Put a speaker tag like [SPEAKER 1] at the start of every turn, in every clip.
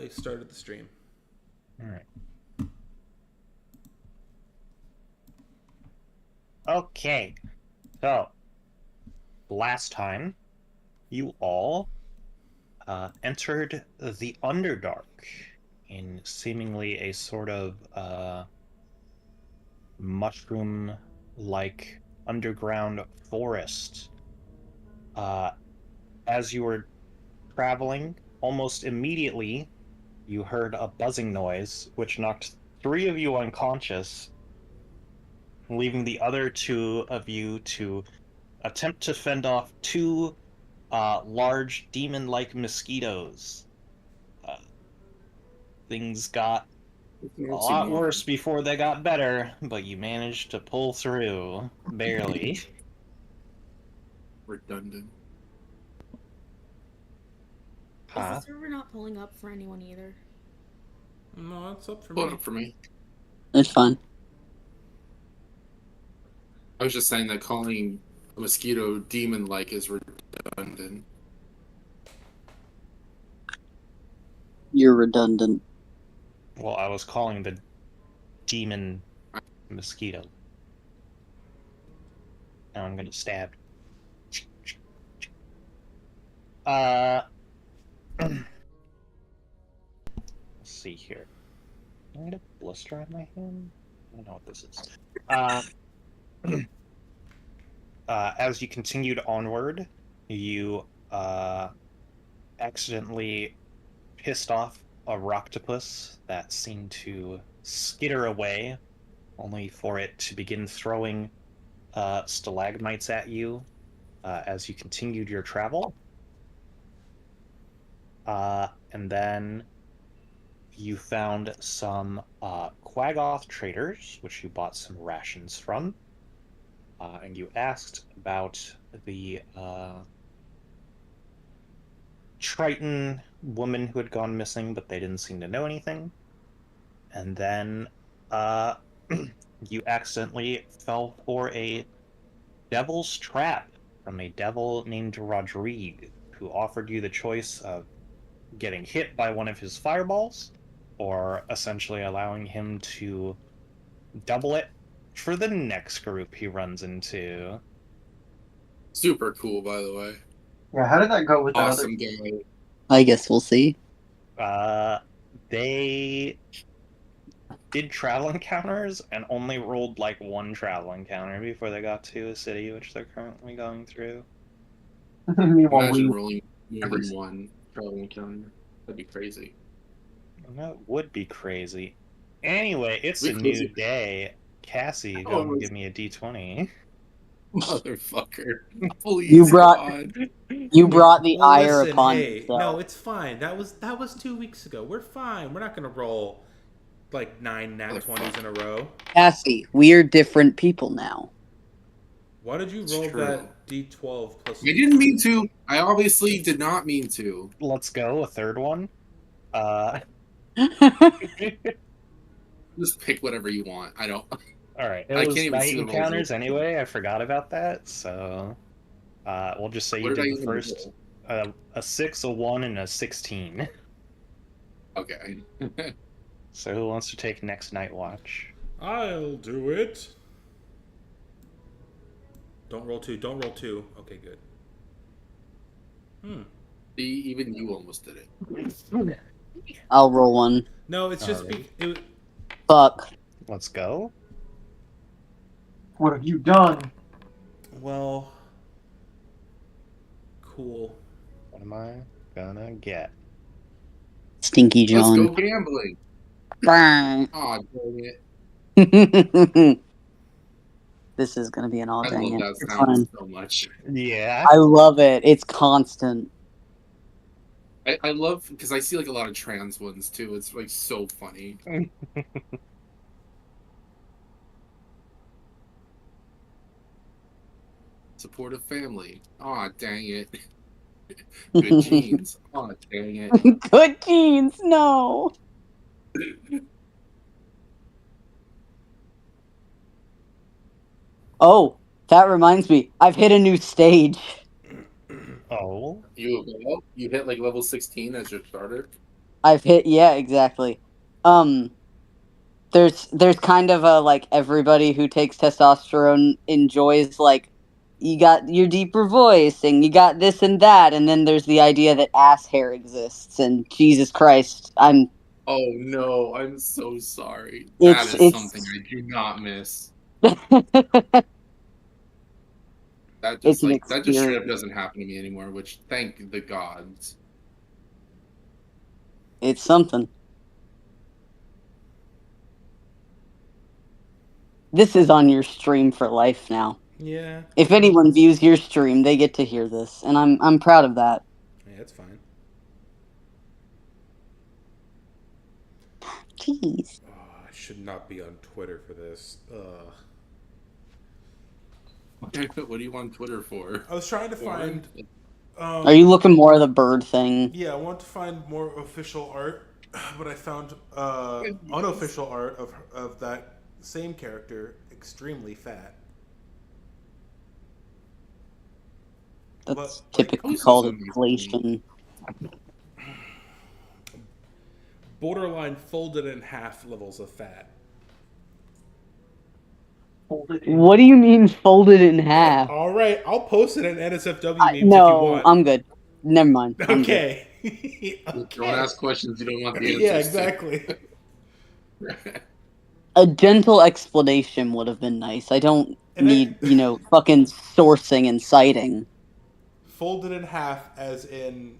[SPEAKER 1] I started the stream.
[SPEAKER 2] All right. Okay. So, last time, you all entered the Underdark in seemingly a sort of mushroom-like underground forest. As you were traveling, almost immediately, you heard a buzzing noise, which knocked 3 of you unconscious, leaving the other 2 of you to attempt to fend off 2 large demon-like mosquitoes. Things got a lot worse before they got better, but you managed to pull through. Barely.
[SPEAKER 3] Redundant.
[SPEAKER 4] Is the server not pulling up for anyone either?
[SPEAKER 1] No, it's up for
[SPEAKER 3] Pull
[SPEAKER 1] me.
[SPEAKER 3] it up for me.
[SPEAKER 5] It's fine.
[SPEAKER 3] I was just saying that calling a mosquito demon-like is redundant.
[SPEAKER 5] You're redundant.
[SPEAKER 2] Well, I was calling the demon mosquito. Now I'm gonna stab. Let's see here. Can I get a blister on my hand? I don't know what this is. As you continued onward, you accidentally pissed off a rocktopus that seemed to skitter away, only for it to begin throwing stalagmites at you as you continued your travel. And then you found some Quaggoth traders, which you bought some rations from. And you asked about the Triton woman who had gone missing, but they didn't seem to know anything. And then you accidentally fell for a devil's trap from a devil named Rodrigue, who offered you the choice of getting hit by one of his fireballs, or essentially allowing him to double it for the next group he runs into.
[SPEAKER 3] Super cool, by the way.
[SPEAKER 6] Yeah, how did that go with that
[SPEAKER 3] Awesome
[SPEAKER 6] other...
[SPEAKER 3] guy.
[SPEAKER 5] I guess we'll see.
[SPEAKER 2] They did travel encounters and only rolled like 1 travel encounter before they got to a city, which they're currently going through.
[SPEAKER 6] Meanwhile,
[SPEAKER 3] Imagine
[SPEAKER 6] we...
[SPEAKER 3] rolling more than 1 travel encounter. That'd be crazy.
[SPEAKER 2] That would be crazy. Anyway, it's
[SPEAKER 3] We
[SPEAKER 2] a
[SPEAKER 3] close
[SPEAKER 2] new
[SPEAKER 3] it.
[SPEAKER 2] day. Cassie, go and give me a d20.
[SPEAKER 3] Motherfucker. Please,
[SPEAKER 5] You brought-
[SPEAKER 3] God.
[SPEAKER 5] You brought the
[SPEAKER 1] Well,
[SPEAKER 5] ire
[SPEAKER 1] listen,
[SPEAKER 5] upon
[SPEAKER 1] hey,
[SPEAKER 5] yourself.
[SPEAKER 1] no, it's fine. That was 2 weeks ago. We're fine. We're not gonna roll like 9 nat 20s in a row.
[SPEAKER 5] Cassie, we're different people now.
[SPEAKER 1] Why did you roll
[SPEAKER 3] true.
[SPEAKER 1] that d12 plus?
[SPEAKER 3] I didn't mean to. I obviously did not mean to.
[SPEAKER 2] Let's go, a third one.
[SPEAKER 3] Just pick whatever you want. I don't.
[SPEAKER 2] Alright,
[SPEAKER 3] I
[SPEAKER 2] it
[SPEAKER 3] can't
[SPEAKER 2] was
[SPEAKER 3] even
[SPEAKER 2] night
[SPEAKER 3] see the rolls.
[SPEAKER 2] encounters anyway, I forgot about that, so... we'll just say you
[SPEAKER 3] What did I
[SPEAKER 2] did the
[SPEAKER 3] even
[SPEAKER 2] first... a 6, a 1, and a 16.
[SPEAKER 3] Okay.
[SPEAKER 2] So who wants to take next night watch?
[SPEAKER 1] I'll do it. Don't roll 2. Don't roll 2. Okay, good.
[SPEAKER 3] See, even you almost did it.
[SPEAKER 5] I'll roll one.
[SPEAKER 1] No, it's just
[SPEAKER 5] Fuck.
[SPEAKER 2] Let's go.
[SPEAKER 6] What have you done?
[SPEAKER 1] well, cool.
[SPEAKER 2] What am I gonna get?
[SPEAKER 5] Stinky
[SPEAKER 3] Let's
[SPEAKER 5] John.
[SPEAKER 3] go gambling.
[SPEAKER 5] Burn.
[SPEAKER 3] Aw, dang it.
[SPEAKER 5] This is gonna be an all
[SPEAKER 3] I
[SPEAKER 5] dang
[SPEAKER 3] love
[SPEAKER 5] it.
[SPEAKER 3] that
[SPEAKER 5] It's
[SPEAKER 3] sound
[SPEAKER 5] fine.
[SPEAKER 3] so much.
[SPEAKER 2] Yeah.
[SPEAKER 5] I love it. It's constant.
[SPEAKER 3] I love, because I see like a lot of trans ones too. It's like so funny. Supportive family. Aw, dang it. Good genes. Aw, dang it.
[SPEAKER 5] Good genes. No. Oh, that reminds me. I've hit a new stage.
[SPEAKER 2] Oh.
[SPEAKER 3] You hit like level 16 as your starter?
[SPEAKER 5] I've hit. Yeah, exactly. Um, there's kind of a like everybody who takes testosterone enjoys like you got your deeper voice and you got this and that, and then there's the idea that ass hair exists. And Jesus Christ, I'm
[SPEAKER 3] Oh no, I'm so sorry. That is something I do not miss. That
[SPEAKER 5] it's
[SPEAKER 3] just
[SPEAKER 5] an
[SPEAKER 3] that just straight up
[SPEAKER 5] experience.
[SPEAKER 3] doesn't happen to me anymore, which thank the gods.
[SPEAKER 5] It's something. This is on your stream for life now.
[SPEAKER 1] Yeah.
[SPEAKER 5] If anyone views your stream, they get to hear this, and I'm proud of that.
[SPEAKER 1] Yeah, that's fine.
[SPEAKER 5] Jeez.
[SPEAKER 1] Oh, I should not be on Twitter for this. Ugh.
[SPEAKER 3] What do you want Twitter for?
[SPEAKER 1] I was trying to
[SPEAKER 3] Porn?
[SPEAKER 1] find.
[SPEAKER 5] Are you looking more of the bird thing?
[SPEAKER 1] Yeah, I want to find more official art, but I found
[SPEAKER 3] Yes.
[SPEAKER 1] unofficial art of that same character extremely fat.
[SPEAKER 5] That's
[SPEAKER 1] But, like,
[SPEAKER 5] typically
[SPEAKER 3] Who's
[SPEAKER 5] called
[SPEAKER 3] this on
[SPEAKER 5] inflation.
[SPEAKER 1] borderline folded in half levels of fat.
[SPEAKER 6] Folded in.
[SPEAKER 5] What do you mean folded in half?
[SPEAKER 1] All right, I'll post it in NSFW memes if you
[SPEAKER 5] No,
[SPEAKER 1] want.
[SPEAKER 5] I'm good. Never mind. I'm good.
[SPEAKER 1] Okay.
[SPEAKER 3] Don't
[SPEAKER 1] Okay.
[SPEAKER 3] ask questions you don't want the answers
[SPEAKER 1] Yeah, exactly.
[SPEAKER 3] to.
[SPEAKER 5] A gentle explanation would have been nice. I don't
[SPEAKER 1] And
[SPEAKER 5] need,
[SPEAKER 1] then
[SPEAKER 5] fucking sourcing and citing.
[SPEAKER 1] folded in half, as in,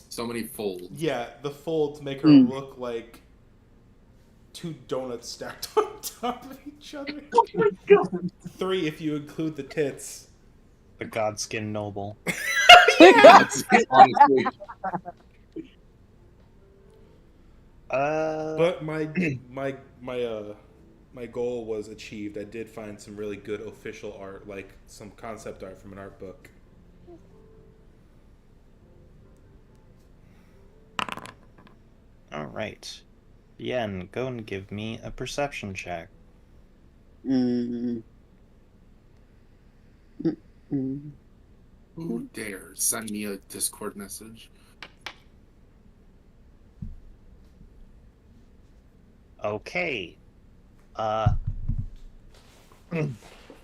[SPEAKER 3] So many folds.
[SPEAKER 1] yeah, the folds make her
[SPEAKER 5] Mm.
[SPEAKER 1] look like two donuts stacked on top of each other.
[SPEAKER 6] Oh my god.
[SPEAKER 1] 3 if you include the tits.
[SPEAKER 2] The Godskin Noble.
[SPEAKER 3] Honestly.
[SPEAKER 1] But my goal was achieved. I did find some really good official art, like some concept art from an art book.
[SPEAKER 2] All right. Yen, go and give me a perception check.
[SPEAKER 5] Mm. Mm.
[SPEAKER 3] Who dares send me a Discord message?
[SPEAKER 2] Okay.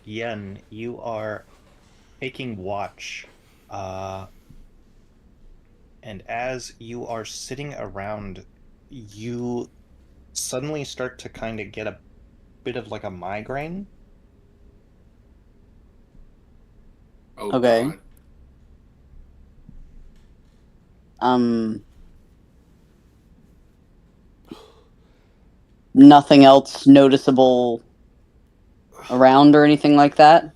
[SPEAKER 2] Yen, you are taking watch. And as you are sitting around, you suddenly start to kind of get a bit of like a migraine.
[SPEAKER 3] Oh
[SPEAKER 5] Okay.
[SPEAKER 3] god.
[SPEAKER 5] Nothing else noticeable around or anything like that?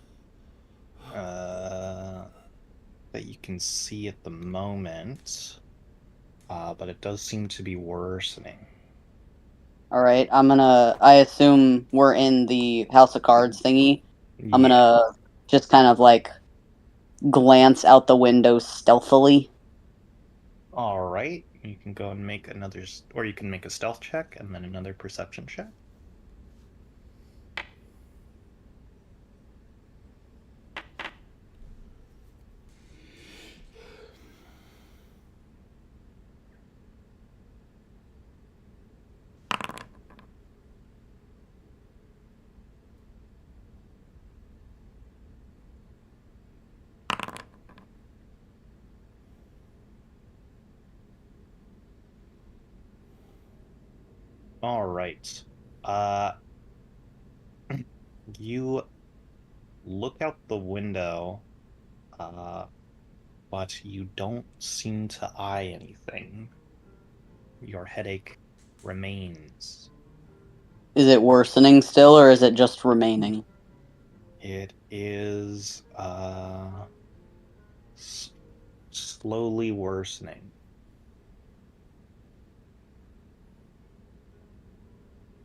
[SPEAKER 2] That you can see at the moment. But it does seem to be worsening.
[SPEAKER 5] Alright, I assume we're in the House of Cards thingy. I'm
[SPEAKER 2] Yeah.
[SPEAKER 5] gonna just kind of like glance out the window stealthily.
[SPEAKER 2] All right. You can go and make another, or you can make a stealth check and then another perception check. All right. You look out the window, but you don't seem to eye anything. Your headache remains.
[SPEAKER 5] Is it worsening still, or is it just remaining?
[SPEAKER 2] It is slowly worsening.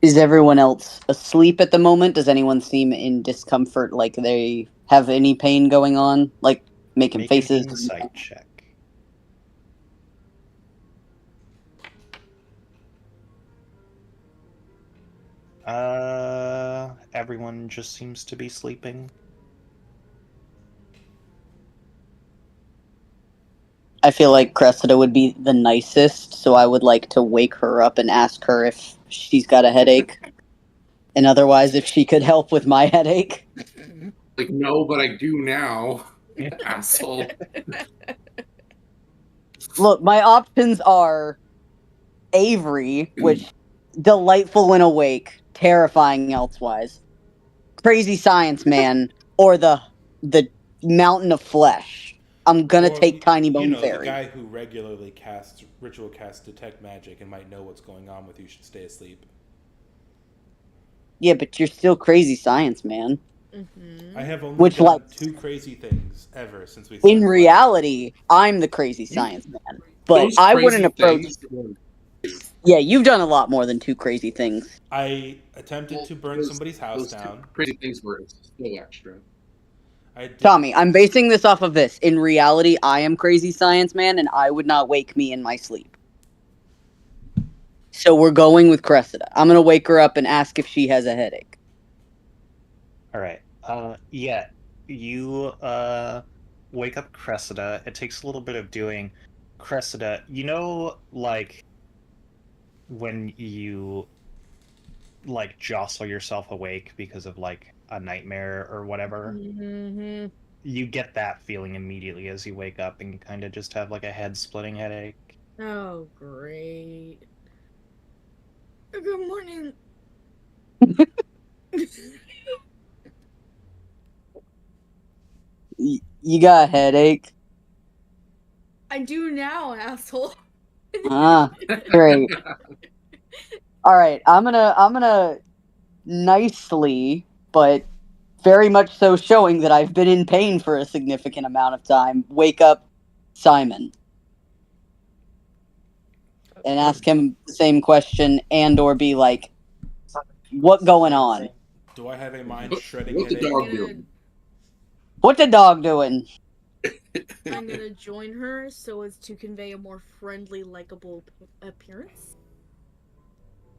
[SPEAKER 5] Is everyone else asleep at the moment? Does anyone seem in discomfort, like they have any pain going on? Like making
[SPEAKER 2] Make
[SPEAKER 5] faces?
[SPEAKER 2] an insight check. Everyone just seems to be sleeping.
[SPEAKER 5] I feel like Cressida would be the nicest, so I would like to wake her up and ask her if she's got a headache. And otherwise, if she could help with my headache.
[SPEAKER 3] Like, no, but I do now. Asshole.
[SPEAKER 5] Look, my options are Avery, which delightful when awake, terrifying elsewise, crazy science man, or the mountain of flesh. I'm gonna
[SPEAKER 1] Or,
[SPEAKER 5] take Tiny
[SPEAKER 1] you
[SPEAKER 5] Bone
[SPEAKER 1] know, the
[SPEAKER 5] Fairy.
[SPEAKER 1] guy who regularly casts ritual casts detect magic and might know what's going on with you should stay asleep.
[SPEAKER 5] Yeah, but you're still crazy science man.
[SPEAKER 4] Mm-hmm.
[SPEAKER 1] I have only
[SPEAKER 5] Which,
[SPEAKER 1] done
[SPEAKER 5] like,
[SPEAKER 1] 2 crazy things ever since we
[SPEAKER 5] in
[SPEAKER 1] started playing.
[SPEAKER 5] reality, I'm the crazy science man. But
[SPEAKER 3] Those
[SPEAKER 5] I
[SPEAKER 3] crazy
[SPEAKER 5] wouldn't approach.
[SPEAKER 3] things were-
[SPEAKER 5] Yeah, you've done a lot more than 2 crazy things.
[SPEAKER 1] I attempted
[SPEAKER 3] well,
[SPEAKER 1] to burn
[SPEAKER 3] those-
[SPEAKER 1] somebody's house
[SPEAKER 3] those two
[SPEAKER 1] down.
[SPEAKER 3] crazy things were still extra.
[SPEAKER 1] I did,
[SPEAKER 5] Tommy, I'm basing this off of this. In reality, I am crazy science man, and I would not wake me in my sleep. So we're going with Cressida. I'm gonna wake her up and ask if she has a headache.
[SPEAKER 2] All right. Yeah. You wake up Cressida. It takes a little bit of doing. Cressida, you know, like when you like jostle yourself awake because of like a nightmare or whatever,
[SPEAKER 4] Mm-hmm.
[SPEAKER 2] you get that feeling immediately as you wake up, and you kind of just have like a head-splitting headache.
[SPEAKER 4] Oh, great. Good morning.
[SPEAKER 5] You got a headache?
[SPEAKER 4] I do now, asshole.
[SPEAKER 5] Ah, great. All right, I'm gonna nicely, but very much so showing that I've been in pain for a significant amount of time, wake up Simon and ask him the same question, and or be like, what going on?
[SPEAKER 1] do I have a mind shredding
[SPEAKER 3] What's the
[SPEAKER 1] headache?
[SPEAKER 3] dog doing?
[SPEAKER 5] What the dog doing?
[SPEAKER 4] I'm gonna join her so as to convey a more friendly, likable appearance.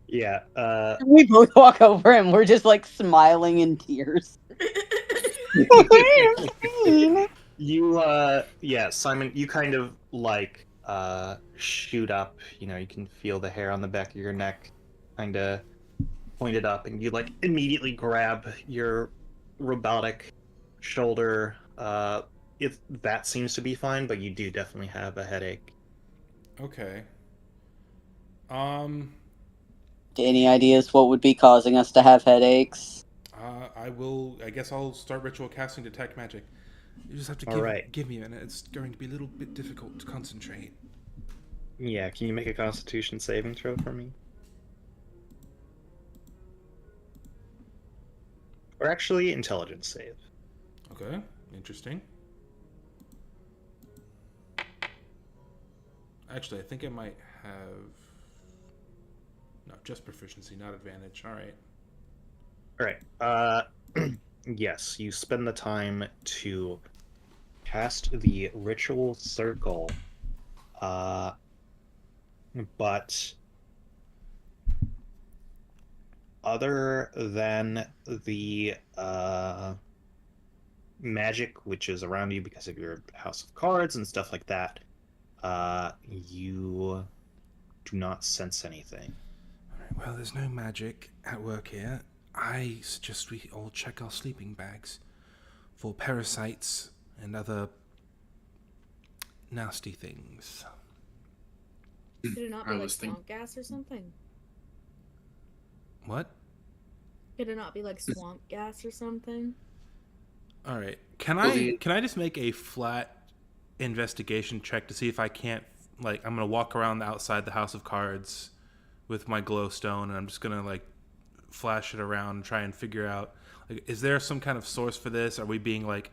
[SPEAKER 2] Yeah.
[SPEAKER 5] We both walk over and we're just like smiling in tears.
[SPEAKER 2] Yeah, Simon, you kind of like shoot up, you know, you can feel the hair on the back of your neck kind of pointed up, and you like immediately grab your robotic shoulder. If that seems to be fine, but you do definitely have a headache.
[SPEAKER 1] Okay.
[SPEAKER 5] Any ideas what would be causing us to have headaches?
[SPEAKER 1] I guess I'll start ritual casting detect magic. You just have to
[SPEAKER 2] All right.
[SPEAKER 1] give me a minute. It's going to be a little bit difficult to concentrate.
[SPEAKER 2] Yeah, can you make a Constitution saving throw for me? Or actually, intelligence save.
[SPEAKER 1] Okay, interesting. Actually, I think I might have... No, just proficiency, not advantage. All right.
[SPEAKER 2] All right. Yes, you spend the time to cast the ritual circle, but other than the magic which is around you because of your house of cards and stuff like that, you do not sense anything.
[SPEAKER 1] All right. Well, there's no magic at work here. I suggest we all check our sleeping bags for parasites and other nasty things.
[SPEAKER 4] Could it not be
[SPEAKER 3] I
[SPEAKER 4] like
[SPEAKER 3] was thinking-
[SPEAKER 4] swamp gas or something?
[SPEAKER 1] What?
[SPEAKER 4] Could it not be like swamp gas or something?
[SPEAKER 1] All right. Can I just make a flat investigation check to see if I can't, like, I'm gonna walk around the outside the house of cards with my glowstone, and I'm just gonna like flash it around and try and figure out, like, is there some kind of source for this? Are we being like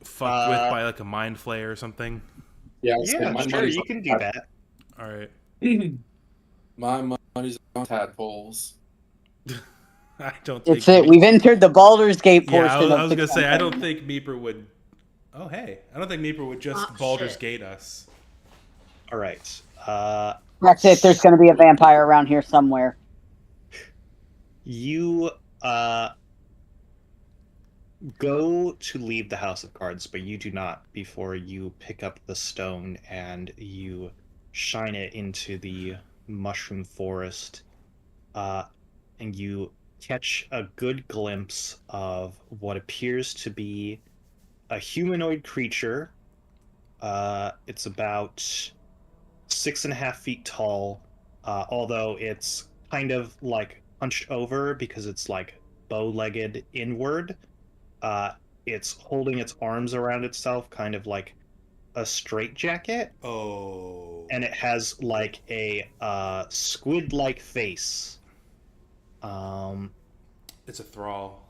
[SPEAKER 1] fucked with by like a mind flayer or something?
[SPEAKER 3] Yeah,
[SPEAKER 2] Yeah,
[SPEAKER 3] my
[SPEAKER 2] sure,
[SPEAKER 3] money's
[SPEAKER 2] you
[SPEAKER 3] on
[SPEAKER 2] can do that.
[SPEAKER 1] All right.
[SPEAKER 3] My money's on tadpoles.
[SPEAKER 1] I don't think
[SPEAKER 5] It's it. We've entered the Baldur's Gate
[SPEAKER 1] Yeah,
[SPEAKER 5] portion
[SPEAKER 1] I was
[SPEAKER 5] of the
[SPEAKER 1] gonna say I don't
[SPEAKER 5] campaign.
[SPEAKER 1] think Meeper would. Oh hey, I don't think Meeper would just
[SPEAKER 4] Oh,
[SPEAKER 1] Baldur's
[SPEAKER 4] shit.
[SPEAKER 1] Gate us.
[SPEAKER 2] All right.
[SPEAKER 5] That's it. There's going to be a vampire around here somewhere.
[SPEAKER 2] You go to leave the house of cards, but you do not before you pick up the stone and you shine it into the mushroom forest, and you catch a good glimpse of what appears to be a humanoid creature. It's about 6.5 feet tall, although it's kind of like hunched over because it's like bow-legged inward. Uh, it's holding its arms around itself, kind of like a straitjacket,
[SPEAKER 1] Oh.
[SPEAKER 2] and it has like a squid-like face.
[SPEAKER 1] It's a thrall.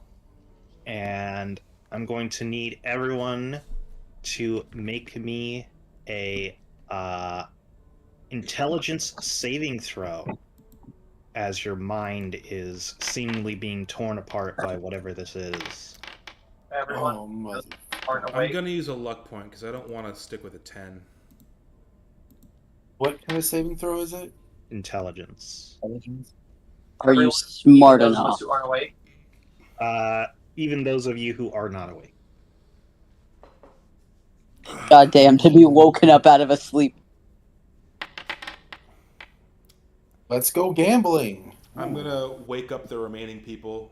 [SPEAKER 2] And I'm going to need everyone to make me a intelligence saving throw as your mind is seemingly being torn apart by whatever this is.
[SPEAKER 6] Everyone
[SPEAKER 3] Oh, mother.
[SPEAKER 6] aren't
[SPEAKER 1] I'm
[SPEAKER 6] awake.
[SPEAKER 1] gonna use a luck point because I don't want to stick with a 10.
[SPEAKER 3] What kind of saving throw is it?
[SPEAKER 2] Intelligence.
[SPEAKER 5] Are you
[SPEAKER 6] Everyone,
[SPEAKER 5] smart
[SPEAKER 6] those of us
[SPEAKER 5] enough?
[SPEAKER 6] who aren't awake.
[SPEAKER 2] Even those of you who are not awake.
[SPEAKER 5] Goddamn, to be woken up out of a sleep.
[SPEAKER 3] Let's go gambling.
[SPEAKER 1] I'm gonna wake up the remaining people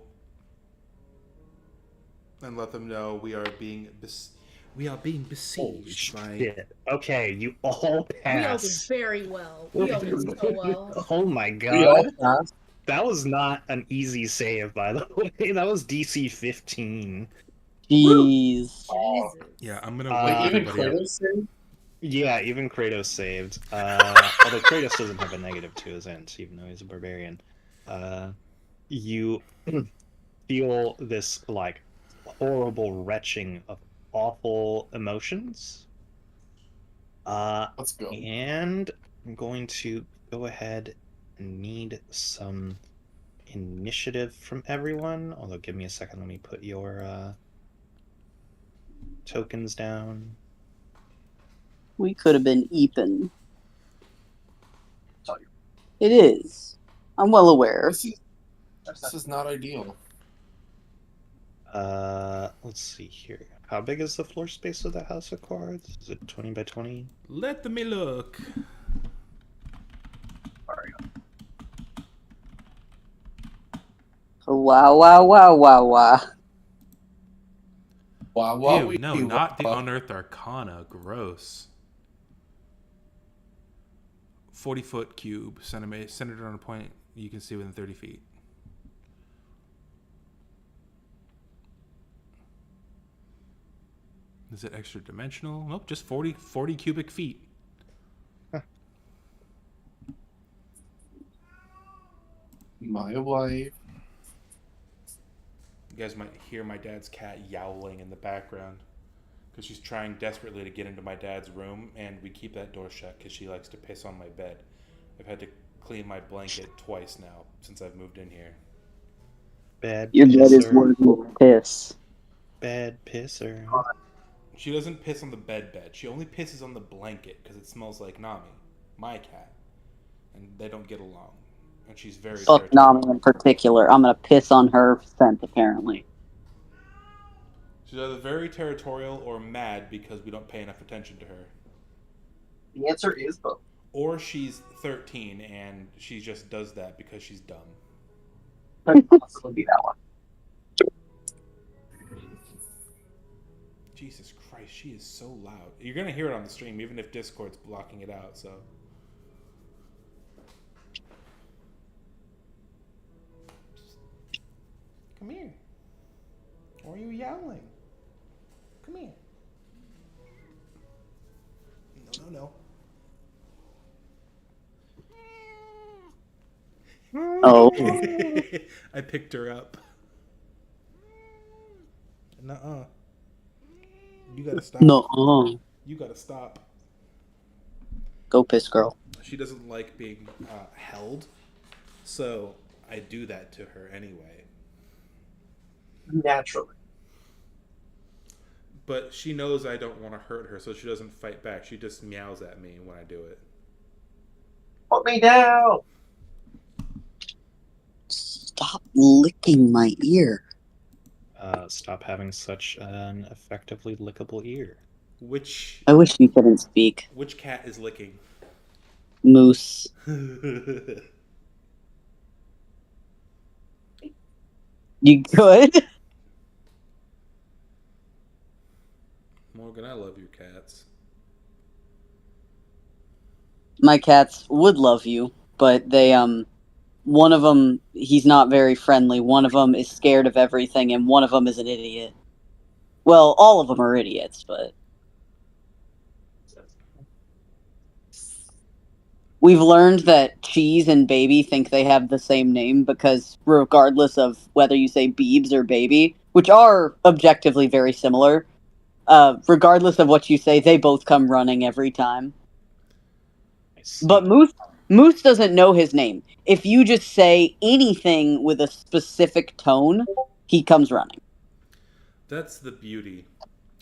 [SPEAKER 1] and let them know we are being besieged by.
[SPEAKER 2] Shit. Okay, you all
[SPEAKER 4] We opened
[SPEAKER 2] pass.
[SPEAKER 4] very well. We opened so well.
[SPEAKER 2] Oh my
[SPEAKER 3] We all
[SPEAKER 2] god.
[SPEAKER 3] passed.
[SPEAKER 2] That was not an easy save, by the way. That was DC 15.
[SPEAKER 5] Jeez.
[SPEAKER 4] Jesus.
[SPEAKER 1] Yeah, I'm gonna
[SPEAKER 2] Uh,
[SPEAKER 1] wake
[SPEAKER 3] Even
[SPEAKER 1] everybody up.
[SPEAKER 3] Kratos saved?
[SPEAKER 2] Yeah, even Kratos saved. Although Kratos doesn't have a negative to his int, even though he's a barbarian. You feel this, like, horrible retching of awful emotions.
[SPEAKER 3] Let's go.
[SPEAKER 2] And I'm going to go ahead and need some initiative from everyone. Although, give me a second. Let me put your tokens down.
[SPEAKER 5] We could have been Eepin.
[SPEAKER 6] Sorry.
[SPEAKER 5] It is. I'm well aware.
[SPEAKER 3] This is not ideal.
[SPEAKER 2] Let's see here. How big is the floor space of the House of Cards? Is it 20 by 20?
[SPEAKER 1] Let me look.
[SPEAKER 5] Wow, wow, wow, wow, wow.
[SPEAKER 3] Wow,
[SPEAKER 1] Ew, no, not the Unearthed Arcana. Gross. 40-foot cube, centered on a point you can see within 30 feet. Is it extra dimensional? Nope, just 40 cubic feet.
[SPEAKER 3] My wife.
[SPEAKER 1] You guys might hear my dad's cat yowling in the background because she's trying desperately to get into my dad's room, and we keep that door shut because she likes to piss on my bed. I've had to clean my blanket twice now since I've moved in here.
[SPEAKER 2] Bad
[SPEAKER 5] Your bed is
[SPEAKER 2] pisser.
[SPEAKER 5] worthy of piss.
[SPEAKER 2] Bad pisser.
[SPEAKER 1] She doesn't piss on the bed. She only pisses on the blanket because it smells like Nami, my cat, and they don't get along. And she's very
[SPEAKER 5] Fuck
[SPEAKER 1] territorial.
[SPEAKER 5] Nami in particular. I'm gonna piss on her scent, apparently.
[SPEAKER 1] She's either very territorial or mad because we don't pay enough attention to her.
[SPEAKER 6] The answer is both.
[SPEAKER 1] Or she's 13 and she just does that because she's dumb.
[SPEAKER 6] Could possibly be that one.
[SPEAKER 1] Jesus Christ, she is so loud. You're going to hear it on the stream even if Discord's blocking it out, so. Come here. Why are you yowling? Come here. No.
[SPEAKER 5] Oh.
[SPEAKER 1] I picked her up. Nuh-uh. You gotta stop.
[SPEAKER 5] No.
[SPEAKER 1] You gotta stop.
[SPEAKER 5] Go piss, girl.
[SPEAKER 1] She doesn't like being held, so I do that to her anyway.
[SPEAKER 6] Naturally.
[SPEAKER 1] But she knows I don't want to hurt her, so she doesn't fight back. She just meows at me when I do it.
[SPEAKER 6] Put me down!
[SPEAKER 5] Stop licking my ear.
[SPEAKER 2] stop having such an effectively lickable ear.
[SPEAKER 1] Which
[SPEAKER 5] I wish you couldn't speak.
[SPEAKER 1] which cat is licking?
[SPEAKER 5] Moose. You good?
[SPEAKER 1] Morgan, I love your cats.
[SPEAKER 5] My cats would love you, but they one of them, he's not very friendly. One of them is scared of everything, and one of them is an idiot. Well, all of them are idiots, but we've learned that Cheese and Baby think they have the same name because regardless of whether you say Beebs or Baby, which are objectively very similar, regardless of what you say, they both come running every time. But Moose doesn't know his name. If you just say anything with a specific tone, he comes running.
[SPEAKER 1] That's the beauty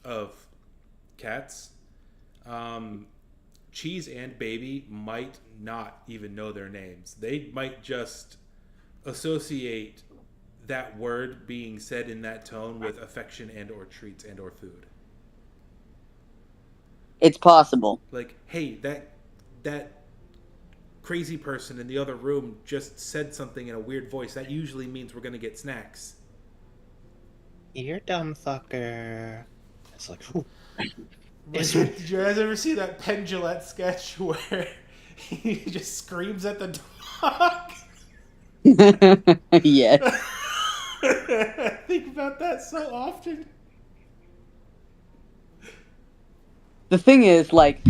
[SPEAKER 1] of cats. Cheese and Baby might not even know their names. They might just associate that word being said in that tone with affection and or treats and or food.
[SPEAKER 5] It's possible.
[SPEAKER 1] Like, hey, that crazy person in the other room just said something in a weird voice. That usually means we're gonna get snacks.
[SPEAKER 2] You're dumb fucker. It's like, whew.
[SPEAKER 1] Did you guys ever see that Petillent sketch where he just screams at the dog?
[SPEAKER 5] Yes.
[SPEAKER 1] I think about that so often.
[SPEAKER 5] The thing is, like,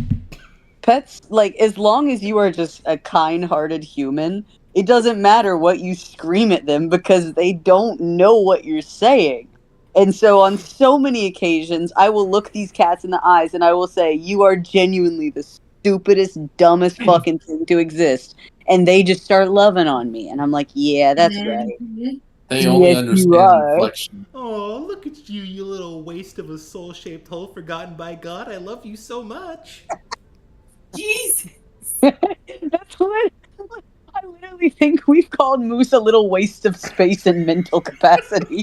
[SPEAKER 5] pets, like, as long as you are just a kind-hearted human, it doesn't matter what you scream at them because they don't know what you're saying. And so on so many occasions, I will look these cats in the eyes and I will say, you are genuinely the stupidest, dumbest fucking thing to exist. And they just start loving on me. And I'm like, yeah, that's right.
[SPEAKER 3] They only
[SPEAKER 5] Yes, you
[SPEAKER 3] understand
[SPEAKER 5] are.
[SPEAKER 3] inflection.
[SPEAKER 1] Oh, look at you, you little waste of a soul-shaped hole forgotten by God. I love you so much.
[SPEAKER 4] Jesus.
[SPEAKER 5] That's what I literally think we've called Moose a little waste of space and mental capacity.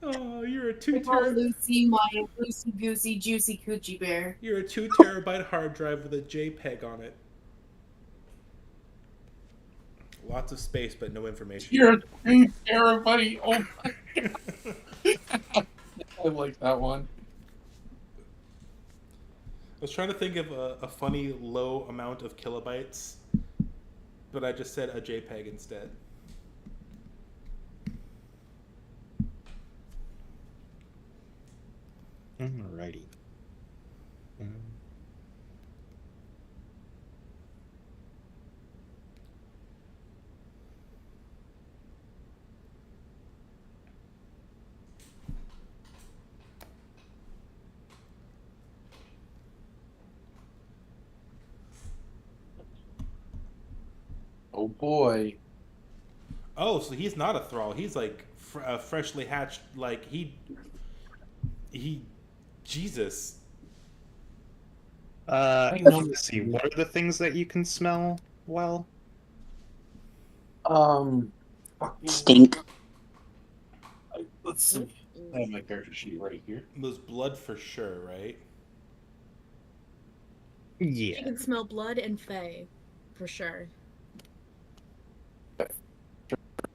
[SPEAKER 1] Oh, you're a
[SPEAKER 4] I call Lucy my loosey goosey juicy coochie bear.
[SPEAKER 1] You're a 2 terabyte hard drive with a JPEG on it. Lots of space, but no information.
[SPEAKER 3] You're a everybody. Oh my god. I like that one.
[SPEAKER 1] I was trying to think of a funny low amount of kilobytes, but I just said a JPEG instead.
[SPEAKER 2] Alrighty.
[SPEAKER 3] Oh boy.
[SPEAKER 1] Oh, so he's not a thrall. He's like freshly hatched. Like he, Jesus.
[SPEAKER 2] Let's see. What are the things that you can smell well?
[SPEAKER 5] Stink.
[SPEAKER 3] Let's see. I have my character sheet right here.
[SPEAKER 1] It was blood for sure, right?
[SPEAKER 4] She
[SPEAKER 2] Yeah.
[SPEAKER 4] can smell blood and fey, for sure.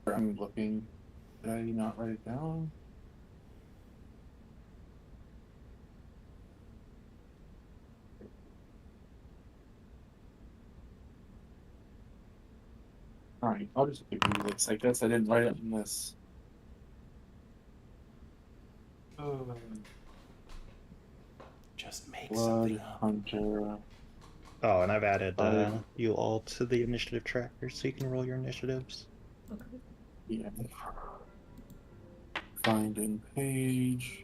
[SPEAKER 3] I'm looking. Did I not write it down? Alright, I'll just give you this. I guess I didn't write it in this.
[SPEAKER 1] Just make
[SPEAKER 3] Blood
[SPEAKER 1] something up.
[SPEAKER 3] Hunter.
[SPEAKER 2] Oh, and I've added you all to the initiative tracker so you can roll your initiatives.
[SPEAKER 4] Okay.
[SPEAKER 3] Yeah. Finding page.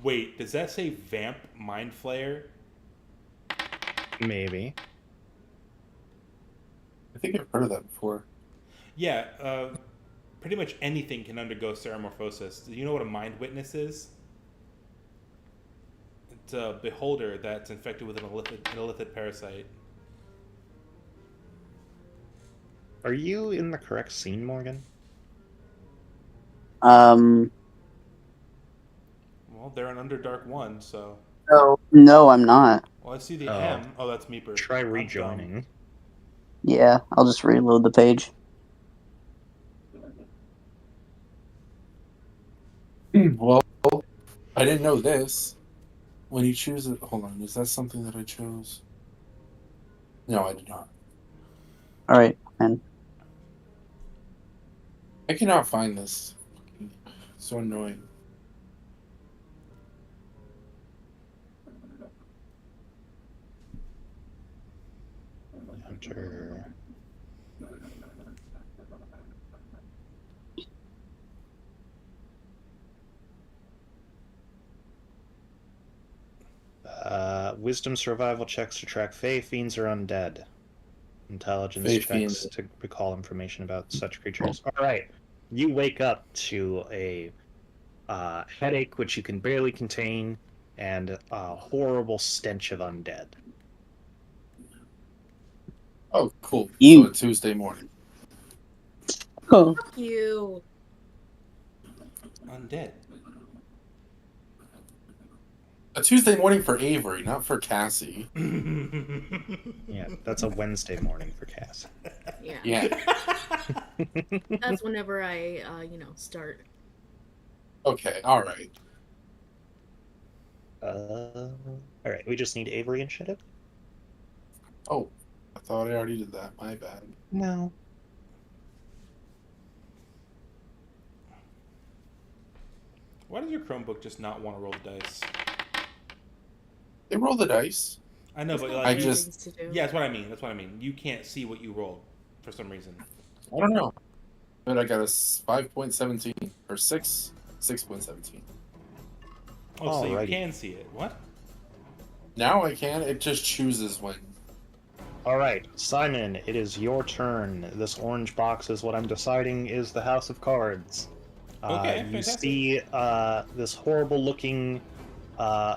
[SPEAKER 1] Wait, does that say Vamp Mind Flayer?
[SPEAKER 2] Maybe.
[SPEAKER 3] I think I've heard of that before.
[SPEAKER 1] Yeah, pretty much anything can undergo ceramorphosis. Do you know what a mind witness is? It's a beholder that's infected with an illithid parasite.
[SPEAKER 2] Are you in the correct scene, Morgan?
[SPEAKER 5] Um,
[SPEAKER 1] Well, they're an Underdark 1, so.
[SPEAKER 6] No.
[SPEAKER 5] no, I'm not.
[SPEAKER 1] Well, I see the
[SPEAKER 2] Oh.
[SPEAKER 1] M. Oh, that's Meeper.
[SPEAKER 2] Try
[SPEAKER 1] I'm dumb.
[SPEAKER 2] rejoining.
[SPEAKER 5] Yeah, I'll just reload the page.
[SPEAKER 3] Well, I didn't know this. When you choose it, hold on, is that something that I chose? No, I did not.
[SPEAKER 5] All right, and
[SPEAKER 3] I cannot find this. So annoying.
[SPEAKER 2] Enter. Wisdom survival checks to track Fey fiends or undead. Intelligence
[SPEAKER 3] Fey
[SPEAKER 2] checks
[SPEAKER 3] fiends.
[SPEAKER 2] to recall information about such creatures. All right. You wake up to a headache which you can barely contain and a horrible stench of undead.
[SPEAKER 3] Oh, cool.
[SPEAKER 5] You.
[SPEAKER 3] So a Tuesday morning.
[SPEAKER 5] Oh.
[SPEAKER 4] Fuck you.
[SPEAKER 1] Undead.
[SPEAKER 3] A Tuesday morning for Avery, not for Cassie.
[SPEAKER 2] Yeah, that's a Wednesday morning for Cass.
[SPEAKER 4] Yeah.
[SPEAKER 3] Yeah.
[SPEAKER 4] That's whenever I, start.
[SPEAKER 3] Okay, alright.
[SPEAKER 2] All right, we just need Avery initiative?
[SPEAKER 3] Oh, I thought I already did that. My bad.
[SPEAKER 2] No.
[SPEAKER 1] Why does your Chromebook just not want to roll the dice?
[SPEAKER 3] They roll the dice.
[SPEAKER 1] I know,
[SPEAKER 4] It's
[SPEAKER 1] but
[SPEAKER 4] got
[SPEAKER 1] like,
[SPEAKER 3] I just-
[SPEAKER 4] things to do.
[SPEAKER 1] yeah, that's what I mean. That's what I mean. You can't see what you rolled for some reason.
[SPEAKER 3] I don't know. But I got a 5.17 or 6.17.
[SPEAKER 1] Oh, so you
[SPEAKER 2] Alrighty.
[SPEAKER 1] can see it. What?
[SPEAKER 3] Now I can. It just chooses when.
[SPEAKER 2] All right, Simon, it is your turn. This orange box is what I'm deciding is the House of Cards.
[SPEAKER 1] Okay,
[SPEAKER 2] You
[SPEAKER 1] fantastic.
[SPEAKER 2] see this horrible-looking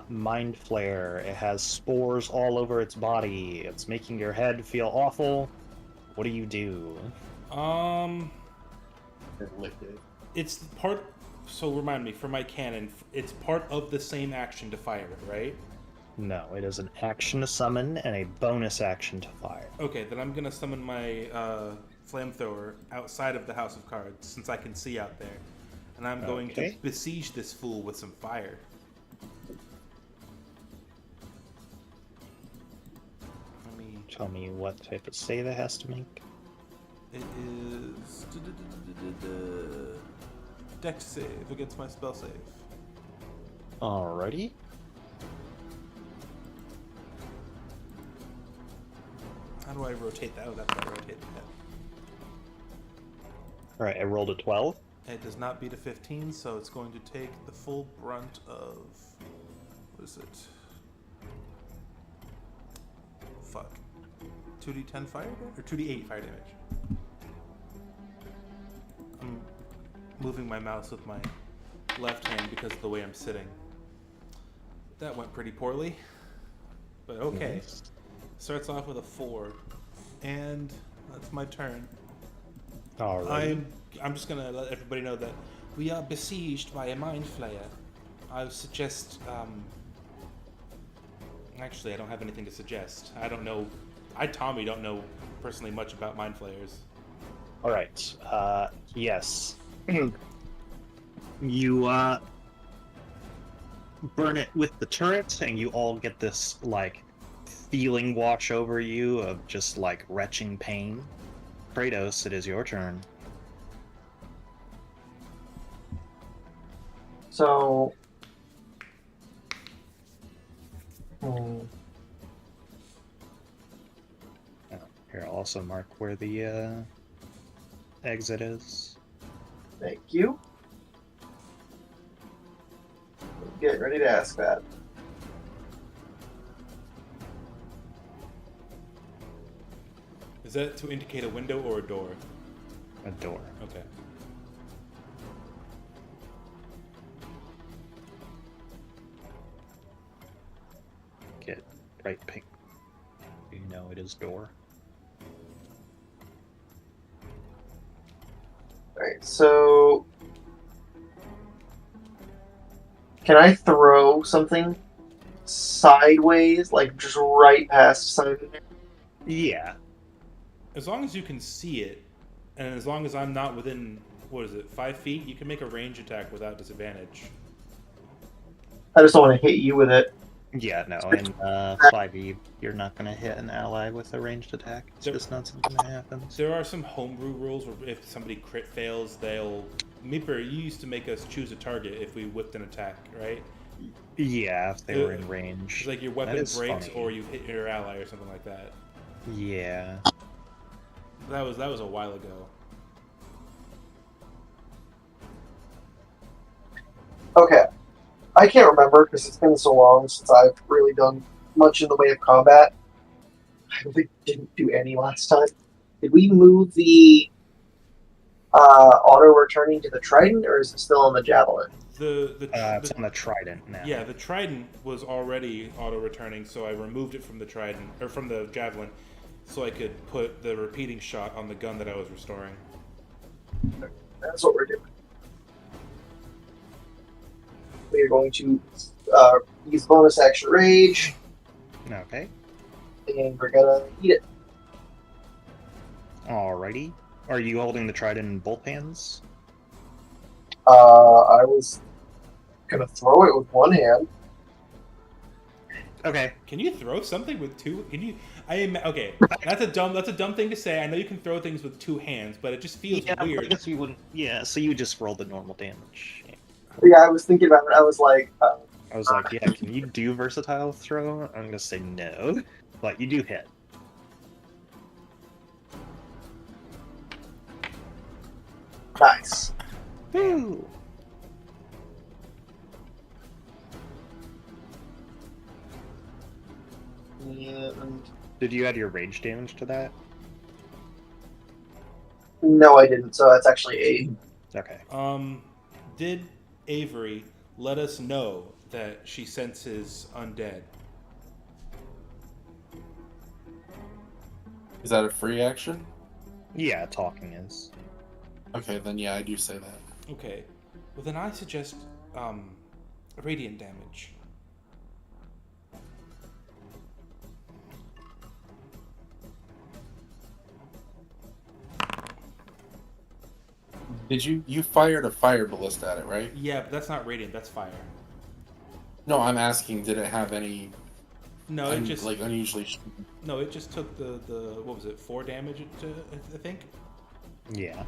[SPEAKER 2] mind flare. It has spores all over its body. It's making your head feel awful. What do you do?
[SPEAKER 1] It's part. So remind me, for my cannon, it's part of the same action to fire it, right?
[SPEAKER 2] No, it is an action to summon and a bonus action to fire.
[SPEAKER 1] Okay, then I'm gonna summon my flamethrower outside of the House of Cards since I can see out there, and I'm going to
[SPEAKER 2] Okay.
[SPEAKER 1] besiege this fool with some fire. Let me.
[SPEAKER 2] Tell me what type of save it has to make.
[SPEAKER 1] It is Dex save against my spell save.
[SPEAKER 2] Alrighty.
[SPEAKER 1] How do I rotate that? Oh, that's how I rotate that.
[SPEAKER 2] Alright, I rolled a 12.
[SPEAKER 1] It does not beat a 15, so it's going to take the full brunt of. What is it? Fuck. 2d10 fire damage? Or 2d8 fire damage? I'm moving my mouse with my left hand because of the way I'm sitting. That went pretty poorly. But okay.
[SPEAKER 2] Nice.
[SPEAKER 1] Starts off with a 4. And that's my turn.
[SPEAKER 2] Alrighty.
[SPEAKER 1] I'm just gonna let everybody know that we are besieged by a mind flayer. I suggest actually I don't have anything to suggest. I don't know Tommy don't know personally much about mind flayers.
[SPEAKER 2] Alright, yes. You, burn it with the turret, and you all get this, like, feeling wash over you of just, like, retching pain. Kratos, it is your turn.
[SPEAKER 6] So.
[SPEAKER 2] Here, I'll also mark where the, exit is.
[SPEAKER 6] Thank you. Get ready to ask that.
[SPEAKER 1] Is that to indicate a window or a door?
[SPEAKER 2] A door.
[SPEAKER 1] Okay.
[SPEAKER 2] Get bright pink. You know it is door.
[SPEAKER 6] Alright, so Can I throw something sideways, like just right past Simon?
[SPEAKER 2] Yeah.
[SPEAKER 1] As long as you can see it, and as long as I'm not within, 5 feet, you can make a range attack without disadvantage.
[SPEAKER 6] I just don't want to hit you with it.
[SPEAKER 2] Yeah, no, in 5e, you're not going to hit an ally with a ranged attack. It's just not something that happens.
[SPEAKER 1] There are some homebrew rules where if somebody crit fails, they'll... Meeper, you used to make us choose a target if we whipped an attack, right?
[SPEAKER 2] Yeah, if they were in range.
[SPEAKER 1] It's like your weapon breaks
[SPEAKER 2] funny.
[SPEAKER 1] or you hit your ally or something like that.
[SPEAKER 2] Yeah.
[SPEAKER 1] That was a while ago.
[SPEAKER 6] Okay. I can't remember because it's been so long since I've really done much in the way of combat. I really didn't do any last time. Did we move the auto returning to the Trident, or is it still on the Javelin?
[SPEAKER 2] It's on the Trident now.
[SPEAKER 1] Yeah, the Trident was already auto returning, so I removed it from the Trident or from the Javelin, so I could put the repeating shot on the gun that I was restoring.
[SPEAKER 6] That's what we're doing. We are going to use bonus action rage,
[SPEAKER 2] Okay.
[SPEAKER 6] and we're gonna eat it.
[SPEAKER 2] Alrighty. Are you holding the Trident in both hands?
[SPEAKER 6] I was gonna throw it with one hand.
[SPEAKER 2] Okay.
[SPEAKER 1] Can you throw something with two? Can you? Okay. That's a dumb thing to say. I know you can throw things with two hands, but it just feels weird.
[SPEAKER 2] I guess you wouldn't. Yeah. So you just roll the normal damage.
[SPEAKER 6] Yeah, I was thinking about it. I was like,
[SPEAKER 2] I was like, yeah. Can you do versatile throw? I'm gonna say no, but you do hit.
[SPEAKER 6] nice.
[SPEAKER 2] Woo!
[SPEAKER 6] And
[SPEAKER 2] Did you add your rage damage to that?
[SPEAKER 6] no, I didn't. So that's actually 8.
[SPEAKER 2] Okay.
[SPEAKER 1] Did Avery let us know that she senses undead?
[SPEAKER 3] Is that a free action?
[SPEAKER 2] Yeah, talking is.
[SPEAKER 3] Okay, then yeah, I do say that.
[SPEAKER 1] Okay. Well, then I suggest radiant damage.
[SPEAKER 3] Did you fired a fire ballista at it, right?
[SPEAKER 1] Yeah, but that's not radiant. That's fire.
[SPEAKER 3] No, I'm asking, did it have any
[SPEAKER 1] No, it just
[SPEAKER 3] unusually?
[SPEAKER 1] no, it just took the what was it, 4 damage? I think.
[SPEAKER 2] Yeah.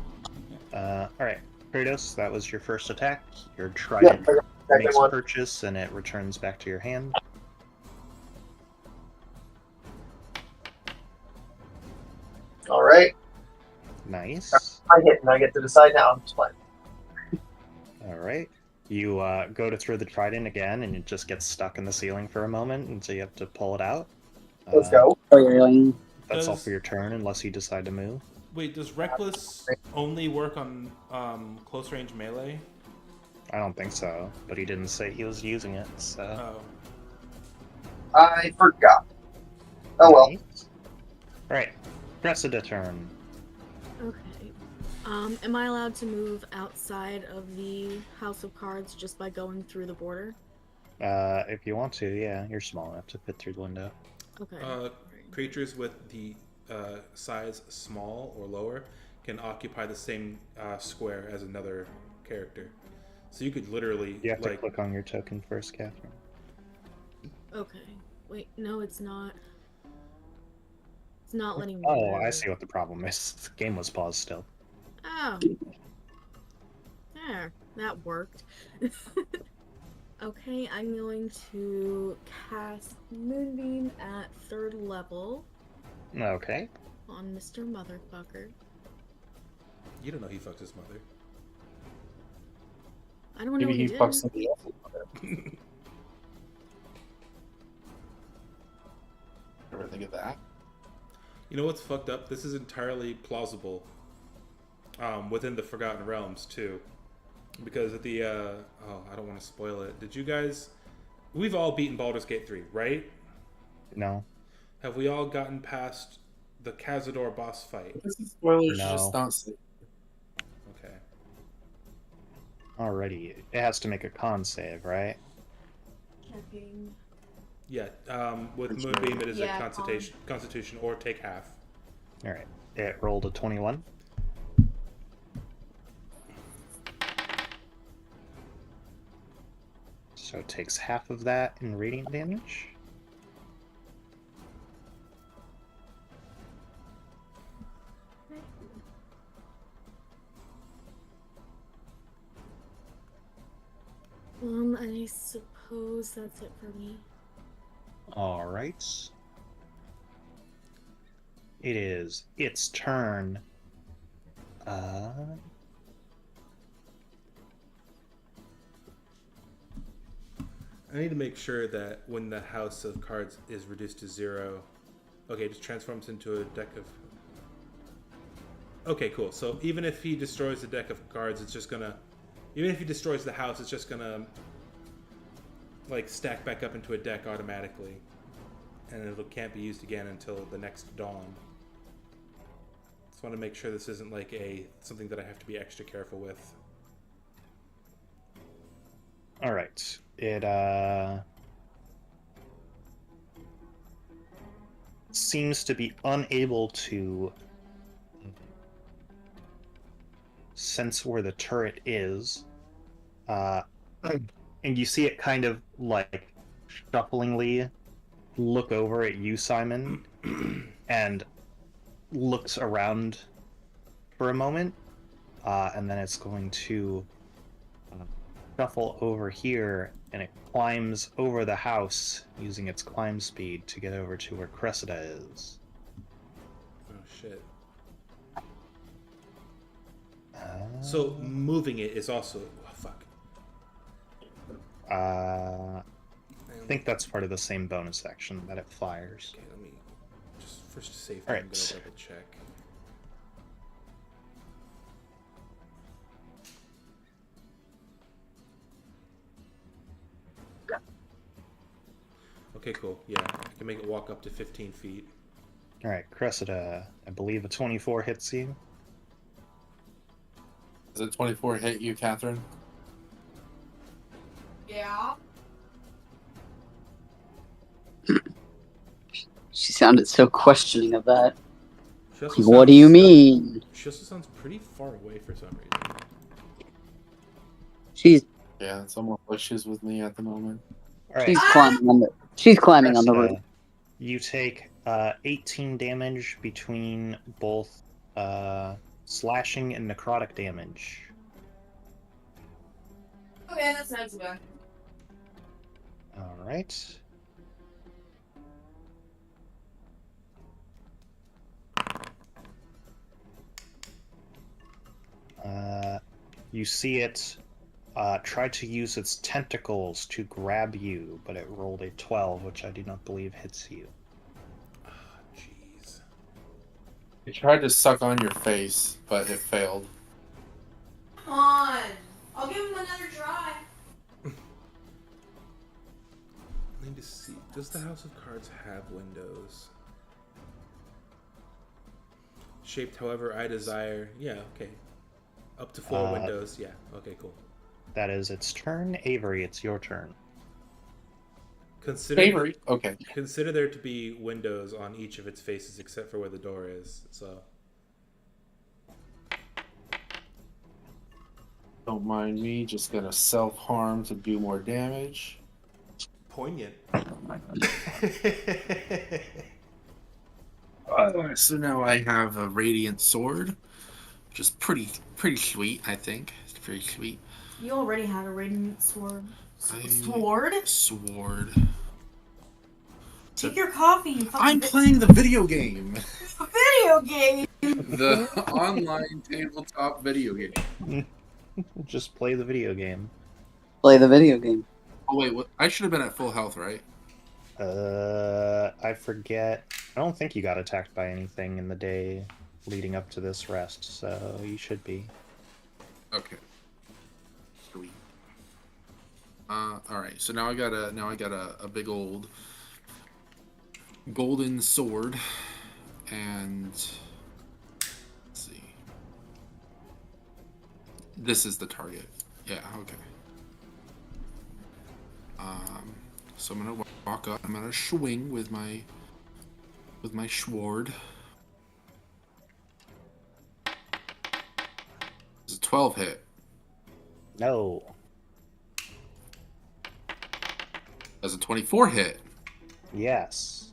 [SPEAKER 2] All right, Kratos, that was your first attack. Your
[SPEAKER 6] Yeah,
[SPEAKER 2] Trident
[SPEAKER 6] I got the second
[SPEAKER 2] makes a
[SPEAKER 6] one.
[SPEAKER 2] purchase, and it returns back to your hand.
[SPEAKER 6] All right.
[SPEAKER 2] Nice.
[SPEAKER 6] I hit, and I get to decide now. I'm just playing.
[SPEAKER 2] All right. You go to throw the Trident again, and it just gets stuck in the ceiling for a moment, and so you have to pull it out.
[SPEAKER 6] Let's go.
[SPEAKER 2] That's all for your turn, unless you decide to move.
[SPEAKER 1] Wait, does Reckless only work on close range melee?
[SPEAKER 2] I don't think so, but he didn't say he was using it, so...
[SPEAKER 1] Oh.
[SPEAKER 6] I forgot. Oh well.
[SPEAKER 2] Nice. Right. Cressida turn.
[SPEAKER 4] Okay. Am I allowed to move outside of the House of Cards just by going through the border?
[SPEAKER 2] If you want to, yeah. You're small enough to fit through the window.
[SPEAKER 4] Okay.
[SPEAKER 1] Creatures with the size small or lower can occupy the same square as another character. So you could literally
[SPEAKER 2] You have to click on your token first, Catherine.
[SPEAKER 4] Okay. Wait, no, it's not. It's not letting me.
[SPEAKER 2] Oh, I see what the problem is. The game was paused still.
[SPEAKER 4] Oh. There, that worked. Okay, I'm going to cast Moonbeam at 3rd level
[SPEAKER 2] Okay.
[SPEAKER 4] on Mr. Motherfucker.
[SPEAKER 1] You don't know he fucks his mother.
[SPEAKER 4] I don't know
[SPEAKER 3] Maybe
[SPEAKER 4] what he
[SPEAKER 3] he
[SPEAKER 4] did.
[SPEAKER 3] fucks somebody else. Ever think of that?
[SPEAKER 1] You know what's fucked up? This is entirely plausible within the Forgotten Realms too, because at the I don't want to spoil it. Did you guys? We've all beaten Baldur's Gate 3, right?
[SPEAKER 2] No.
[SPEAKER 1] Have we all gotten past the Cazador boss fight?
[SPEAKER 3] This is spoilers,
[SPEAKER 2] No.
[SPEAKER 3] just don't say.
[SPEAKER 1] Okay.
[SPEAKER 2] Alrighty. It has to make a con save, right?
[SPEAKER 4] Checking.
[SPEAKER 1] Yeah, with
[SPEAKER 3] Which
[SPEAKER 1] Moonbeam, it is
[SPEAKER 4] Yeah,
[SPEAKER 1] a Constitution, or take half.
[SPEAKER 2] Alright. It rolled a 21. So it takes half of that in radiant damage.
[SPEAKER 4] I suppose that's it for me.
[SPEAKER 2] Alright. It is its turn.
[SPEAKER 1] I need to make sure that when the House of Cards is reduced to 0, okay, it just transforms into a deck of. Okay, cool. So even if he destroys the deck of cards, it's just gonna. Even if he destroys the house, it's just gonna like stack back up into a deck automatically, and it can't be used again until the next dawn. Just want to make sure this isn't like something that I have to be extra careful with.
[SPEAKER 2] Alright. It seems to be unable to sense where the turret is. And you see it kind of like shufflingly look over at you, Simon, and looks around for a moment, and then it's going to shuffle over here, and it climbs over the house using its climb speed to get over to where Cressida is.
[SPEAKER 1] Oh shit. So moving it is also. Oh, fuck.
[SPEAKER 2] I think that's part of the same bonus action that it fires.
[SPEAKER 1] Okay, let me just first to save.
[SPEAKER 2] All
[SPEAKER 1] I'm
[SPEAKER 2] right.
[SPEAKER 1] gonna double check. Okay, cool. Yeah, I can make it walk up to 15 feet.
[SPEAKER 2] Alright, Cressida, I believe a 24 hits you.
[SPEAKER 3] Does a 24 hit you, Catherine?
[SPEAKER 4] Yeah.
[SPEAKER 5] She sounded so questioning of that.
[SPEAKER 1] She also
[SPEAKER 5] What do you mean?
[SPEAKER 1] She also sounds pretty far away for some reason.
[SPEAKER 3] Yeah, it's almost like she's with me at the moment.
[SPEAKER 2] Alright,
[SPEAKER 5] She's climbing on the. She's climbing on the roof.
[SPEAKER 2] Cressida, you take 18 damage between both slashing and necrotic damage.
[SPEAKER 4] Okay, that sounds good.
[SPEAKER 2] Alright. You see it try to use its tentacles to grab you, but it rolled a 12, which I do not believe hits you.
[SPEAKER 1] Ah, jeez.
[SPEAKER 3] It tried to suck on your face, but it failed.
[SPEAKER 4] Come on. I'll give him another try.
[SPEAKER 1] I need to see. Does the House of Cards have windows? Shaped however I desire. Yeah, okay. Up to 4 windows. Yeah, okay, cool.
[SPEAKER 2] That is its turn. Avery, it's your turn.
[SPEAKER 1] Consider
[SPEAKER 3] Okay.
[SPEAKER 1] Consider there to be windows on each of its faces except for where the door is. So
[SPEAKER 3] Don't mind me, just gonna self-harm to do more damage.
[SPEAKER 1] poignant.
[SPEAKER 3] So now I have a radiant sword, which is pretty sweet, I think. It's pretty sweet.
[SPEAKER 4] You already have a radiant sword.
[SPEAKER 3] Sword?
[SPEAKER 4] Take your coffee, you fucking
[SPEAKER 3] I'm playing the video game.
[SPEAKER 4] video game!
[SPEAKER 3] The online tabletop video game.
[SPEAKER 2] Just play the video game.
[SPEAKER 5] Play the video game.
[SPEAKER 3] Oh wait, what? I should have been at full health, right?
[SPEAKER 2] I forget. I don't think you got attacked by anything in the day leading up to this rest, so you should be.
[SPEAKER 3] Okay. Sweet. All right. So now I got a big old golden sword, and let's see. This is the target. Yeah, okay. So I'm gonna walk up. I'm gonna swing with my sword. It's a 12 hit.
[SPEAKER 2] No.
[SPEAKER 3] That's a 24 hit.
[SPEAKER 2] Yes.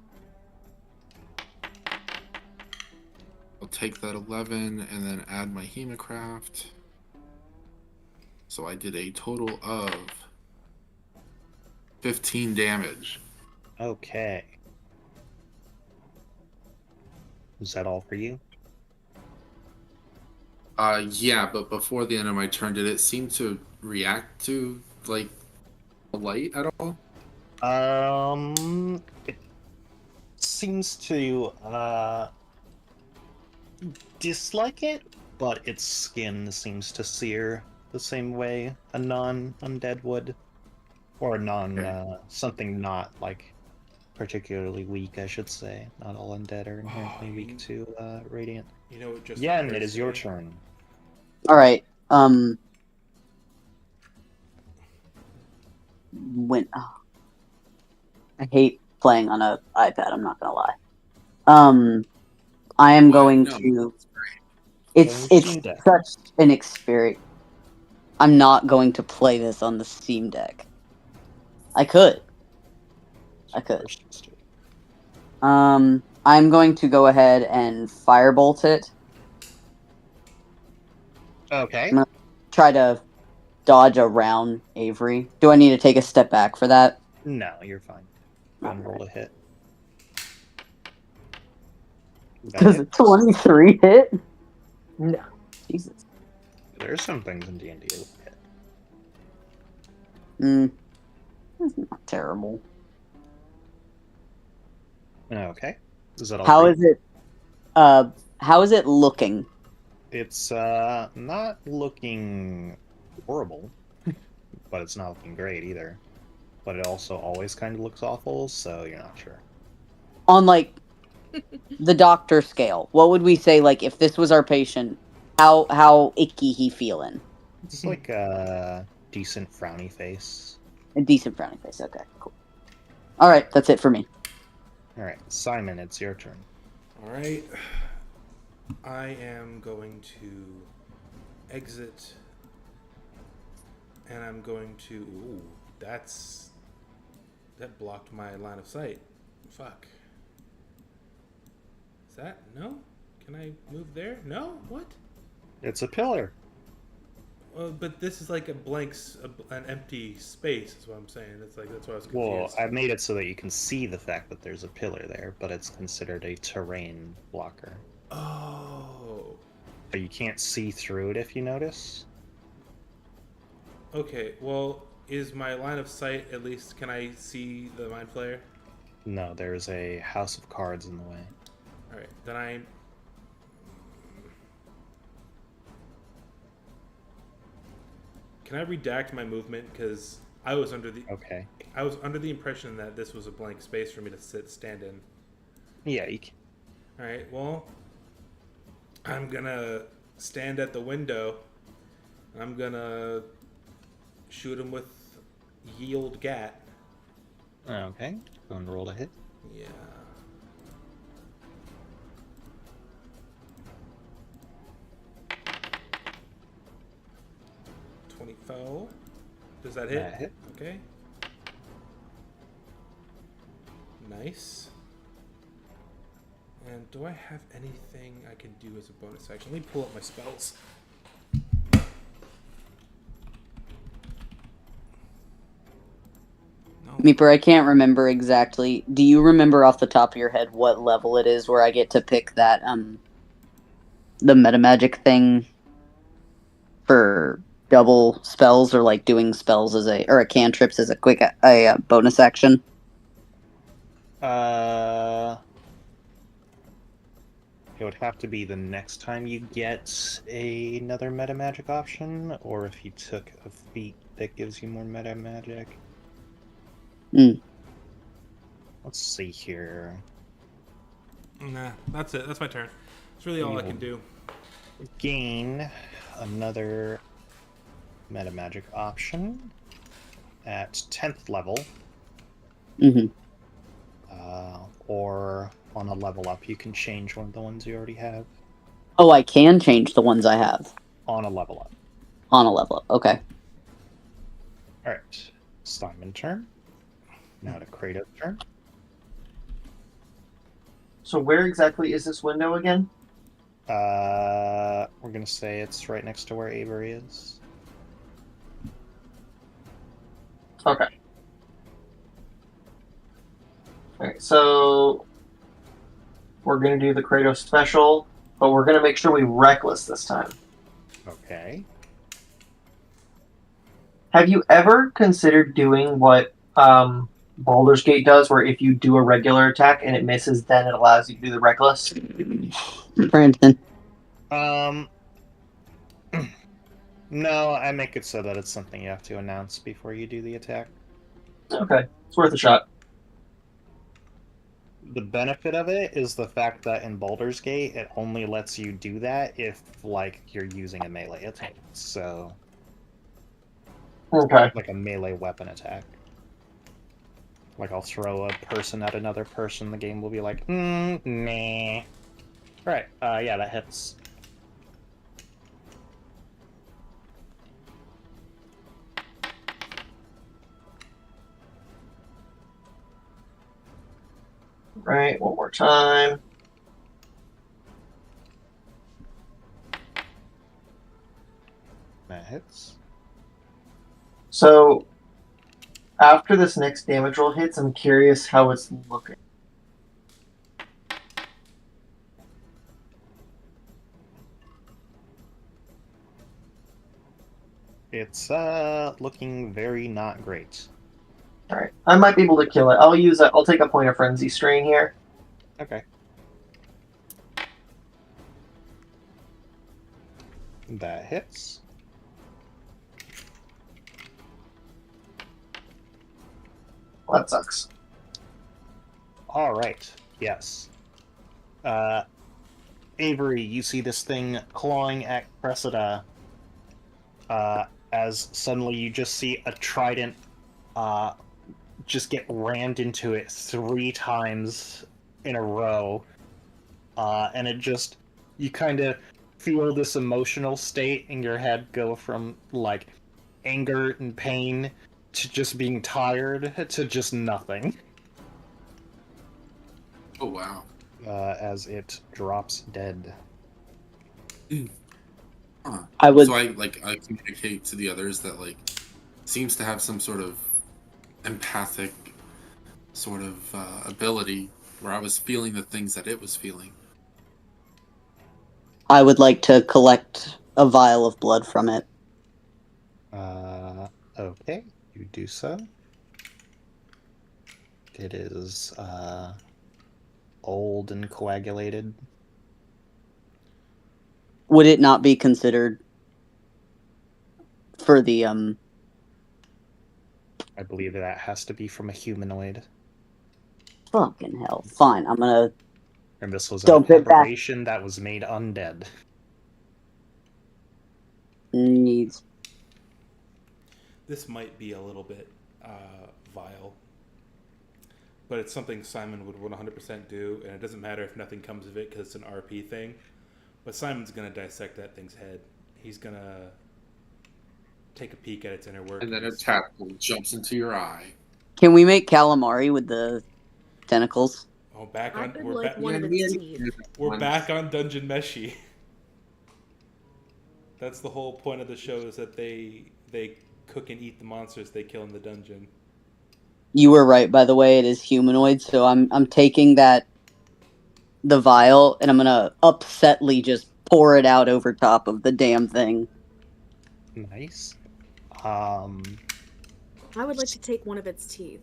[SPEAKER 3] I'll take that 11 and then add my Hemocraft. So I did a total of 15 damage.
[SPEAKER 2] Okay. Is that all for you?
[SPEAKER 3] Yeah, but before the end of my turn, did it seem to react to, like, the light at all?
[SPEAKER 2] It seems to dislike it, but its skin seems to sear the same way a non-undead would, or something not like particularly weak, I should say. Not all undead are inherently weak to radiant.
[SPEAKER 1] You know what? Just
[SPEAKER 2] Yen, it is your turn.
[SPEAKER 5] All right. When I hate playing on a iPad. I'm not gonna lie. I am going
[SPEAKER 3] No.
[SPEAKER 5] to.
[SPEAKER 2] Playing
[SPEAKER 5] It's
[SPEAKER 2] Steam Deck.
[SPEAKER 5] such an experience. I'm not going to play this on the Steam Deck. I could. I'm going to go ahead and firebolt it.
[SPEAKER 2] Okay.
[SPEAKER 5] I'm gonna try to dodge around Avery. Do I need to take a step back for that?
[SPEAKER 2] No, you're fine. Go and roll a hit. That
[SPEAKER 5] Does a
[SPEAKER 2] hit?
[SPEAKER 5] 23 hit? No. Jesus.
[SPEAKER 2] There's some things in D&D that hit.
[SPEAKER 5] That's not terrible.
[SPEAKER 2] Okay. Is that all?
[SPEAKER 5] How is it? How is it looking?
[SPEAKER 2] It's not looking horrible, but it's not looking great either. But it also always kind of looks awful, so you're not sure.
[SPEAKER 5] On like the doctor scale, what would we say? Like if this was our patient, how icky he feeling?
[SPEAKER 2] It's like a decent frowny face.
[SPEAKER 5] A decent frowning face. Okay, cool. All right, that's it for me.
[SPEAKER 2] All right, Simon, it's your turn.
[SPEAKER 1] All right. I am going to exit, and I'm going to. Ooh, that blocked my line of sight. Fuck. Is that no? Can I move there? No. What?
[SPEAKER 2] It's a pillar.
[SPEAKER 1] But this is like an empty space. Is what I'm saying. It's like that's why I was
[SPEAKER 2] Well,
[SPEAKER 1] confused.
[SPEAKER 2] I made it so that you can see the fact that there's a pillar there, but it's considered a terrain blocker.
[SPEAKER 1] Oh.
[SPEAKER 2] But you can't see through it if you notice.
[SPEAKER 1] Okay. Well, is my line of sight at least? Can I see the mind flayer?
[SPEAKER 2] No, there's a house of cards in the way.
[SPEAKER 1] All right. Then I. Can I redact my movement because I was under the
[SPEAKER 2] Okay.
[SPEAKER 1] I was under the impression that this was a blank space for me to stand in.
[SPEAKER 2] Yeah, you can.
[SPEAKER 1] All right. Well, I'm gonna stand at the window. I'm gonna shoot him with yield gat.
[SPEAKER 2] Okay. Go and roll a hit.
[SPEAKER 1] Yeah. $20. Does that hit?
[SPEAKER 2] That hit.
[SPEAKER 1] Okay. Nice. And do I have anything I can do as a bonus action? Let me pull up my spells. No.
[SPEAKER 5] Meeper, I can't remember exactly. Do you remember off the top of your head what level it is where I get to pick that the metamagic thing for double spells or like doing spells as a cantrips as a bonus action?
[SPEAKER 2] It would have to be the next time you get another meta magic option, or if you took a feat that gives you more meta magic. Let's see here.
[SPEAKER 1] Nah, that's it. That's my turn. That's really all I can do.
[SPEAKER 2] Gain another meta magic option at 10th level.
[SPEAKER 5] Mm-hmm.
[SPEAKER 2] Or on a level up, you can change one of the ones you already have.
[SPEAKER 5] Oh, I can change the ones I have.
[SPEAKER 2] On a level up.
[SPEAKER 5] On a level up, okay.
[SPEAKER 2] Alright. Simon turn. Now to Kratos turn.
[SPEAKER 6] So where exactly is this window again?
[SPEAKER 2] We're gonna say it's right next to where Avery is.
[SPEAKER 6] Okay. Alright, so we're gonna do the Kratos special, but we're gonna make sure we reckless this time.
[SPEAKER 2] Okay.
[SPEAKER 6] Have you ever considered doing what Baldur's Gate does, where if you do a regular attack and it misses, then it allows you to do the reckless?
[SPEAKER 5] Brandon.
[SPEAKER 2] No, I make it so that it's something you have to announce before you do the attack.
[SPEAKER 6] Okay, it's worth a shot.
[SPEAKER 2] The benefit of it is the fact that in Baldur's Gate, it only lets you do that if, like, you're using a melee attack. So,
[SPEAKER 6] Okay.
[SPEAKER 2] like a melee weapon attack. Like, I'll throw a person at another person, the game will be like, nah. Right, yeah, that hits.
[SPEAKER 6] Right, one more time.
[SPEAKER 2] That hits.
[SPEAKER 6] So, after this next damage roll hits, I'm curious how it's looking.
[SPEAKER 2] It's, looking very not great.
[SPEAKER 6] Alright, I might be able to kill it. I'll take a point of frenzy strain here.
[SPEAKER 2] Okay. That hits.
[SPEAKER 6] Well, that sucks.
[SPEAKER 2] Alright, yes. Avery, you see this thing clawing at Cressida, as suddenly you just see a trident, just get rammed into it 3 times in a row, and it just, you kind of feel this emotional state in your head go from, like, anger and pain to just being tired to just nothing.
[SPEAKER 3] Oh wow.
[SPEAKER 2] As it drops dead.
[SPEAKER 3] Huh.
[SPEAKER 5] I would.
[SPEAKER 3] So I communicate to the others that seems to have some sort of empathic sort of ability where I was feeling the things that it was feeling.
[SPEAKER 5] I would like to collect a vial of blood from it.
[SPEAKER 2] Okay, you do so. It is, old and coagulated.
[SPEAKER 5] Would it not be considered for the
[SPEAKER 2] I believe that has to be from a humanoid.
[SPEAKER 5] Fucking hell. Fine, I'm gonna
[SPEAKER 2] And this was
[SPEAKER 5] Don't
[SPEAKER 2] an
[SPEAKER 5] get back.
[SPEAKER 2] aberration that was made undead.
[SPEAKER 5] needs.
[SPEAKER 1] This might be a little bit vile, but it's something Simon would 100% do, and it doesn't matter if nothing comes of it because it's an RP thing. But Simon's going to dissect that thing's head. He's going to take a peek at its inner workings.
[SPEAKER 3] And then a tadpole jumps into your eye.
[SPEAKER 5] Can we make calamari with the tentacles?
[SPEAKER 1] Oh, back
[SPEAKER 4] I
[SPEAKER 1] on
[SPEAKER 4] would
[SPEAKER 1] we're,
[SPEAKER 4] like
[SPEAKER 1] ba-
[SPEAKER 4] one of its teeth.
[SPEAKER 1] we're back on Dungeon Meshi. That's the whole point of the show, is that they cook and eat the monsters they kill in the dungeon.
[SPEAKER 5] You were right, by the way, it is humanoid, so I'm taking the vial and I'm gonna upsetly just pour it out over top of the damn thing.
[SPEAKER 2] Nice.
[SPEAKER 4] I would like to take one of its teeth.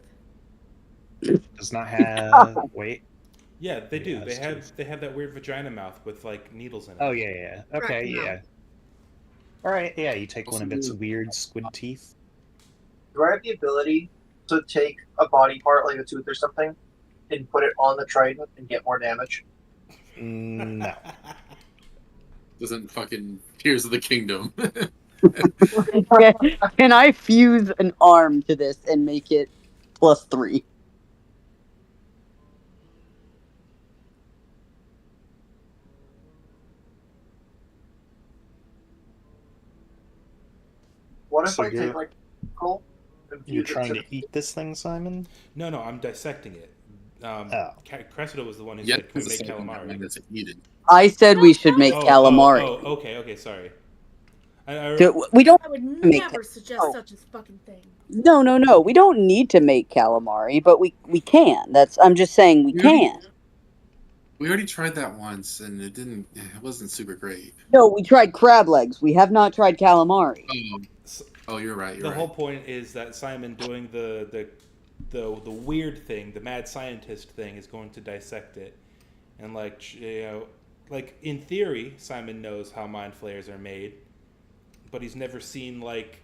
[SPEAKER 2] Does not have... Wait.
[SPEAKER 1] Yeah, they do.
[SPEAKER 2] Yeah,
[SPEAKER 1] They have that weird vagina mouth with needles in it.
[SPEAKER 2] Oh, yeah. Okay,
[SPEAKER 4] Correct,
[SPEAKER 2] yeah. Alright, yeah, you take one of its weird squid teeth.
[SPEAKER 6] Do I have the ability to take a body part, like a tooth or something, and put it on the trident and get more damage?
[SPEAKER 2] No.
[SPEAKER 3] Doesn't fucking Tears of the Kingdom.
[SPEAKER 5] Can I fuse an arm to this and make it +3?
[SPEAKER 6] What if
[SPEAKER 2] So
[SPEAKER 6] I take like coal and
[SPEAKER 2] you're
[SPEAKER 6] fuse it
[SPEAKER 2] trying
[SPEAKER 6] to
[SPEAKER 2] to eat this thing, Simon?
[SPEAKER 1] No, I'm dissecting it.
[SPEAKER 2] Oh.
[SPEAKER 1] Cressida was the one who
[SPEAKER 3] Yeah,
[SPEAKER 1] said, "Can we
[SPEAKER 3] it's
[SPEAKER 1] make
[SPEAKER 3] the second
[SPEAKER 1] calamari?"
[SPEAKER 3] one that's eaten.
[SPEAKER 5] I said we should make calamari.
[SPEAKER 1] Okay, sorry.
[SPEAKER 5] We don't
[SPEAKER 4] I would
[SPEAKER 5] make
[SPEAKER 4] never suggest such a fucking thing.
[SPEAKER 5] no. We don't need to make calamari, but we can. I'm just saying we can.
[SPEAKER 3] We already tried that once, and it wasn't super great.
[SPEAKER 5] No, we tried crab legs. We have not tried calamari.
[SPEAKER 3] Oh, you're right.
[SPEAKER 1] The whole point is that Simon doing the weird thing, the mad scientist thing, is going to dissect it, and like in theory, Simon knows how mind flayers are made, but he's never seen like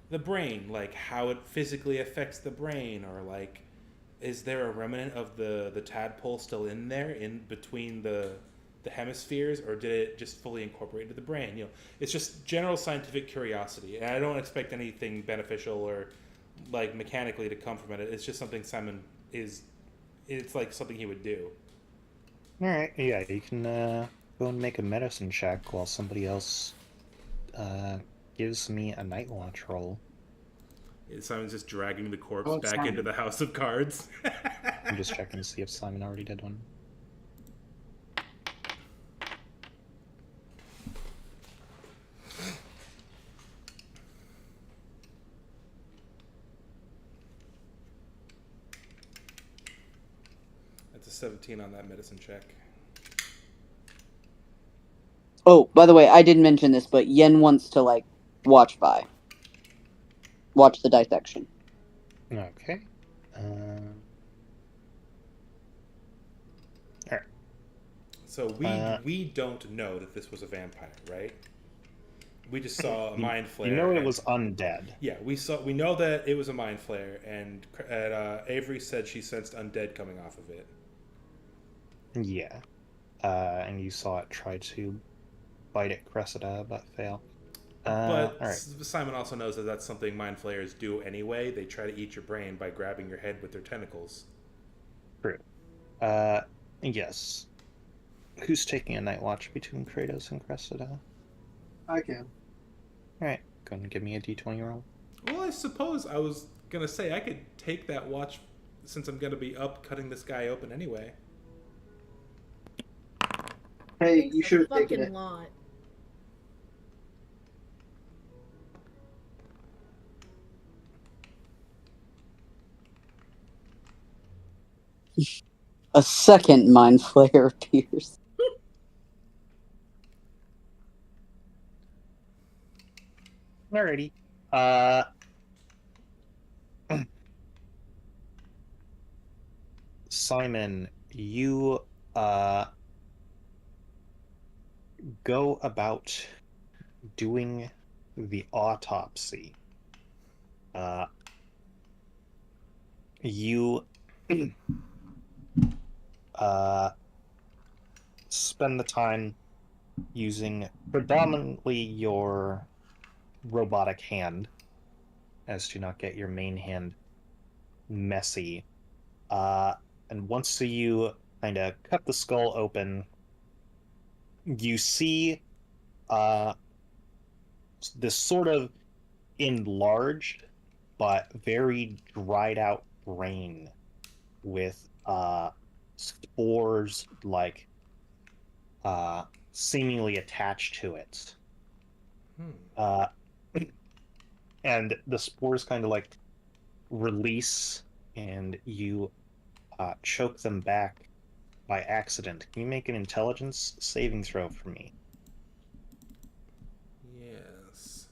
[SPEAKER 1] the brain, like how it physically affects the brain, or like is there a remnant of the tadpole still in there in between the hemispheres, or did it just fully incorporate into the brain? It's just general scientific curiosity, and I don't expect anything beneficial or like mechanically to come from it. It's just something Simon is. It's like something he would do.
[SPEAKER 2] All right. Yeah, you can go and make a medicine check while somebody else gives me a night watch roll.
[SPEAKER 1] Simon's just dragging the corpse back into the House of Cards.
[SPEAKER 2] I'm just checking to see if Simon already did one.
[SPEAKER 1] That's a 17 on that medicine check.
[SPEAKER 5] Oh, by the way, I didn't mention this, but Yen wants to like watch the dissection.
[SPEAKER 2] Okay. Alright.
[SPEAKER 1] So we don't know that this was a vampire, right? We just saw a mind flare.
[SPEAKER 2] You know it was undead.
[SPEAKER 1] Yeah, we know that it was a mind flare, and Avery said she sensed undead coming off of it.
[SPEAKER 2] Yeah. And you saw it try to bite at Cressida, but fail.
[SPEAKER 1] But
[SPEAKER 2] all right.
[SPEAKER 1] Simon also knows that that's something mind flayers do anyway. They try to eat your brain by grabbing your head with their tentacles.
[SPEAKER 2] True. Yes. Who's taking a night watch between Kratos and Cressida?
[SPEAKER 6] I can.
[SPEAKER 2] Alright, go and give me a d20 roll.
[SPEAKER 1] Well, I suppose I was gonna say I could take that watch since I'm gonna be up cutting this guy open anyway.
[SPEAKER 6] Hey, you should have taken it.
[SPEAKER 4] Lot.
[SPEAKER 5] A second mind flare appears.
[SPEAKER 2] Alrighty. Simon, you go about doing the autopsy. You spend the time using predominantly your robotic hand as to not get your main hand messy. And once you kind of cut the skull open, you see this sort of enlarged but very dried out brain with spores like seemingly attached to it. And the spores kind of like release and you choke them back by accident. Can you make an intelligence saving throw for me?
[SPEAKER 1] Yes.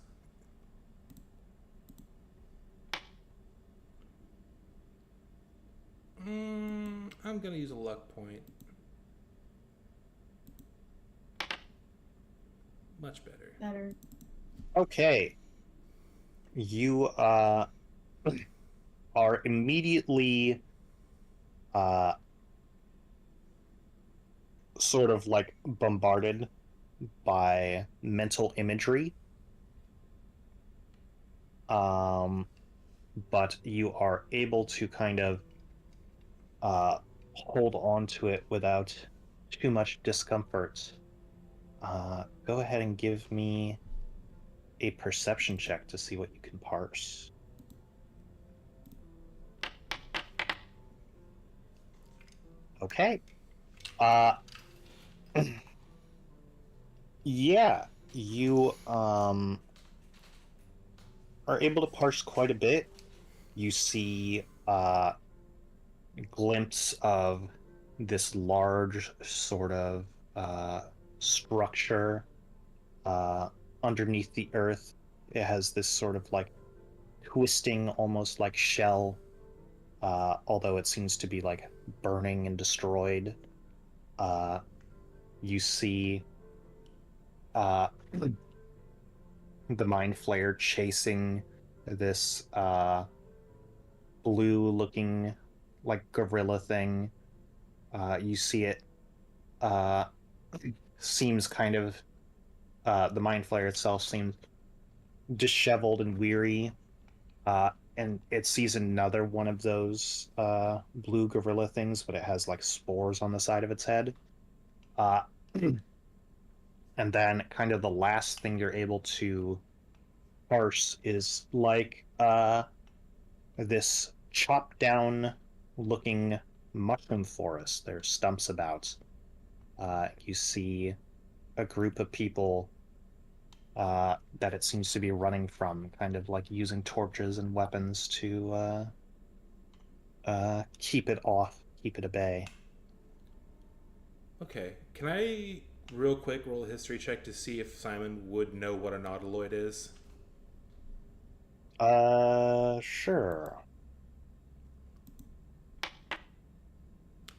[SPEAKER 1] I'm gonna use a luck point. Much better.
[SPEAKER 2] Okay. You are immediately sort of like bombarded by mental imagery but you are able to kind of hold on to it without too much discomfort. Go ahead and give me a perception check to see what you can parse. Okay. Yeah, you are able to parse quite a bit. You see glimpse of this large sort of structure underneath the earth. It has this sort of like twisting, almost like shell, although it seems to be like burning and destroyed. You see the Mind Flayer chasing this blue-looking like gorilla thing. You see it seems kind of the Mind Flayer itself seems disheveled and weary, and it sees another one of those blue gorilla things, but it has like spores on the side of its head. And then kind of the last thing you're able to parse is like this chopped down looking mushroom forest. There's stumps about. You see a group of people that it seems to be running from, kind of like using torches and weapons to keep it off, keep it at bay.
[SPEAKER 1] Okay, can I real quick roll a history check to see if Simon would know what a nautiloid is?
[SPEAKER 2] Sure.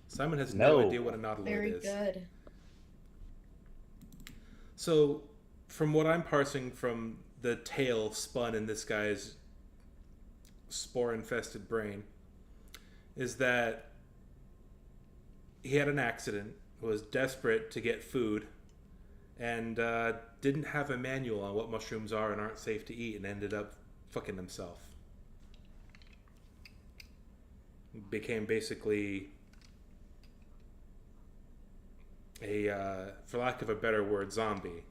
[SPEAKER 1] Simon has no
[SPEAKER 2] No.
[SPEAKER 1] idea what a nautiloid
[SPEAKER 4] Very
[SPEAKER 1] is.
[SPEAKER 4] good.
[SPEAKER 1] So, from what I'm parsing from the tail spun in this guy's spore-infested brain, is that he had an accident, was desperate to get food, and didn't have a manual on what mushrooms are and aren't safe to eat, and ended up fucking himself. Became basically a, for lack of a better word, zombie.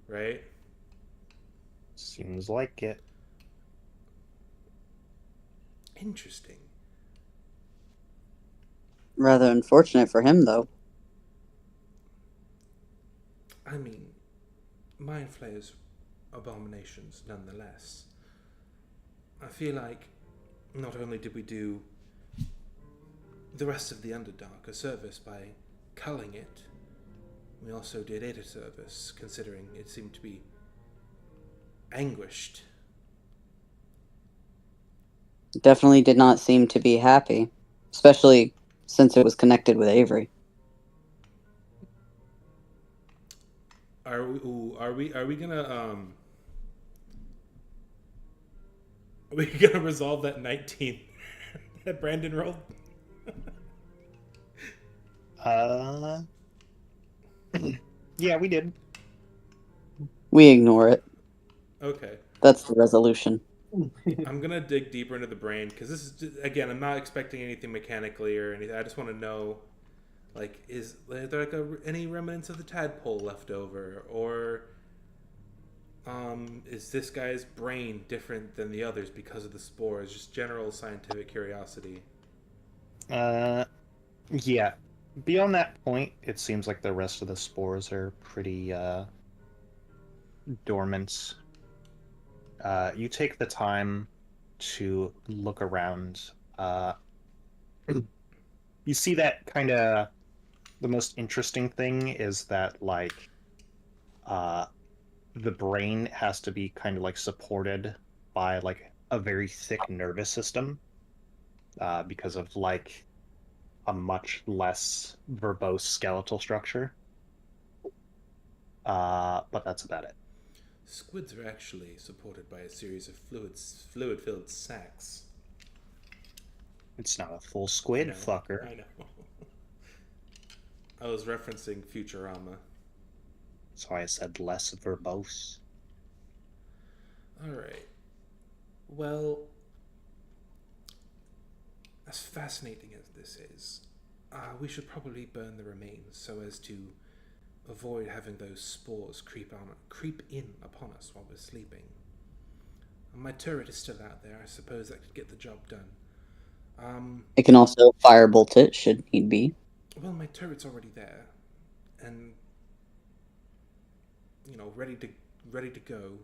[SPEAKER 1] Right?
[SPEAKER 2] Seems like it.
[SPEAKER 1] Interesting.
[SPEAKER 5] Rather unfortunate for him, though.
[SPEAKER 1] I mean, Mind Flayer's abominations, nonetheless. I feel like not only did we do the rest of the Underdark a service by culling it, we also did it a service, considering it seemed to be anguished.
[SPEAKER 5] Definitely did not seem to be happy, especially since it was connected with Avery.
[SPEAKER 1] Are we gonna are we gonna resolve that 19 that Brandon rolled?
[SPEAKER 2] Yeah, we did.
[SPEAKER 5] We ignore it.
[SPEAKER 1] Okay.
[SPEAKER 5] That's the resolution.
[SPEAKER 1] I'm gonna dig deeper into the brain because this is just, again, I'm not expecting anything mechanically or anything. I just want to know, like, is there like any remnants of the tadpole left over, or is this guy's brain different than the others because of the spores? Just general scientific curiosity.
[SPEAKER 2] Yeah. Beyond that point, it seems like the rest of the spores are pretty dormant. You take the time to look around. You see that kind of the most interesting thing is that like the brain has to be kind of like supported by like a very thick nervous system because of like a much less verbose skeletal structure. But that's about it.
[SPEAKER 1] Squids are actually supported by a series of fluid-filled sacs.
[SPEAKER 2] It's not a full squid,
[SPEAKER 1] No,
[SPEAKER 2] fucker.
[SPEAKER 1] I know. I was referencing Futurama.
[SPEAKER 2] That's why I said less verbose.
[SPEAKER 1] All right. Well, as fascinating as this is, we should probably burn the remains so as to avoid having those spores creep in upon us while we're sleeping. My turret is still out there. I suppose that could get the job done.
[SPEAKER 5] It can also firebolt it should need be.
[SPEAKER 1] Well, my turret's already there, and ready to go.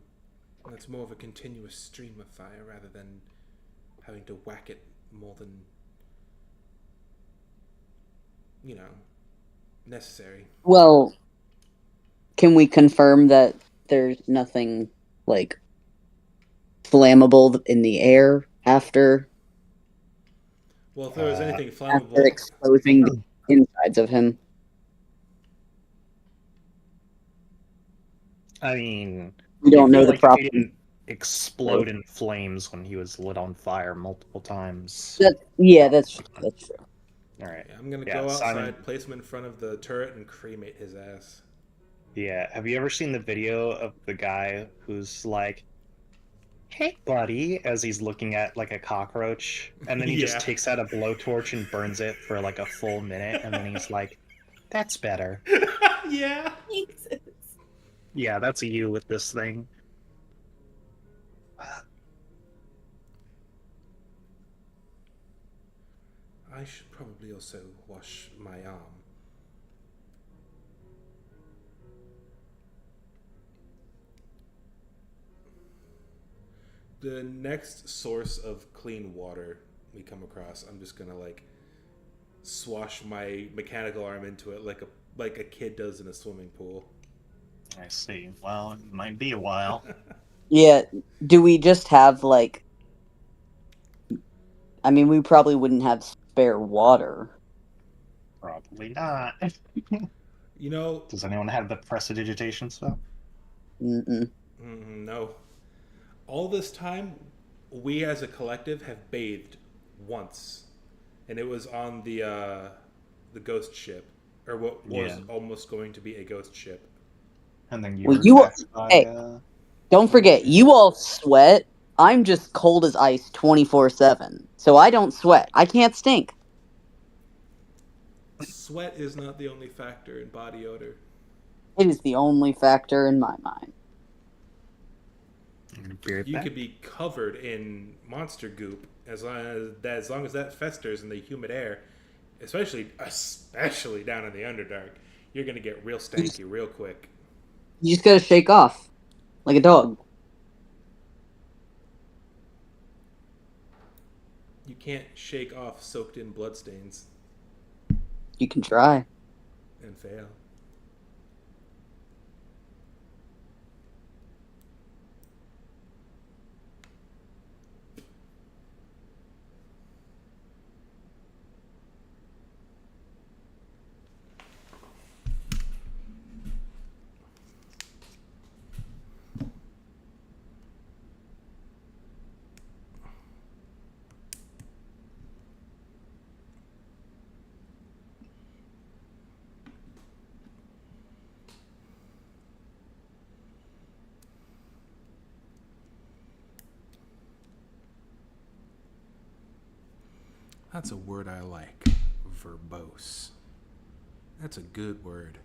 [SPEAKER 1] And it's more of a continuous stream of fire rather than having to whack it more than necessary.
[SPEAKER 5] Well, can we confirm that there's nothing like flammable in the air after?
[SPEAKER 1] Well, if there was anything
[SPEAKER 5] After
[SPEAKER 1] flammable,
[SPEAKER 5] exposing the insides of him.
[SPEAKER 2] I mean,
[SPEAKER 5] We don't know the
[SPEAKER 2] like
[SPEAKER 5] problem.
[SPEAKER 2] he didn't explode in flames when he was lit on fire multiple times.
[SPEAKER 5] That's true.
[SPEAKER 2] All right.
[SPEAKER 1] I'm gonna
[SPEAKER 2] Yeah,
[SPEAKER 1] go outside,
[SPEAKER 2] Simon-
[SPEAKER 1] place him in front of the turret, and cremate his ass.
[SPEAKER 2] Yeah. Have you ever seen the video of the guy who's like, "Hey, buddy," as he's looking at like a cockroach, and then he
[SPEAKER 1] Yeah.
[SPEAKER 2] just takes out a blowtorch and burns it for like a full minute, and then he's like, "That's better."
[SPEAKER 1] Yeah.
[SPEAKER 4] Jesus.
[SPEAKER 2] Yeah, that's you with this thing.
[SPEAKER 1] I should probably also wash my arm. The next source of clean water we come across, I'm just gonna swash my mechanical arm into it like a kid does in a swimming pool.
[SPEAKER 2] I see. Well, it might be a while.
[SPEAKER 5] Yeah. Do we just have like? I mean, we probably wouldn't have spare water.
[SPEAKER 2] Probably not. Does anyone have the prestidigitation stuff?
[SPEAKER 1] No. All this time, we as a collective have bathed once, and it was on the ghost ship, or what was almost going to be a ghost ship.
[SPEAKER 2] And then you
[SPEAKER 5] Well,
[SPEAKER 2] were attacked by,
[SPEAKER 5] don't forget, you all sweat. I'm just cold as ice 24/7, so I don't sweat. I can't stink.
[SPEAKER 1] Sweat is not the only factor in body odor.
[SPEAKER 5] It is the only factor in my mind.
[SPEAKER 1] You could be covered in monster goop as long as that festers in the humid air, especially down in the Underdark. You're gonna get real stanky real quick.
[SPEAKER 5] You just gotta shake off, like a dog.
[SPEAKER 1] You can't shake off soaked in bloodstains.
[SPEAKER 5] You can try.
[SPEAKER 1] And fail. That's a word I like. Verbose. That's a good word.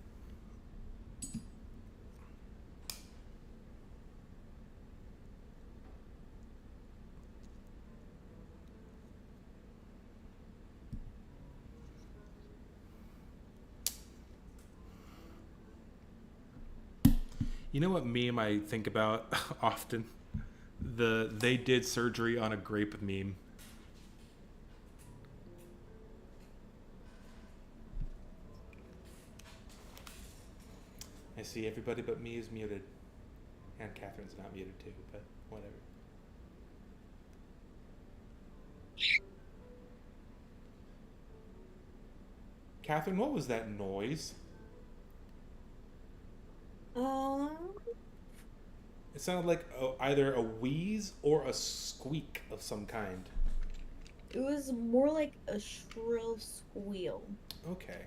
[SPEAKER 1] You know what meme I think about often? They did surgery on a grape meme. I see everybody but me is muted. And Catherine's not muted too, but whatever. Catherine, what was that noise? It sounded like either a wheeze or a squeak of some kind.
[SPEAKER 4] It was more like a shrill squeal.
[SPEAKER 1] Okay.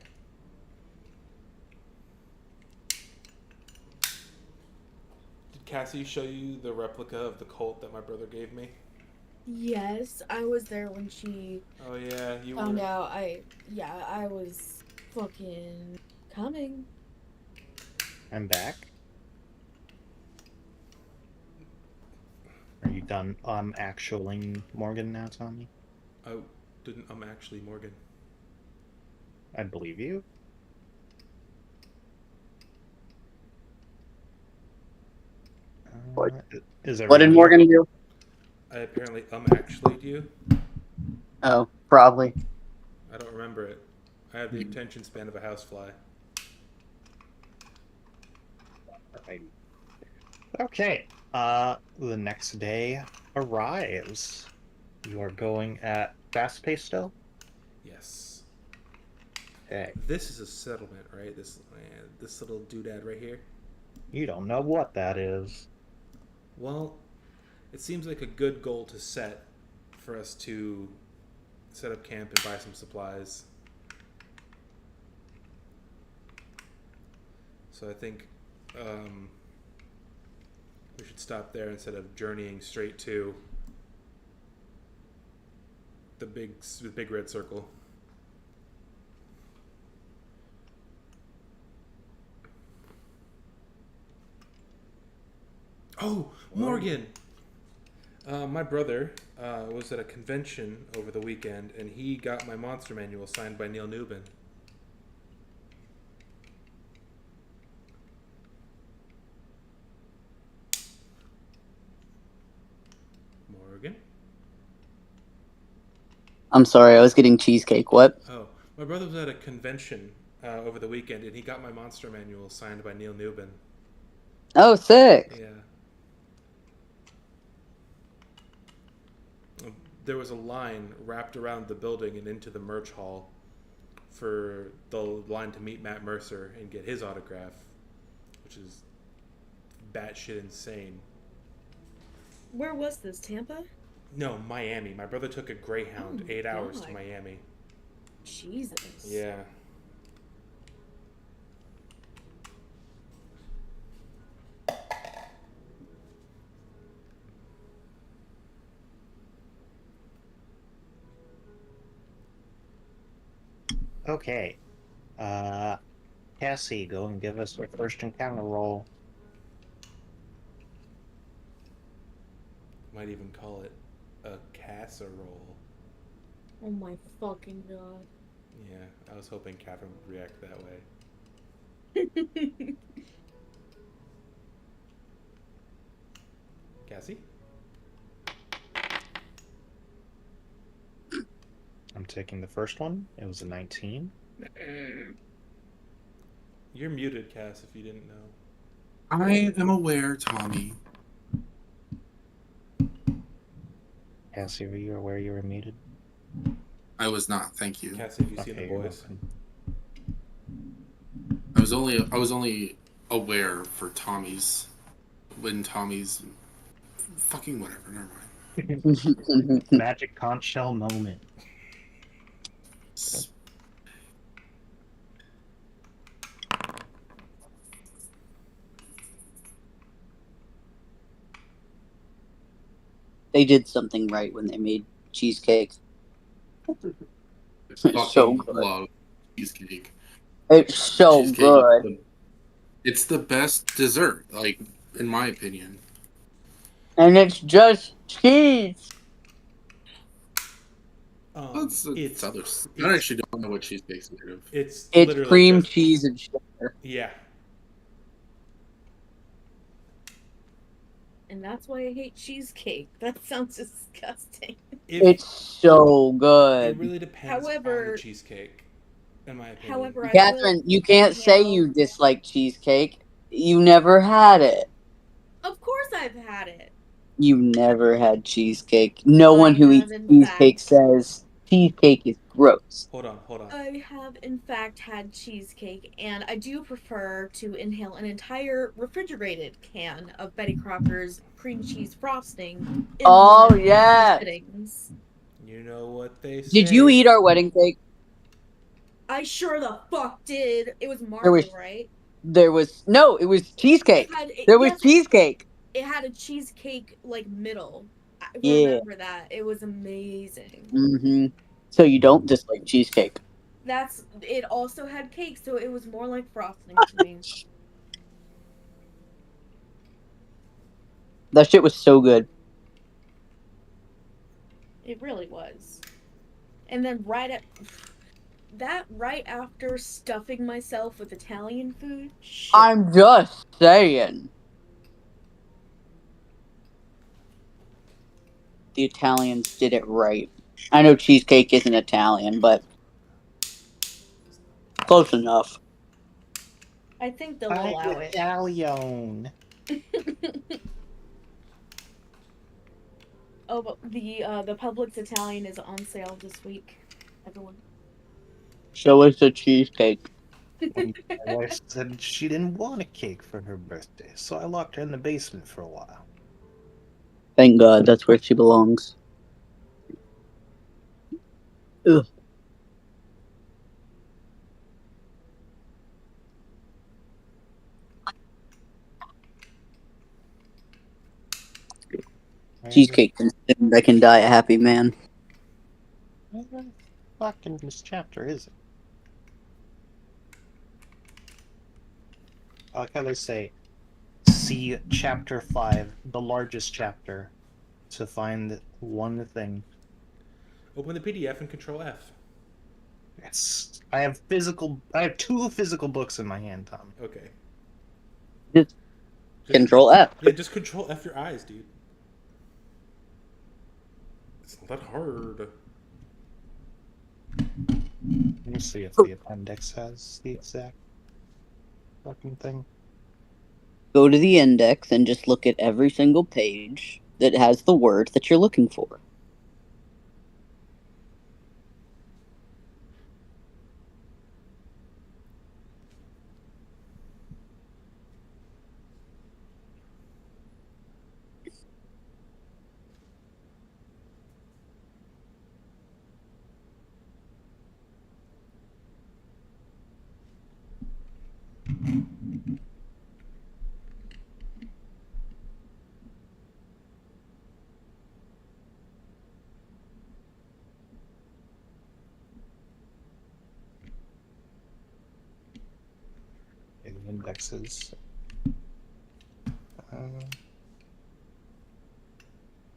[SPEAKER 1] Did Cassie show you the replica of the Colt that my brother gave me?
[SPEAKER 4] Yes, I was there when she
[SPEAKER 1] Oh yeah, you
[SPEAKER 4] found
[SPEAKER 1] were.
[SPEAKER 4] out. I was fucking coming.
[SPEAKER 2] I'm back. Are you done actualing Morgan now, Tommy?
[SPEAKER 1] I didn't. I'm actually Morgan.
[SPEAKER 2] I believe you.
[SPEAKER 6] What?
[SPEAKER 2] Is
[SPEAKER 6] What did
[SPEAKER 2] everyone
[SPEAKER 6] Morgan do?
[SPEAKER 1] I apparently actually you.
[SPEAKER 5] Oh, probably.
[SPEAKER 1] I don't remember it. I have the attention span of a housefly.
[SPEAKER 2] Right. Okay. The next day arrives. You are going at fast pace still?
[SPEAKER 1] Yes.
[SPEAKER 2] Okay.
[SPEAKER 1] This is a settlement, right? This little doodad right here.
[SPEAKER 2] You don't know what that is.
[SPEAKER 1] Well, it seems like a good goal to set for us to set up camp and buy some supplies. So I think we should stop there instead of journeying straight to the big red circle. Oh, Morgan! My brother was at a convention over the weekend, and he got my monster manual signed by Neil Newbin. Morgan?
[SPEAKER 5] I'm sorry, I was getting cheesecake. What?
[SPEAKER 1] Oh, my brother was at a convention over the weekend, and he got my monster manual signed by Neil Newbin.
[SPEAKER 5] Oh, sick.
[SPEAKER 1] Yeah. There was a line wrapped around the building and into the merch hall for the line to meet Matt Mercer and get his autograph, which is batshit insane.
[SPEAKER 4] Where was this? Tampa?
[SPEAKER 1] No, Miami. My brother took a Greyhound,
[SPEAKER 4] Oh,
[SPEAKER 1] 8 hours
[SPEAKER 4] God.
[SPEAKER 1] to Miami.
[SPEAKER 4] Jesus.
[SPEAKER 1] Yeah.
[SPEAKER 2] Okay. Cassie, go and give us our first encounter roll.
[SPEAKER 1] Might even call it a casserole.
[SPEAKER 4] Oh my fucking god.
[SPEAKER 1] Yeah, I was hoping Catherine would react that way. Cassie?
[SPEAKER 2] I'm taking the first one. It was a 19.
[SPEAKER 1] You're muted, Cass, if you didn't know.
[SPEAKER 3] I am aware, Tommy.
[SPEAKER 2] Cassie, were you aware you were muted?
[SPEAKER 3] I was not. Thank you.
[SPEAKER 1] Cassie, have you seen
[SPEAKER 2] Okay,
[SPEAKER 1] the
[SPEAKER 2] you're
[SPEAKER 1] boys?
[SPEAKER 2] welcome.
[SPEAKER 3] I was only aware for Tommy's fucking whatever. Never mind.
[SPEAKER 2] Magic conch shell moment.
[SPEAKER 5] They did something right when they made cheesecake.
[SPEAKER 3] Fucking
[SPEAKER 5] So good.
[SPEAKER 3] love cheesecake.
[SPEAKER 5] It's so
[SPEAKER 3] Cheesecake
[SPEAKER 5] good.
[SPEAKER 3] It's the best dessert, like in my opinion.
[SPEAKER 5] And it's just cheese.
[SPEAKER 1] It's
[SPEAKER 3] others. I actually don't know what cheesecake's made of.
[SPEAKER 1] It's
[SPEAKER 5] cream,
[SPEAKER 1] just,
[SPEAKER 5] cheese, and sugar.
[SPEAKER 1] Yeah.
[SPEAKER 4] And that's why I hate cheesecake. That sounds disgusting.
[SPEAKER 5] It's so
[SPEAKER 1] It
[SPEAKER 5] good.
[SPEAKER 1] really depends on
[SPEAKER 4] However-
[SPEAKER 1] the cheesecake, in my opinion.
[SPEAKER 4] However, I
[SPEAKER 5] Catherine, you can't say
[SPEAKER 4] handle-
[SPEAKER 5] you dislike cheesecake. You never had it.
[SPEAKER 4] Of course I've had it.
[SPEAKER 5] You never had cheesecake. No one who
[SPEAKER 4] have,
[SPEAKER 5] eats
[SPEAKER 4] in
[SPEAKER 5] cheesecake
[SPEAKER 4] fact.
[SPEAKER 5] says cheesecake is gross.
[SPEAKER 1] Hold on.
[SPEAKER 4] I have, in fact, had cheesecake, and I do prefer to inhale an entire refrigerated can of Betty Crocker's cream cheese frosting. In
[SPEAKER 5] Oh,
[SPEAKER 4] one
[SPEAKER 5] yes.
[SPEAKER 4] sittings.
[SPEAKER 1] You know what they say.
[SPEAKER 5] Did you eat our wedding cake?
[SPEAKER 4] I sure the fuck did. It was marble, right?
[SPEAKER 5] It was cheesecake.
[SPEAKER 4] It had-
[SPEAKER 5] There was
[SPEAKER 4] yes,
[SPEAKER 5] cheesecake.
[SPEAKER 4] it had a cheesecake like middle. I
[SPEAKER 5] Yeah.
[SPEAKER 4] remember that. It was amazing.
[SPEAKER 5] Mm-hmm. So you don't dislike cheesecake?
[SPEAKER 4] That's it also had cake, so it was more like frosting to me.
[SPEAKER 5] That shit was so good.
[SPEAKER 4] It really was. And then right after stuffing myself with Italian food, shit.
[SPEAKER 5] I'm just saying. The Italians did it right. I know cheesecake isn't Italian, but close enough.
[SPEAKER 4] I think they'll
[SPEAKER 2] I'm
[SPEAKER 4] allow it.
[SPEAKER 2] Italian.
[SPEAKER 4] Oh, but the Publix Italian is on sale this week. Everyone.
[SPEAKER 5] So is the cheesecake.
[SPEAKER 2] My wife said she didn't want a cake for her birthday, so I locked her in the basement for a while.
[SPEAKER 5] Thank God, that's where she belongs. Ugh. Cheesecake consumed, I can die a happy man.
[SPEAKER 2] What fucking this chapter is it? I like how they say, see chapter 5, the largest chapter, to find one thing.
[SPEAKER 1] Open the PDF and Control F.
[SPEAKER 2] Yes, I have 2 physical books in my hand, Tom.
[SPEAKER 1] Okay.
[SPEAKER 5] Just
[SPEAKER 1] Just,
[SPEAKER 5] Control F.
[SPEAKER 1] Yeah, just Control F your eyes, dude. It's not that hard.
[SPEAKER 2] Let me see if the appendix has the exact fucking thing.
[SPEAKER 5] Go to the index and just look at every single page that has the word that you're looking for.
[SPEAKER 2] In the indexes.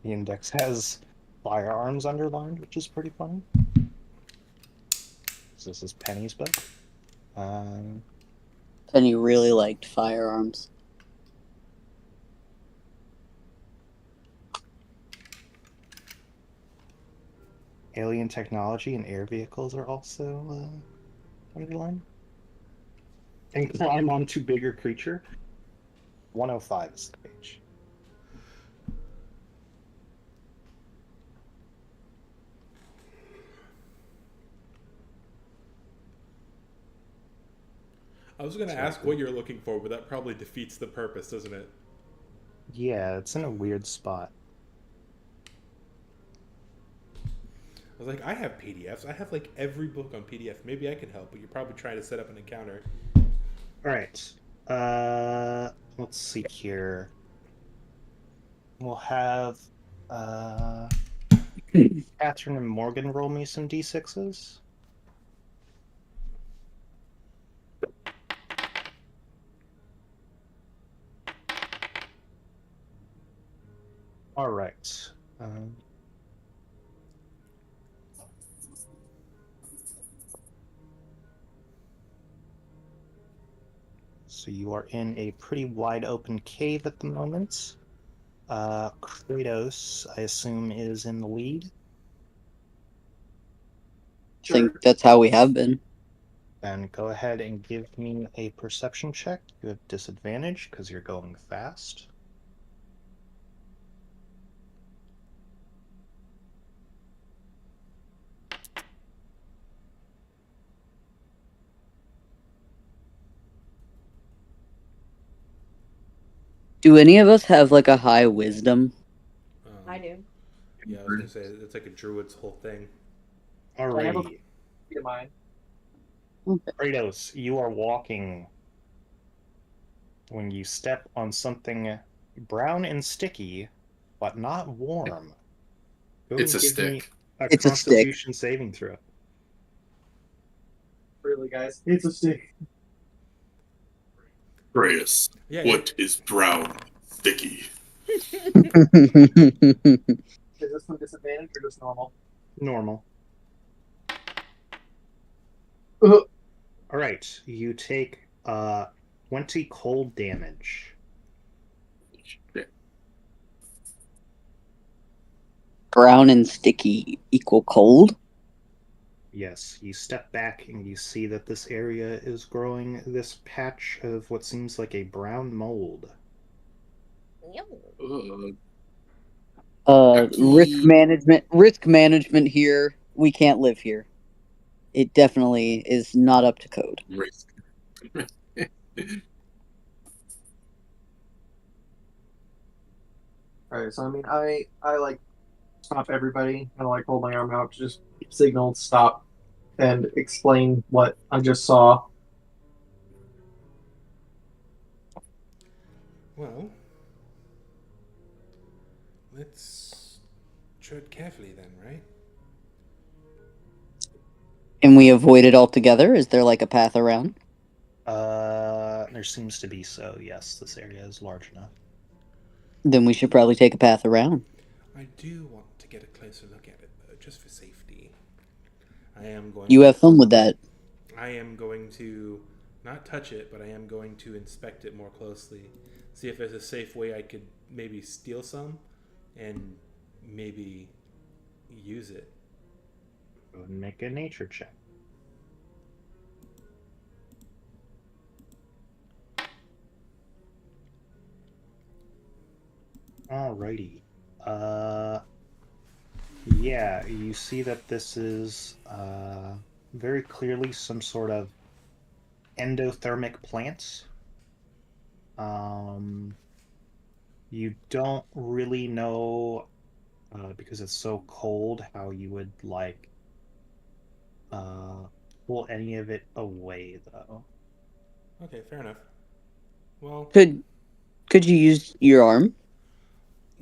[SPEAKER 2] The index has firearms underlined, which is pretty funny. So this is Penny's book.
[SPEAKER 5] Penny really liked firearms.
[SPEAKER 2] Alien technology and air vehicles are also underlined. And climb onto bigger creature. 105 is the page.
[SPEAKER 1] I was going to ask what you're looking for, but that probably defeats the purpose, doesn't it?
[SPEAKER 2] Yeah, it's in a weird spot.
[SPEAKER 1] I was like, I have PDFs. I have like every book on PDF. Maybe I can help, but you're probably trying to set up an encounter.
[SPEAKER 2] Alright. Let's see here. We'll have Catherine and Morgan roll me some d6s. Alright. So you are in a pretty wide open cave at the moment. Kratos, I assume, is in the lead.
[SPEAKER 5] I think that's how we have been.
[SPEAKER 2] Then go ahead and give me a perception check. You have disadvantage because you're going fast.
[SPEAKER 5] Do any of us have like a high wisdom?
[SPEAKER 4] I do.
[SPEAKER 1] Yeah, I was going to say, it's like a druid's whole thing.
[SPEAKER 2] Alrighty.
[SPEAKER 6] Mine.
[SPEAKER 5] Okay.
[SPEAKER 2] Kratos, you are walking when you step on something brown and sticky, but not warm. Go
[SPEAKER 3] It's a
[SPEAKER 2] give me
[SPEAKER 3] stick.
[SPEAKER 2] a
[SPEAKER 5] It's a stick.
[SPEAKER 2] Constitution saving throw.
[SPEAKER 6] Really, guys, it's a stick.
[SPEAKER 3] Reyes,
[SPEAKER 1] Yeah.
[SPEAKER 3] what is brown sticky?
[SPEAKER 6] Is this one disadvantage or just normal?
[SPEAKER 2] Normal.
[SPEAKER 6] Uh,
[SPEAKER 2] All right, you take 20 cold damage.
[SPEAKER 5] Brown and sticky equal cold.
[SPEAKER 2] Yes, you step back and you see that this area is growing this patch of what seems like a brown mold.
[SPEAKER 5] Risk
[SPEAKER 3] Actually,
[SPEAKER 5] management. Risk management here. We can't live here. It definitely is not up to code.
[SPEAKER 3] risk.
[SPEAKER 6] Alright, so I mean, I like stop everybody. I like hold my arm out to just signal stop and explain what I just saw.
[SPEAKER 1] Well, let's tread carefully then, right?
[SPEAKER 5] And we avoid it altogether? Is there like a path around?
[SPEAKER 2] There seems to be so, yes, this area is large enough.
[SPEAKER 5] Then we should probably take a path around.
[SPEAKER 1] I do want to get a closer look at it, though, just for safety. I am going.
[SPEAKER 5] You have fun with that.
[SPEAKER 1] I am going to not touch it, but I am going to inspect it more closely. See if there's a safe way I could maybe steal some and maybe use it.
[SPEAKER 2] Go ahead and make a nature check. Alrighty. Yeah, you see that this is very clearly some sort of endothermic plant. You don't really know, because it's so cold, how you would like pull any of it away, though.
[SPEAKER 1] Okay, fair enough. Well,
[SPEAKER 5] Could you use your arm?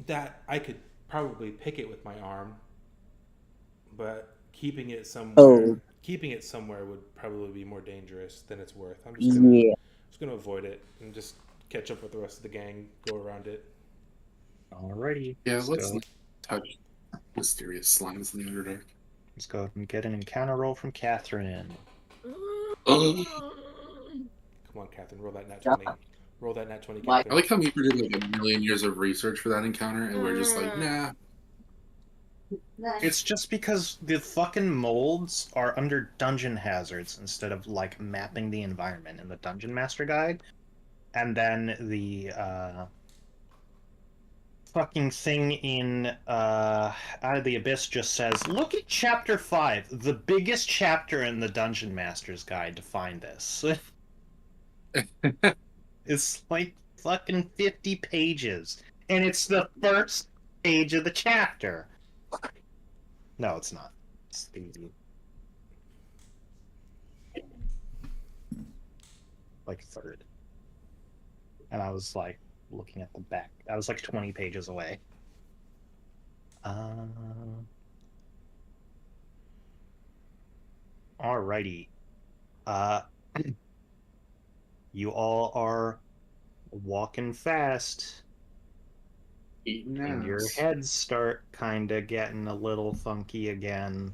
[SPEAKER 1] that I could probably pick it with my arm, but
[SPEAKER 5] Oh,
[SPEAKER 1] keeping it somewhere would probably be more dangerous than it's worth. I'm
[SPEAKER 5] yeah.
[SPEAKER 1] just gonna avoid it and just catch up with the rest of the gang, go around it.
[SPEAKER 2] Alrighty.
[SPEAKER 3] Yeah, let's not touch mysterious slimes in the Underdark.
[SPEAKER 2] Let's go ahead and get an encounter roll from Catherine.
[SPEAKER 3] Oh,
[SPEAKER 1] Come on, Catherine, roll that nat 20. Roll that nat 20,
[SPEAKER 5] My-
[SPEAKER 3] I
[SPEAKER 1] Catherine.
[SPEAKER 3] like how we did like a million years of research for that encounter, and we're just like, nah.
[SPEAKER 2] It's just because the fucking molds are under dungeon hazards instead of like mapping the environment in the Dungeon Master Guide. And then the fucking thing in Out of the Abyss just says, look at chapter 5, the biggest chapter in the Dungeon Master's Guide to find this. It's like fucking 50 pages. And it's the first page of the chapter. No, it's not. It's the like third. And I was like looking at the back. I was like 20 pages away. Alrighty. You all are walking fast, and your
[SPEAKER 3] Yes.
[SPEAKER 2] heads start kind of getting a little funky again.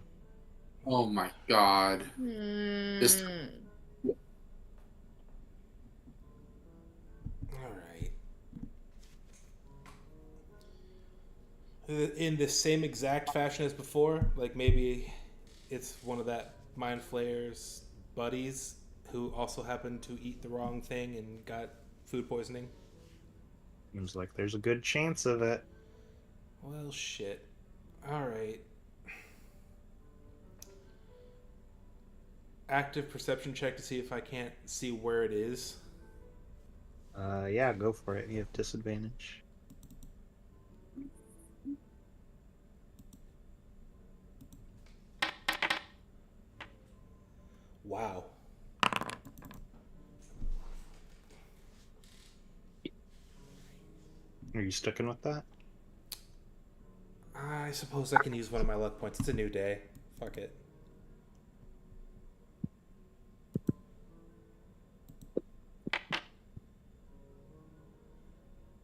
[SPEAKER 3] Oh my god. Just
[SPEAKER 1] All right. In the same exact fashion as before, like maybe it's one of that Mind Flayer's buddies who also happened to eat the wrong thing and got food poisoning.
[SPEAKER 2] Seems like there's a good chance of it.
[SPEAKER 1] Well, shit. All right. Active perception check to see if I can't see where it is.
[SPEAKER 2] Yeah, go for it. You have disadvantage.
[SPEAKER 1] Wow.
[SPEAKER 2] Are you sticking with that?
[SPEAKER 1] I suppose I can use one of my luck points. It's a new day. Fuck it.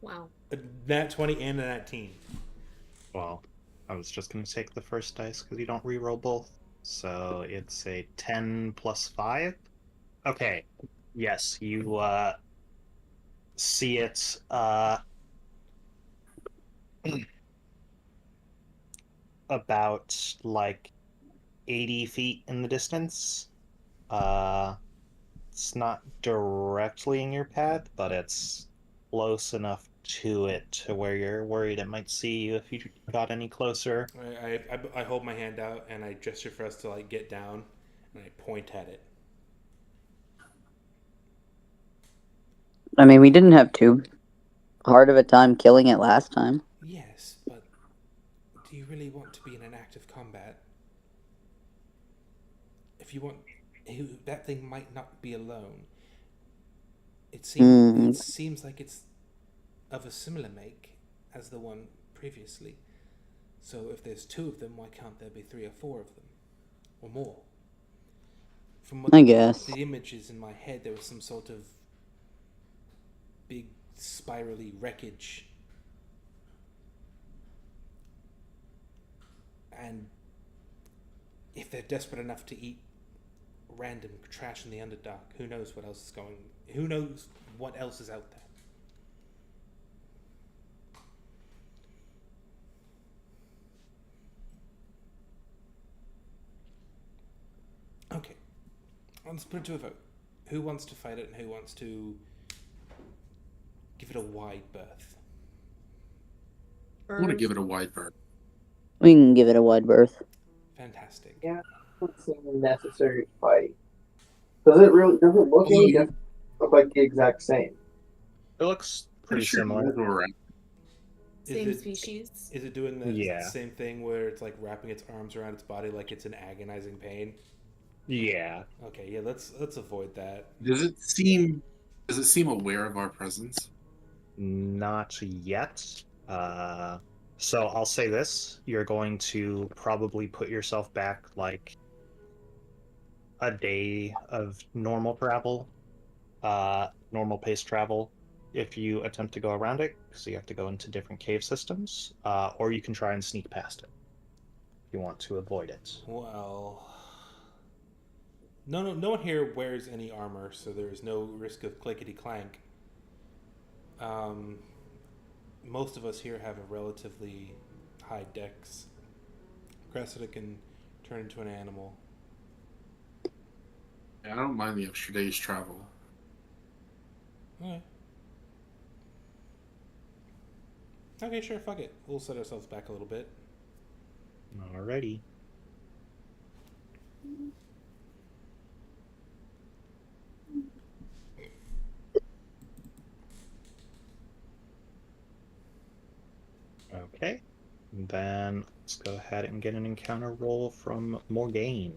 [SPEAKER 4] Wow.
[SPEAKER 1] A nat 20 and a nat 19.
[SPEAKER 2] Well, I was just going to take the first dice because you don't reroll both. So it's a 10 plus 5. Okay. Yes, you see it about like 80 feet in the distance. It's not directly in your path, but it's close enough to it to where you're worried it might see you if you got any closer.
[SPEAKER 1] I hold my hand out and I gesture for us to like get down, and I point at it.
[SPEAKER 5] I mean, we didn't have too hard of a time killing it last time.
[SPEAKER 1] Yes, but do you really want to be in an active combat? If you want, that thing might not be alone. It seems like it's of a similar make as the one previously. So if there's 2 of them, why can't there be 3 or 4 of them, or more? From what
[SPEAKER 5] I guess.
[SPEAKER 1] the images in my head, there was some sort of big spirally wreckage, and if they're desperate enough to eat random trash in the Underdark, who knows what else is going? Who knows what else is out there? Okay, let's put it to a vote. Who wants to fight it and who wants to give it a wide berth?
[SPEAKER 3] I want to give it a wide berth.
[SPEAKER 5] We can give it a wide berth.
[SPEAKER 1] Fantastic.
[SPEAKER 6] Yeah, doesn't seem necessary to fight. Does it look any different? Look like the exact same?
[SPEAKER 2] It looks pretty
[SPEAKER 3] Sure,
[SPEAKER 2] similar.
[SPEAKER 3] we'll go around.
[SPEAKER 4] Same species.
[SPEAKER 1] Is it doing the
[SPEAKER 2] Yeah.
[SPEAKER 1] same thing where it's like wrapping its arms around its body like it's in agonizing pain?
[SPEAKER 2] Yeah.
[SPEAKER 1] Okay, yeah, let's avoid that.
[SPEAKER 3] Does it seem aware of our presence?
[SPEAKER 2] Not yet. So I'll say this. You're going to probably put yourself back like a day of normal travel, normal pace travel, if you attempt to go around it, because you have to go into different cave systems, or you can try and sneak past it if you want to avoid it.
[SPEAKER 1] Well, no one here wears any armor, so there is no risk of clickety clank. Most of us here have a relatively high dex. Cressida can turn into an animal.
[SPEAKER 3] Yeah, I don't mind the extra day's travel.
[SPEAKER 1] Okay. Okay, sure, fuck it. We'll set ourselves back a little bit.
[SPEAKER 2] Alrighty. Okay. Then let's go ahead and get an encounter roll from Morgaine.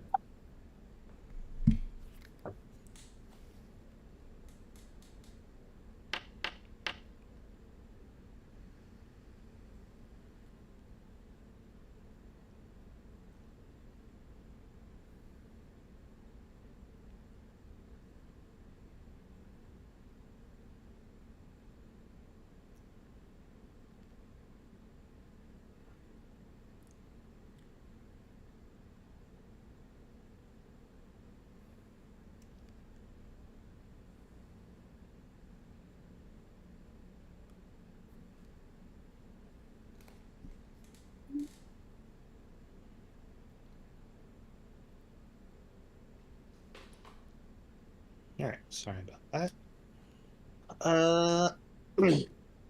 [SPEAKER 2] Alright, sorry about that.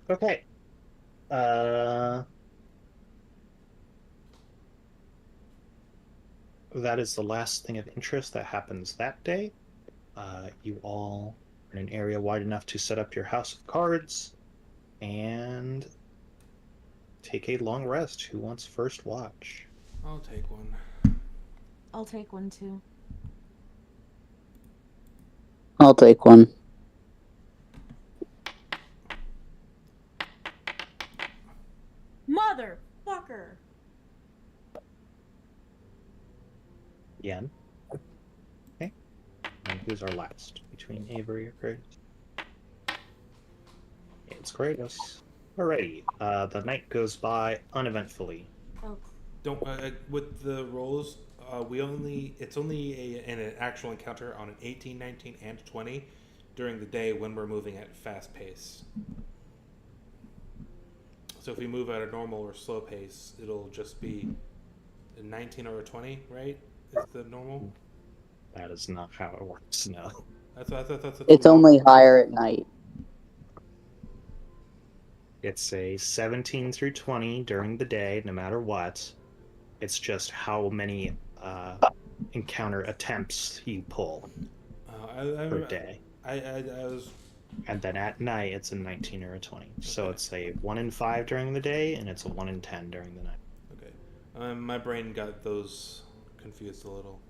[SPEAKER 2] Okay. That is the last thing of interest that happens that day. You all are in an area wide enough to set up your house of cards and take a long rest. Who wants first watch?
[SPEAKER 1] I'll take one.
[SPEAKER 4] I'll take one too.
[SPEAKER 5] I'll take one.
[SPEAKER 2] again. Okay. And who's our last between Avery or Kratos? It's Kratos. Alrighty. The night goes by uneventfully.
[SPEAKER 4] Oh,
[SPEAKER 1] Don't with the rolls. It's only an actual encounter on an 18, 19, and 20 during the day when we're moving at fast pace. So if we move at a normal or slow pace, it'll just be a 19 or a 20, right? Is the normal?
[SPEAKER 2] That is not how it works, no.
[SPEAKER 1] That's
[SPEAKER 5] It's only higher at night.
[SPEAKER 2] It's a 17 through 20 during the day, no matter what. It's just how many encounter attempts you pull per day.
[SPEAKER 1] I was.
[SPEAKER 2] And then at night, it's a 19 or a 20. So it's a 1 in 5 during the day, and it's a 1 in 10 during the night.
[SPEAKER 1] Okay. My brain got those confused a little.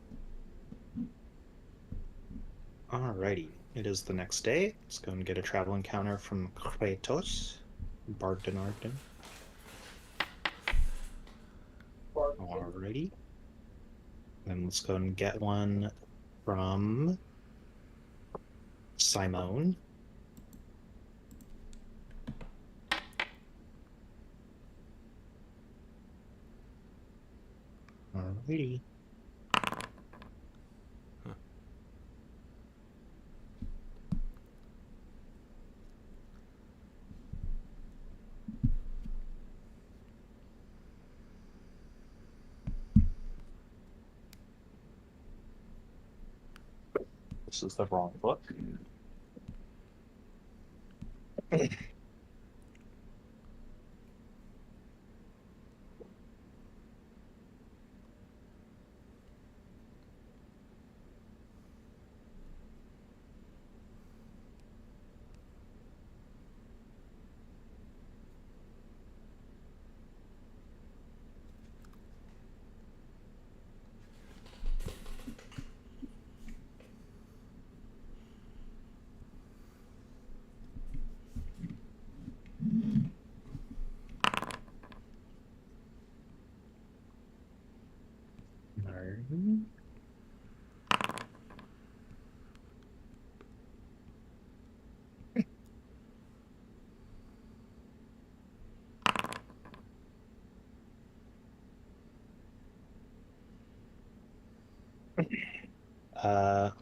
[SPEAKER 2] Alrighty. It is the next day. Let's go and get a travel encounter from Kratos. Bardenarden. Alrighty. Then let's go and get one from Simone. Alrighty. This is the wrong book.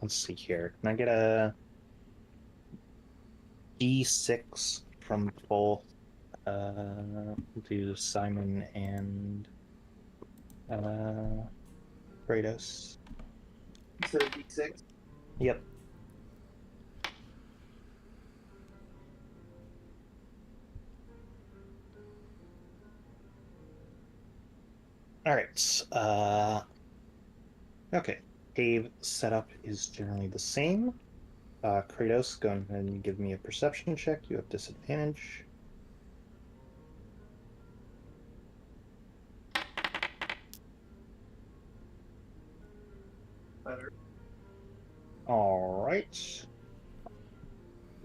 [SPEAKER 2] Let's see here. Can I get a D6 from both do Simon and Kratos?
[SPEAKER 6] So D6.
[SPEAKER 2] Yep. Alright. Okay. Cave setup is generally the same. Kratos, go ahead and give me a perception check. You have disadvantage.
[SPEAKER 6] Better.
[SPEAKER 2] Alright.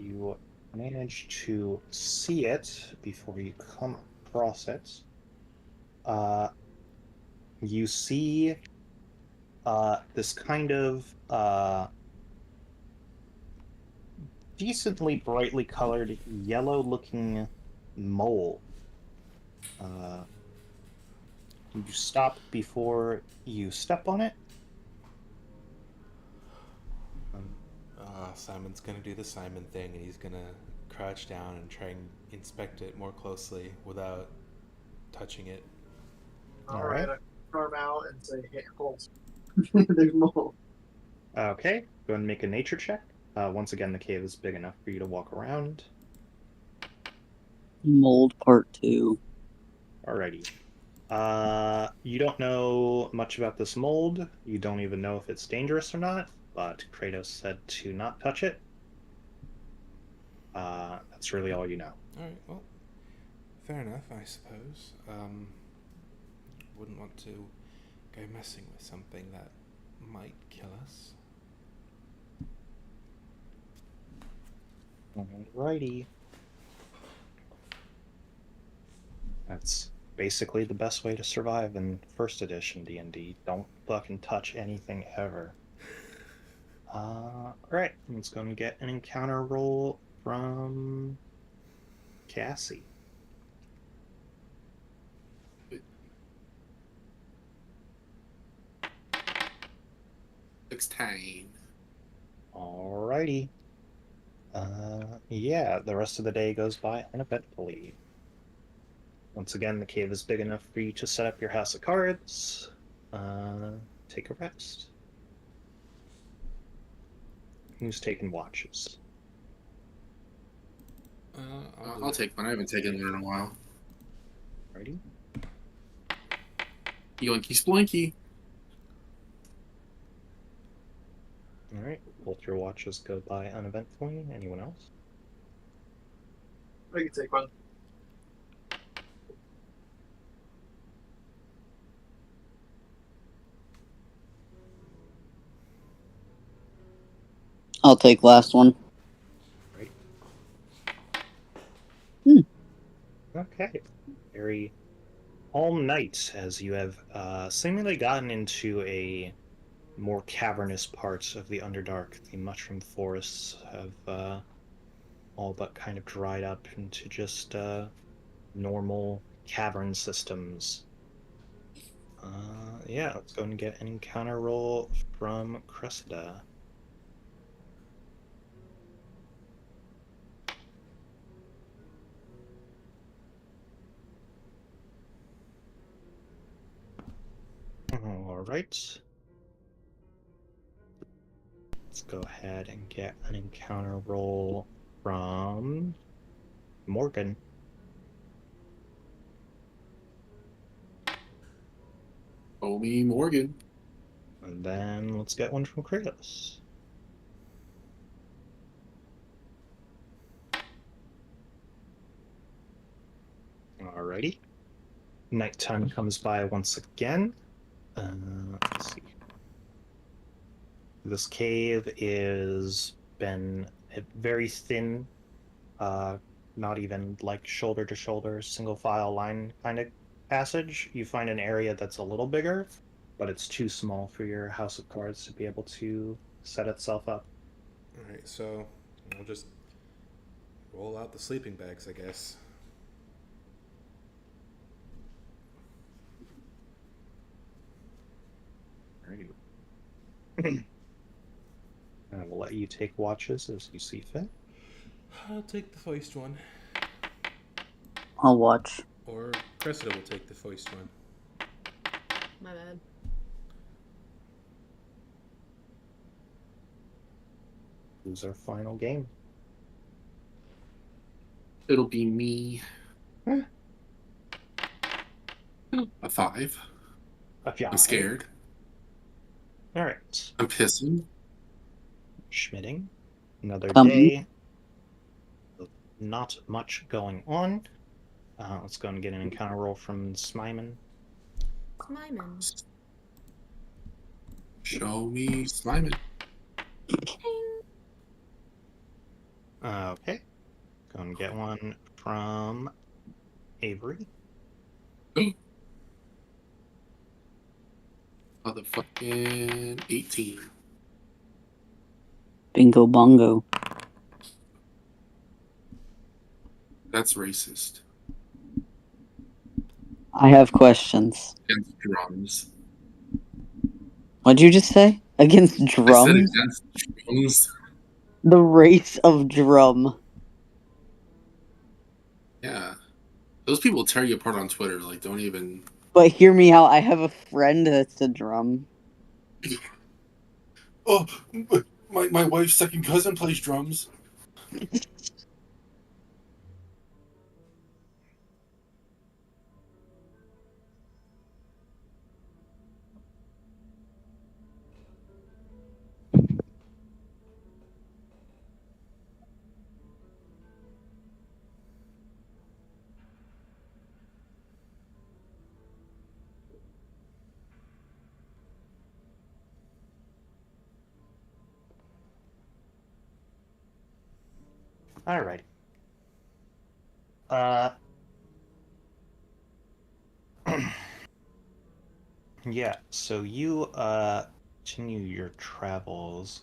[SPEAKER 2] You manage to see it before you come across it. You see this kind of decently brightly colored yellow looking mole. You stop before you step on it.
[SPEAKER 1] Simon's gonna do the Simon thing, and he's gonna crouch down and try and inspect it more closely without touching it.
[SPEAKER 6] All right. I arm out and say, "Hey, hold." There's more.
[SPEAKER 2] Okay, go and make a nature check. Once again, the cave is big enough for you to walk around.
[SPEAKER 5] Mold part 2.
[SPEAKER 2] Alrighty. You don't know much about this mold. You don't even know if it's dangerous or not, but Kratos said to not touch it. That's really all you know.
[SPEAKER 1] Alright, well, fair enough, I suppose. Wouldn't want to go messing with something that might kill us.
[SPEAKER 2] Alrighty. Let's basically the best way to survive in first edition D&D. Don't fucking touch anything ever. Alright, let's go and get an encounter roll from Cassie.
[SPEAKER 3] 16.
[SPEAKER 2] Alrighty. Yeah, the rest of the day goes by uneventfully. Once again, the cave is big enough for you to set up your house of cards. Take a rest. Who's taking watches?
[SPEAKER 3] I'll take one. I haven't taken one in a while.
[SPEAKER 2] Ready?
[SPEAKER 3] Yoinky sploinky.
[SPEAKER 2] Alright, both your watches go by uneventfully. Anyone else?
[SPEAKER 6] I can take one.
[SPEAKER 5] I'll take last one.
[SPEAKER 2] Right.
[SPEAKER 5] Hmm.
[SPEAKER 2] Okay. Very all night as you have seemingly gotten into a more cavernous parts of the Underdark. The mushroom forests have all but kind of dried up into just normal cavern systems. Yeah, let's go and get an encounter roll from Cressida. All right. Let's go ahead and get an encounter roll from Morgan.
[SPEAKER 3] Homie Morgan.
[SPEAKER 2] And then let's get one from Kratos. Alrighty. Nighttime comes by once again. Let's see. This cave is been very thin, not even like shoulder to shoulder, single file line kind of passage. You find an area that's a little bigger, but it's too small for your house of cards to be able to set itself up.
[SPEAKER 1] All right, so I'll just roll out the sleeping bags, I guess.
[SPEAKER 2] I will let you take watches as you see fit.
[SPEAKER 1] I'll take the foist one.
[SPEAKER 5] I'll watch.
[SPEAKER 1] Or Cressida will take the foist one.
[SPEAKER 4] My bad.
[SPEAKER 2] Who's our final game?
[SPEAKER 3] It'll be me.
[SPEAKER 2] Huh?
[SPEAKER 3] A 5. I'm scared.
[SPEAKER 2] All right.
[SPEAKER 3] I'm pissing.
[SPEAKER 2] Schmitting. Another
[SPEAKER 5] Come.
[SPEAKER 2] day. Not much going on. Let's go and get an encounter roll from Smiman.
[SPEAKER 4] Smiman.
[SPEAKER 3] Show me Simon.
[SPEAKER 2] Okay. Go and get one from Avery.
[SPEAKER 3] Motherfucking 18.
[SPEAKER 5] Bingo bongo.
[SPEAKER 3] That's racist.
[SPEAKER 5] I have questions.
[SPEAKER 3] Against drums.
[SPEAKER 5] What'd you just say? Against
[SPEAKER 3] I said
[SPEAKER 5] drums?
[SPEAKER 3] against drums.
[SPEAKER 5] The race of drum.
[SPEAKER 3] Yeah. Those people tear you apart on Twitter. Like, don't even.
[SPEAKER 5] But hear me out. I have a friend that's a drum.
[SPEAKER 3] Oh, my wife's second cousin plays drums.
[SPEAKER 2] Alright. Yeah, so you continue your travels.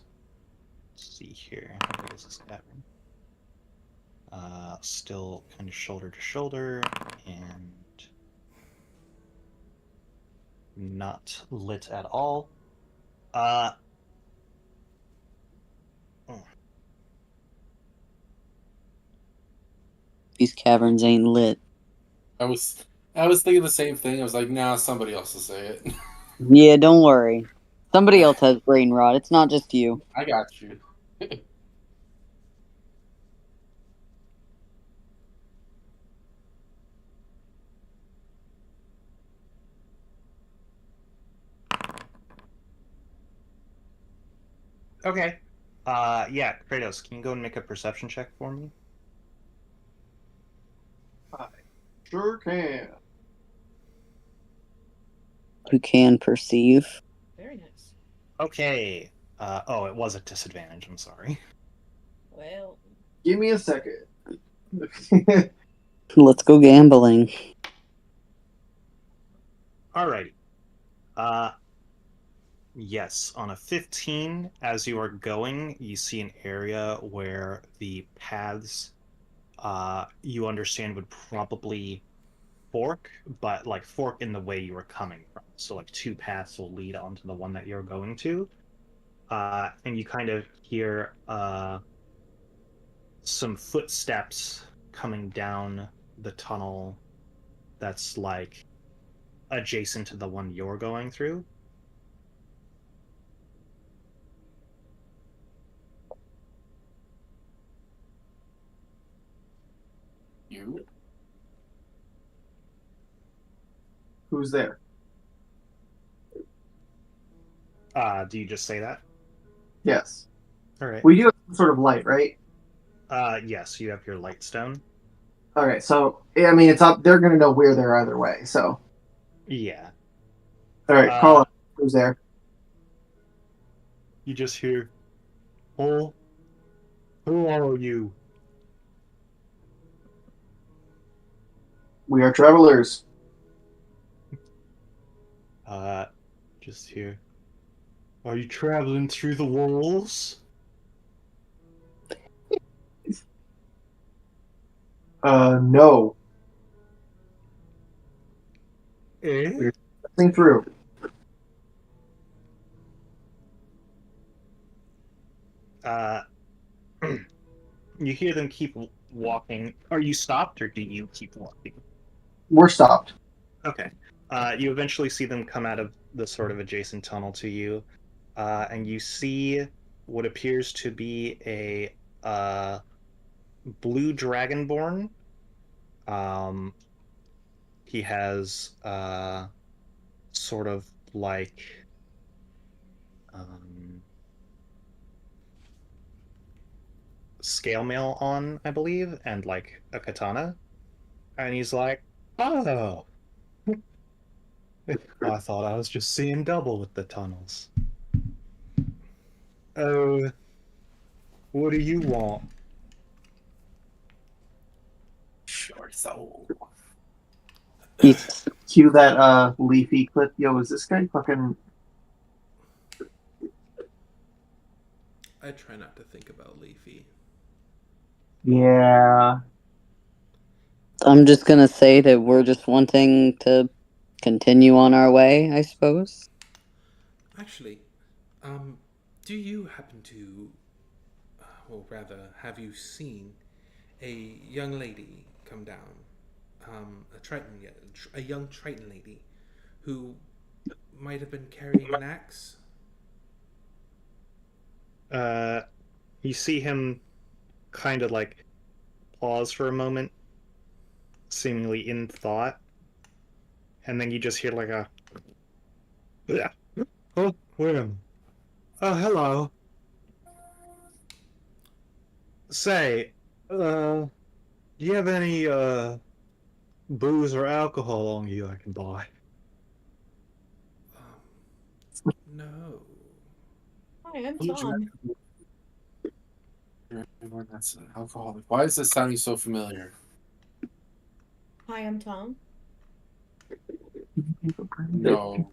[SPEAKER 2] Let's see here. Where is this tavern? Still kind of shoulder to shoulder and not lit at all. Uh oh,
[SPEAKER 5] These caverns ain't lit.
[SPEAKER 3] I was thinking the same thing. I was like, nah, somebody else will say it.
[SPEAKER 5] Yeah, don't worry. Somebody else has brain rot. It's not just you.
[SPEAKER 3] I got you.
[SPEAKER 2] okay. Yeah, Kratos, can you go and make a perception check for me?
[SPEAKER 6] I sure can.
[SPEAKER 5] You can perceive.
[SPEAKER 4] Very nice.
[SPEAKER 2] Okay. Oh, it was a disadvantage, I'm sorry.
[SPEAKER 4] Well,
[SPEAKER 6] Give me a second.
[SPEAKER 5] Let's go gambling.
[SPEAKER 2] Alrighty. Yes, on a 15, as you are going, you see an area where the paths, you understand would probably fork, but like fork in the way you were coming from. So like two paths will lead onto the one that you're going to. And you kind of hear some footsteps coming down the tunnel that's like adjacent to the one you're going through.
[SPEAKER 3] You?
[SPEAKER 6] Who's there?
[SPEAKER 2] Do you just say that?
[SPEAKER 6] Yes.
[SPEAKER 2] All right.
[SPEAKER 6] We do have some sort of light, right?
[SPEAKER 2] Yes, you have your light stone.
[SPEAKER 6] Okay, so I mean it's up. They're gonna know we're there either way. So,
[SPEAKER 2] Yeah.
[SPEAKER 6] all right, call up. Who's there?
[SPEAKER 2] You just hear, "Oh, who are you?"
[SPEAKER 6] We are travelers.
[SPEAKER 2] Just hear, "Are you traveling through the walls?"
[SPEAKER 6] No.
[SPEAKER 2] Eh?
[SPEAKER 6] We're passing through.
[SPEAKER 2] Uh, you hear them keep walking. Are you stopped, or do you keep walking?
[SPEAKER 6] We're stopped.
[SPEAKER 2] Okay. You eventually see them come out of the sort of adjacent tunnel to you, and you see what appears to be a blue dragonborn. He has sort of like scale mail on, I believe, and like a katana. And he's like, "Oh, I thought I was just seeing double with the tunnels. Oh, what do you want?"
[SPEAKER 3] Sure, so.
[SPEAKER 6] Cue that leafy clip. Yo, is this guy fucking?
[SPEAKER 1] I try not to think about Leafy.
[SPEAKER 6] Yeah.
[SPEAKER 5] I'm just gonna say that we're just wanting to continue on our way, I suppose.
[SPEAKER 1] Actually, do you happen to, or rather, have you seen a young lady come down? A young Triton lady, who might have been carrying an axe.
[SPEAKER 2] You see him kind of like pause for a moment, seemingly in thought, and then you just hear like a, "Yeah. Oh, William. Oh, hello. Say, do you have any booze or alcohol on you I can buy?"
[SPEAKER 1] No.
[SPEAKER 4] hi, I'm
[SPEAKER 3] Blue
[SPEAKER 4] Tom.
[SPEAKER 3] That's an alcoholic. Why is this sounding so familiar?
[SPEAKER 4] Hi, I'm Tom.
[SPEAKER 3] No.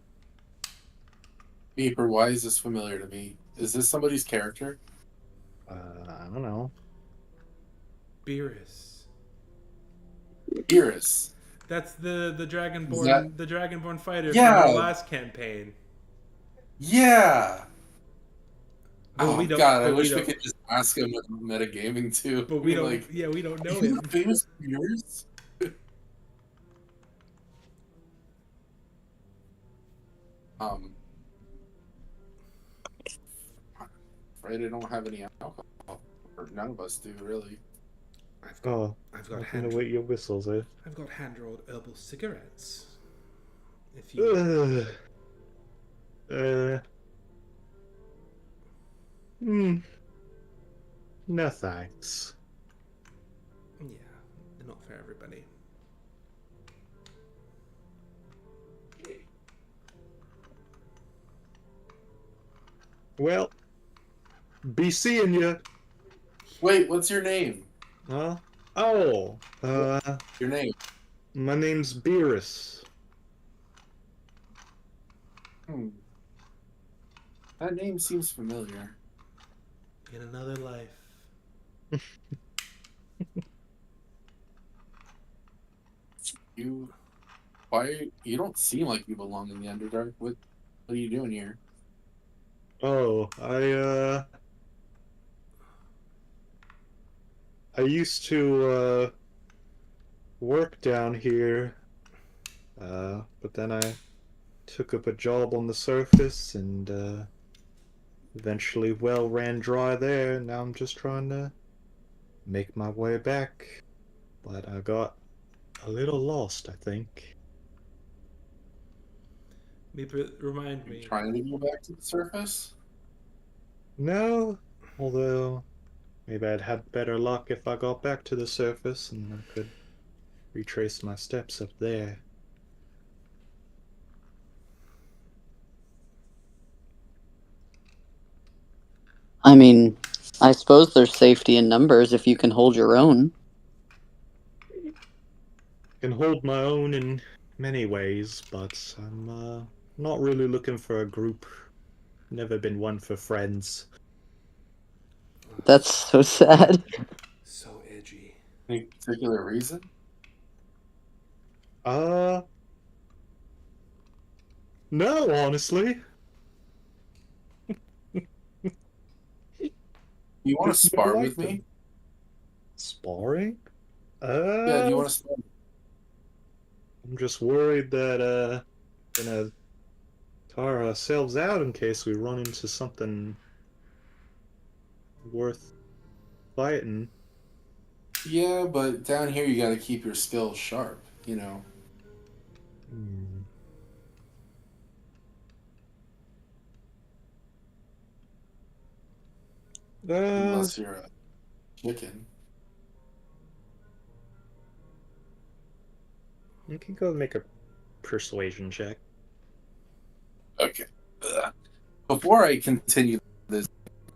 [SPEAKER 3] Meeper, why is this familiar to me? Is this somebody's character?
[SPEAKER 2] I don't know.
[SPEAKER 1] Beerus.
[SPEAKER 3] Iris.
[SPEAKER 1] That's the
[SPEAKER 3] Is
[SPEAKER 1] dragonborn
[SPEAKER 3] that-
[SPEAKER 1] the dragonborn fighter from
[SPEAKER 3] Yeah.
[SPEAKER 1] our last campaign.
[SPEAKER 3] Yeah.
[SPEAKER 1] But
[SPEAKER 3] Oh
[SPEAKER 1] we don't.
[SPEAKER 3] god, I
[SPEAKER 1] But we
[SPEAKER 3] wish we
[SPEAKER 1] don't.
[SPEAKER 3] could just ask him with metagaming too.
[SPEAKER 1] But we don't.
[SPEAKER 3] Like,
[SPEAKER 1] Yeah, we don't know
[SPEAKER 3] are you
[SPEAKER 1] him.
[SPEAKER 3] famous viewers? um, right? I don't have any alcohol, or none of us do really.
[SPEAKER 1] I've got
[SPEAKER 2] Nothing to
[SPEAKER 1] hand.
[SPEAKER 2] wet your whistles, eh?
[SPEAKER 1] I've got hand rolled herbal cigarettes. If you.
[SPEAKER 2] No thanks.
[SPEAKER 1] Yeah, they're not for everybody.
[SPEAKER 2] Well, be seeing you.
[SPEAKER 3] Wait, what's your name?
[SPEAKER 2] Huh? Oh,
[SPEAKER 3] Your name?
[SPEAKER 2] my name's Beerus.
[SPEAKER 3] That name seems familiar.
[SPEAKER 1] In another life.
[SPEAKER 3] You don't seem like you belong in the Underdark. What are you doing here?
[SPEAKER 2] Oh, I used to work down here, but then I took up a job on the surface and eventually well ran dry there. Now I'm just trying to make my way back, but I got a little lost, I think.
[SPEAKER 1] Maybe remind me.
[SPEAKER 3] Trying to go back to the surface?
[SPEAKER 2] No, although maybe I'd have better luck if I got back to the surface and I could retrace my steps up there.
[SPEAKER 5] I mean, I suppose there's safety in numbers if you can hold your own.
[SPEAKER 2] I can hold my own in many ways, but I'm not really looking for a group. Never been one for friends.
[SPEAKER 5] That's so sad.
[SPEAKER 1] So edgy.
[SPEAKER 3] Any particular reason?
[SPEAKER 2] No, honestly.
[SPEAKER 3] You want to
[SPEAKER 2] Just
[SPEAKER 3] spar
[SPEAKER 2] never
[SPEAKER 3] with
[SPEAKER 2] liked
[SPEAKER 3] me?
[SPEAKER 2] them. Sparring?
[SPEAKER 3] Yeah, do you want to spar?
[SPEAKER 2] I'm just worried that gonna tire ourselves out in case we run into something worth fighting.
[SPEAKER 3] Yeah, but down here you got to keep your skills sharp, you know. Unless you're a chicken.
[SPEAKER 2] You can go make a persuasion check.
[SPEAKER 3] Okay. Before I continue this,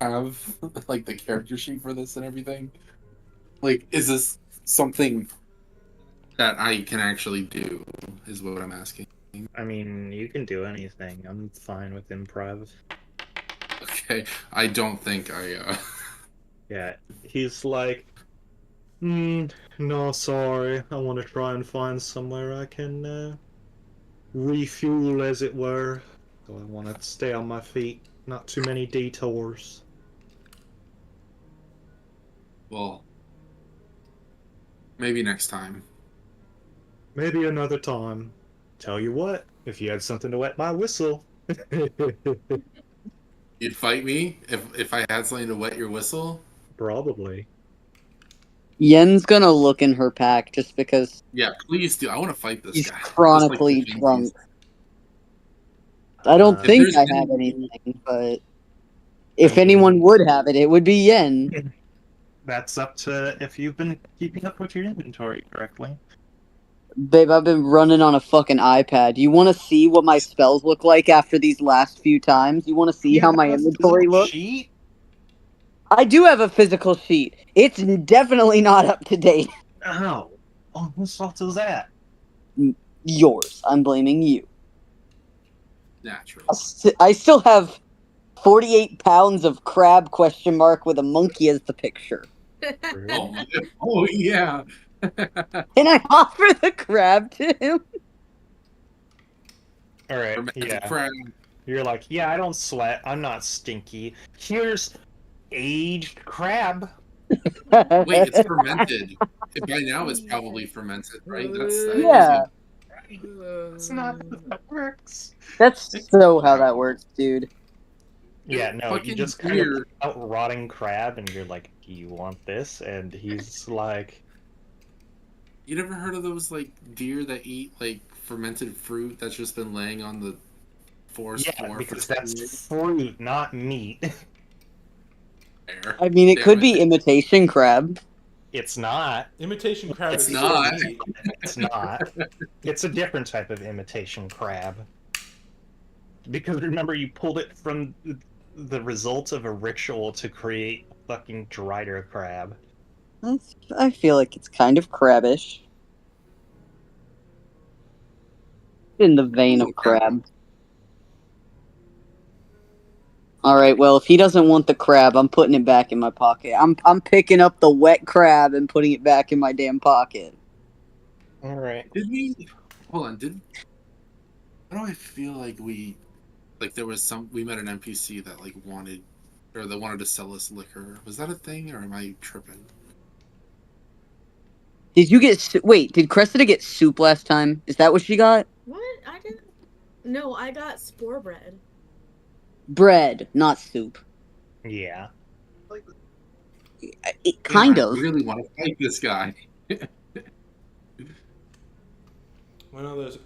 [SPEAKER 3] I have like the character sheet for this and everything. Like, is this something that I can actually do? Is what I'm asking.
[SPEAKER 2] I mean, you can do anything. I'm fine with improv.
[SPEAKER 3] Okay, I don't think I.
[SPEAKER 2] Yeah, he's like, no, sorry. I want to try and find somewhere I can refuel, as it were. So I want to stay on my feet. Not too many detours.
[SPEAKER 3] Well, maybe next time.
[SPEAKER 2] Maybe another time. Tell you what, if you had something to wet my whistle.
[SPEAKER 3] You'd fight me if I had something to wet your whistle?
[SPEAKER 2] Probably.
[SPEAKER 5] Yen's gonna look in her pack just because
[SPEAKER 3] Yeah, please do. I want to fight this
[SPEAKER 5] he's
[SPEAKER 3] guy.
[SPEAKER 5] chronically
[SPEAKER 3] Just like
[SPEAKER 5] drunk. I don't
[SPEAKER 2] If
[SPEAKER 5] think
[SPEAKER 3] there's
[SPEAKER 5] I
[SPEAKER 3] any-
[SPEAKER 5] have anything, but if anyone would have it, it would be Yen.
[SPEAKER 2] That's up to if you've been keeping up with your inventory correctly.
[SPEAKER 5] Babe, I've been running on a fucking iPad. You want to see what my spells look like after these last few times? You want to see how my inventory looks?
[SPEAKER 2] Sheet?
[SPEAKER 5] I do have a physical sheet. It's definitely not up to date.
[SPEAKER 2] Oh. Oh, whose fault is that?
[SPEAKER 5] Yours. I'm blaming you.
[SPEAKER 3] Naturally.
[SPEAKER 5] I still have 48 pounds of crab question mark with a monkey as the picture.
[SPEAKER 3] Oh my! Oh yeah.
[SPEAKER 5] Can I offer the crab to him?
[SPEAKER 2] All right,
[SPEAKER 3] Romantic
[SPEAKER 2] yeah.
[SPEAKER 3] crab.
[SPEAKER 2] You're like, yeah, I don't sweat. I'm not stinky. Here's aged crab.
[SPEAKER 3] Wait, it's fermented. By now, it's probably fermented, right? That gives
[SPEAKER 5] Yeah.
[SPEAKER 3] you.
[SPEAKER 2] That's not how that works.
[SPEAKER 5] That's so how that works, dude.
[SPEAKER 2] Yeah, no, you
[SPEAKER 3] Fucking
[SPEAKER 2] just kind of
[SPEAKER 3] deer.
[SPEAKER 2] pull out rotting crab and you're like, do you want this? And he's like,
[SPEAKER 3] You never heard of those like deer that eat like fermented fruit that's just been laying on the forest
[SPEAKER 2] yeah,
[SPEAKER 3] floor for
[SPEAKER 2] because
[SPEAKER 3] 10
[SPEAKER 2] that's
[SPEAKER 3] years?
[SPEAKER 2] fruit, not meat.
[SPEAKER 3] There.
[SPEAKER 5] I mean, it
[SPEAKER 3] Damn
[SPEAKER 5] could
[SPEAKER 3] it.
[SPEAKER 5] be imitation crab.
[SPEAKER 2] It's not.
[SPEAKER 1] Imitation crab
[SPEAKER 3] It's
[SPEAKER 1] is still
[SPEAKER 3] not.
[SPEAKER 1] meat.
[SPEAKER 2] It's not. It's a different type of imitation crab. Because remember, you pulled it from the result of a ritual to create a fucking drider crab.
[SPEAKER 5] I feel like it's kind of crabbish. In the vein of crab. Alright, well, if he doesn't want the crab, I'm putting it back in my pocket. I'm picking up the wet crab and putting it back in my damn pocket.
[SPEAKER 2] Alright.
[SPEAKER 3] Did we? Hold on. Why do I feel like there was we met an NPC that like wanted, or that wanted to sell us liquor? Was that a thing, or am I tripping?
[SPEAKER 5] Did you get... Wait, did Cressida get soup last time? Is that what she got?
[SPEAKER 4] What? I didn't. No, I got spore bread.
[SPEAKER 5] Bread, not soup.
[SPEAKER 2] Yeah.
[SPEAKER 5] It
[SPEAKER 3] Man,
[SPEAKER 5] kind
[SPEAKER 3] I
[SPEAKER 5] of.
[SPEAKER 3] really want to fight this guy.
[SPEAKER 1] Well, there's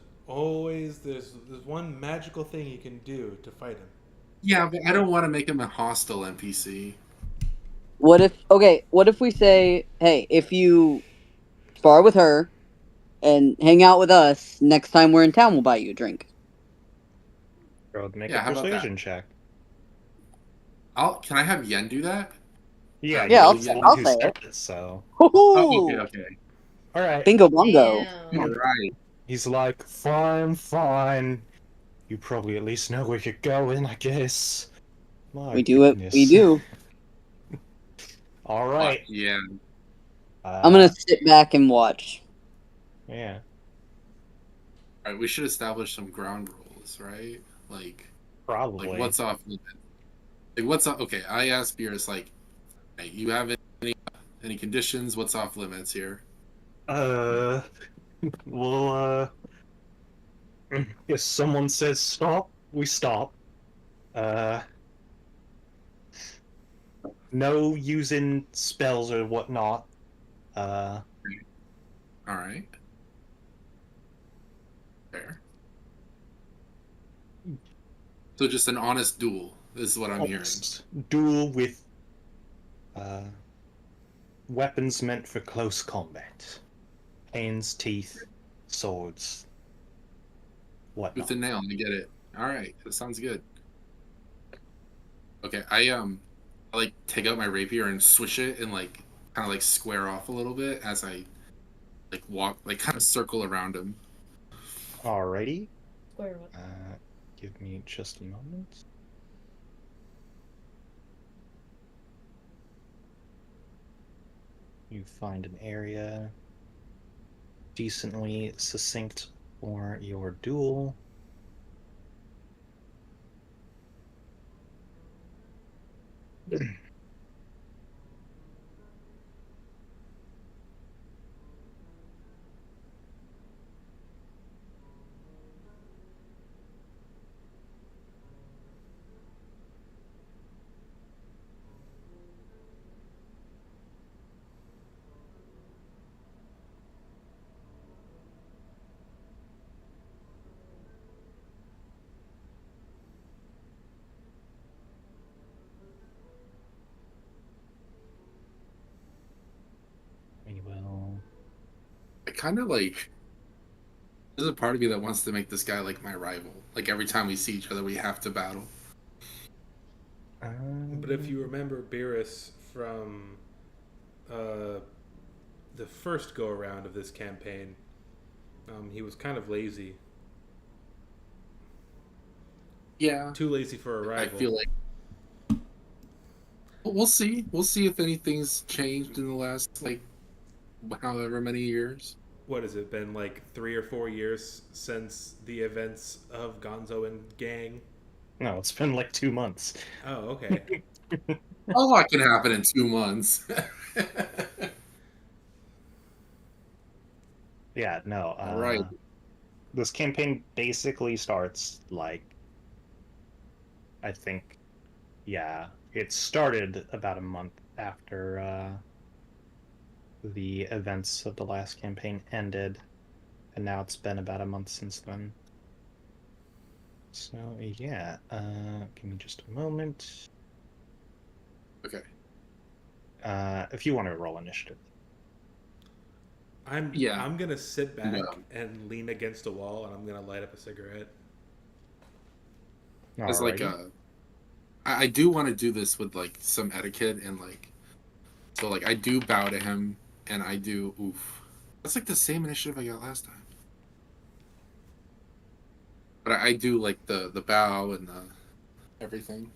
[SPEAKER 1] one magical thing you can do to fight him.
[SPEAKER 3] Yeah, but I don't want to make him a hostile NPC.
[SPEAKER 5] What if we say, hey, if you spar with her and hang out with us, next time we're in town, we'll buy you a drink.
[SPEAKER 2] Go make
[SPEAKER 3] Yeah,
[SPEAKER 2] a
[SPEAKER 3] how about that?
[SPEAKER 2] persuasion check.
[SPEAKER 3] Can I have Yen do that?
[SPEAKER 2] Yeah,
[SPEAKER 5] Yeah,
[SPEAKER 2] you're the one
[SPEAKER 5] I'll
[SPEAKER 2] who
[SPEAKER 5] say
[SPEAKER 2] said
[SPEAKER 5] it.
[SPEAKER 2] it, so.
[SPEAKER 3] Oh,
[SPEAKER 5] Woohoo!
[SPEAKER 3] okay.
[SPEAKER 2] Alright.
[SPEAKER 5] Bingo bongo.
[SPEAKER 4] Damn.
[SPEAKER 3] All right.
[SPEAKER 2] He's like, fine. You probably at least know where you're going, I guess. My
[SPEAKER 5] We do it.
[SPEAKER 2] goodness.
[SPEAKER 5] We do.
[SPEAKER 2] Alright.
[SPEAKER 3] Yeah.
[SPEAKER 5] I'm gonna sit back and watch.
[SPEAKER 2] Yeah.
[SPEAKER 3] All right. We should establish some ground rules, right? Like
[SPEAKER 2] Probably.
[SPEAKER 3] what's off limits? Like what's off? Okay, I asked Beerus like, hey, you have any conditions? What's off limits here?
[SPEAKER 2] Well, if someone says stop, we stop. No using spells or whatnot.
[SPEAKER 3] All right. Fair. So just an honest duel. This is what I'm hearing.
[SPEAKER 2] Duel with weapons meant for close combat. Hands, teeth, swords. Whatnot.
[SPEAKER 3] With the nail, I get it. All right, that sounds good. Okay, I like take out my rapier and swish it and like kind of like square off a little bit as I like walk, like kind of circle around him.
[SPEAKER 2] Alrighty.
[SPEAKER 4] Square what?
[SPEAKER 2] Give me just a moment. You find an area decently succinct for your duel. We will.
[SPEAKER 3] I kind of like. There's a part of me that wants to make this guy like my rival. Like every time we see each other, we have to battle.
[SPEAKER 1] But if you remember Beerus from the first go around of this campaign, he was kind of lazy.
[SPEAKER 3] Yeah,
[SPEAKER 1] Too lazy for a
[SPEAKER 3] I
[SPEAKER 1] rival.
[SPEAKER 3] feel like we'll see. We'll see if anything's changed in the last like however many years.
[SPEAKER 1] What has it been, like 3 or 4 years since the events of Gonzo and Gang?
[SPEAKER 2] No, it's been like 2 months.
[SPEAKER 1] Oh, okay.
[SPEAKER 3] A lot can happen in 2 months.
[SPEAKER 2] Yeah, no.
[SPEAKER 3] All right.
[SPEAKER 2] This campaign basically starts like, I think, yeah, it started about a month after the events of the last campaign ended, and now it's been about a month since then. So yeah, give me just a moment.
[SPEAKER 3] Okay.
[SPEAKER 2] If you want to roll initiative.
[SPEAKER 3] Yeah.
[SPEAKER 1] I'm gonna sit back
[SPEAKER 3] No.
[SPEAKER 1] and lean against a wall, and I'm gonna light up a cigarette.
[SPEAKER 3] As like
[SPEAKER 2] Alrighty.
[SPEAKER 3] I do want to do this with like some etiquette and like so like I do bow to him and I do oof. That's like the same initiative I got last time. But I do like the bow and the everything.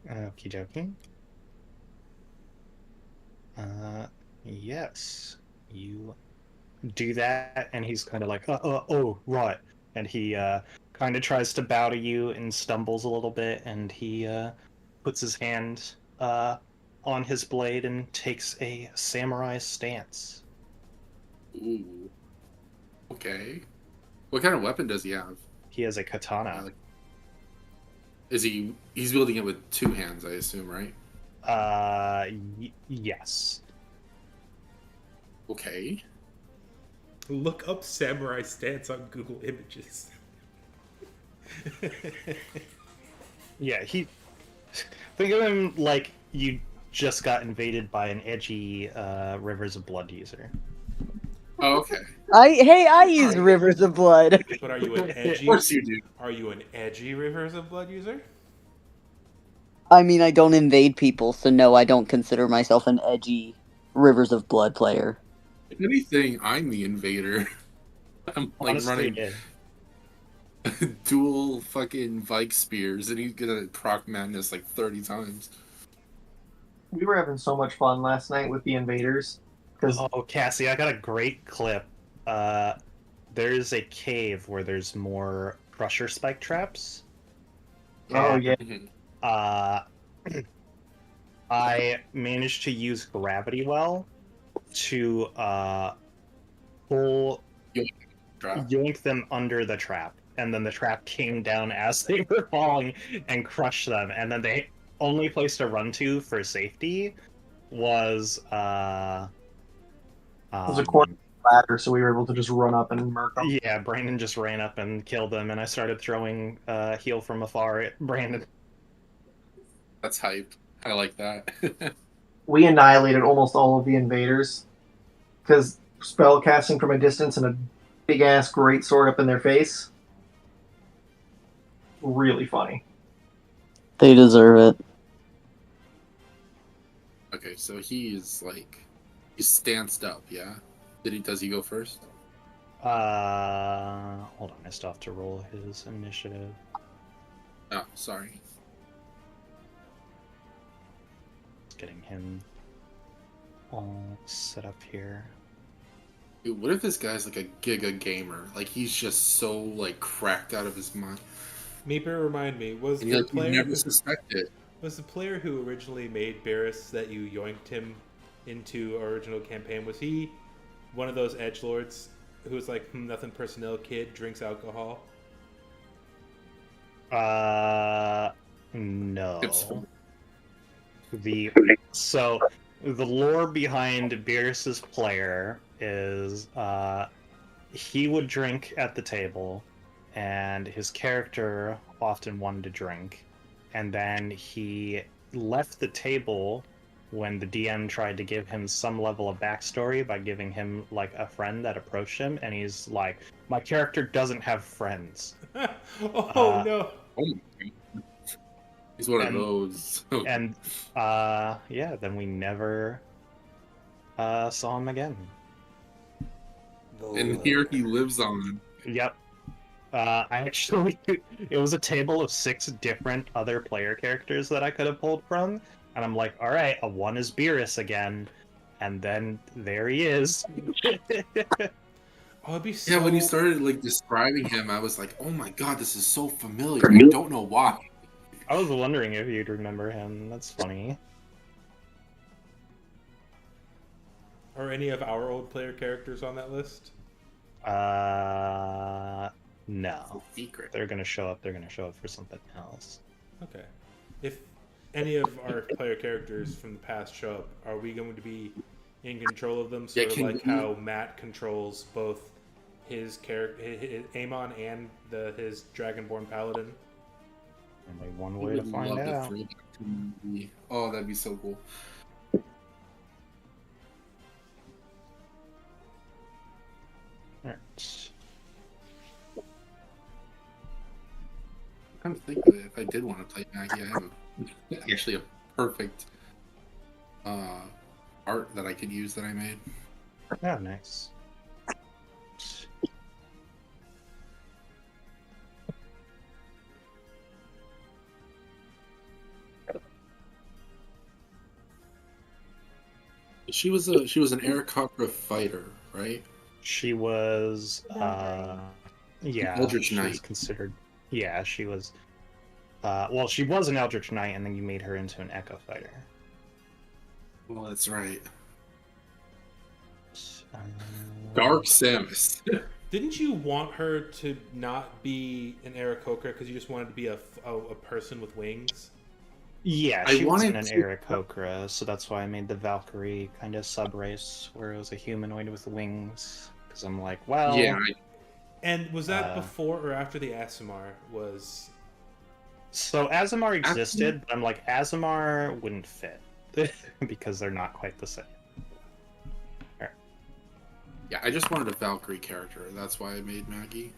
[SPEAKER 2] Okie dokie. Yes, you do that, and he's kind of like, oh, right. And he kind of tries to bow to you and stumbles a little bit, and he puts his hand on his blade and takes a samurai stance.
[SPEAKER 3] Ooh. Okay. What kind of weapon does he have?
[SPEAKER 2] He has a katana.
[SPEAKER 3] Like, he's wielding it with two hands, I assume, right?
[SPEAKER 2] Yes.
[SPEAKER 3] Okay.
[SPEAKER 1] Look up samurai stance on Google Images.
[SPEAKER 2] Yeah, he. Think of him like you just got invaded by an edgy Rivers of Blood user.
[SPEAKER 3] Oh, okay.
[SPEAKER 5] I use
[SPEAKER 3] Alright.
[SPEAKER 5] Rivers of Blood.
[SPEAKER 1] But are you an
[SPEAKER 3] Of
[SPEAKER 1] edgy?
[SPEAKER 3] course you do.
[SPEAKER 1] Are you an edgy Rivers of Blood user?
[SPEAKER 5] I mean, I don't invade people, so no, I don't consider myself an edgy Rivers of Blood player.
[SPEAKER 3] If anything, I'm the invader. I'm like
[SPEAKER 2] Honestly,
[SPEAKER 3] running dual fucking Vike spears, and he's gonna proc madness like 30 times.
[SPEAKER 6] We were having so much fun last night with the invaders because
[SPEAKER 2] Oh, Cassie, I got a great clip. There's a cave where there's more crusher spike traps.
[SPEAKER 6] oh
[SPEAKER 2] And,
[SPEAKER 6] yeah,
[SPEAKER 2] Uh, I managed to use gravity well to pull
[SPEAKER 3] Drop.
[SPEAKER 2] yoink them under the trap, and then the trap came down as they were falling and crushed them. And then the only place to run to for safety was
[SPEAKER 6] it was a corner ladder, so we were able to just run up and murk them.
[SPEAKER 2] yeah, Brandon just ran up and killed them, and I started throwing heal from afar at Brandon.
[SPEAKER 3] That's hype. I like that.
[SPEAKER 6] We annihilated almost all of the invaders because spell casting from a distance and a big ass great sword up in their face. Really funny.
[SPEAKER 5] They deserve it.
[SPEAKER 3] Okay, so he's stanced up, yeah? Does he go first?
[SPEAKER 2] Hold on, I still have to roll his initiative.
[SPEAKER 3] Oh, sorry.
[SPEAKER 2] Getting him all set up here.
[SPEAKER 3] Dude, what if this guy's like a giga gamer? Like he's just so like cracked out of his mind.
[SPEAKER 1] Meeper, remind me, was
[SPEAKER 3] And
[SPEAKER 1] the
[SPEAKER 3] you
[SPEAKER 1] player
[SPEAKER 3] never suspect it.
[SPEAKER 1] was the player who originally made Barris that you yoinked him into our original campaign? Was he one of those edgelords who was like nothing personnel kid drinks alcohol?
[SPEAKER 2] No.
[SPEAKER 3] It's
[SPEAKER 2] So the lore behind Beerus's player is he would drink at the table, and his character often wanted to drink, and then he left the table when the DM tried to give him some level of backstory by giving him like a friend that approached him, and he's like, my character doesn't have friends.
[SPEAKER 1] Oh no!
[SPEAKER 3] oh my He's one of those.
[SPEAKER 2] And yeah, then we never saw him again.
[SPEAKER 3] And here he lives on.
[SPEAKER 2] Yep. I actually, it was a table of 6 different other player characters that I could have pulled from, and I'm like, all right, a one is Beerus again, and then there he is.
[SPEAKER 1] Oh, it'd be so...
[SPEAKER 3] Yeah, when you started like describing him, I was like, "Oh my god, this is so familiar." I don't know why.
[SPEAKER 2] I was wondering if you'd remember him. That's funny.
[SPEAKER 1] Are any of our old player characters on that list?
[SPEAKER 2] No.
[SPEAKER 3] Secret.
[SPEAKER 2] They're gonna show up. They're gonna show up for something else.
[SPEAKER 1] Okay. If any of our player characters from the past show up, are we going to be in control of them? Sort of like how Matt controls both his character, Amon, and his Dragonborn Paladin.
[SPEAKER 2] Only one way to find out.
[SPEAKER 3] Oh, that'd be so cool.
[SPEAKER 2] Alright.
[SPEAKER 3] I'm trying to think of it. If I did want to play Maggie, I have actually a perfect art that I could use that I made.
[SPEAKER 2] Oh, nice.
[SPEAKER 3] She was an Aarakocra fighter, right?
[SPEAKER 2] She was yeah,
[SPEAKER 3] Eldritch
[SPEAKER 2] she
[SPEAKER 3] Knight.
[SPEAKER 2] was considered. Yeah, she was. Well, she was an Eldritch Knight, and then you made her into an Echo Fighter.
[SPEAKER 3] Well, that's right.
[SPEAKER 2] Um,
[SPEAKER 3] Dark Samus.
[SPEAKER 1] Didn't you want her to not be an Aarakocra because you just wanted to be a person with wings?
[SPEAKER 2] Yeah,
[SPEAKER 3] I
[SPEAKER 2] she wasn't
[SPEAKER 3] wanted
[SPEAKER 2] an
[SPEAKER 3] to-
[SPEAKER 2] Aarakocra, so that's why I made the Valkyrie kind of sub-race, where it was a humanoid with wings. Because I'm like, well...
[SPEAKER 3] Yeah,
[SPEAKER 1] And was that before or after the Aasimar was...
[SPEAKER 2] So Aasimar existed, but I'm like, Aasimar wouldn't fit. Because they're not quite the same.
[SPEAKER 3] yeah, I just wanted a Valkyrie character. That's why I made Maggie.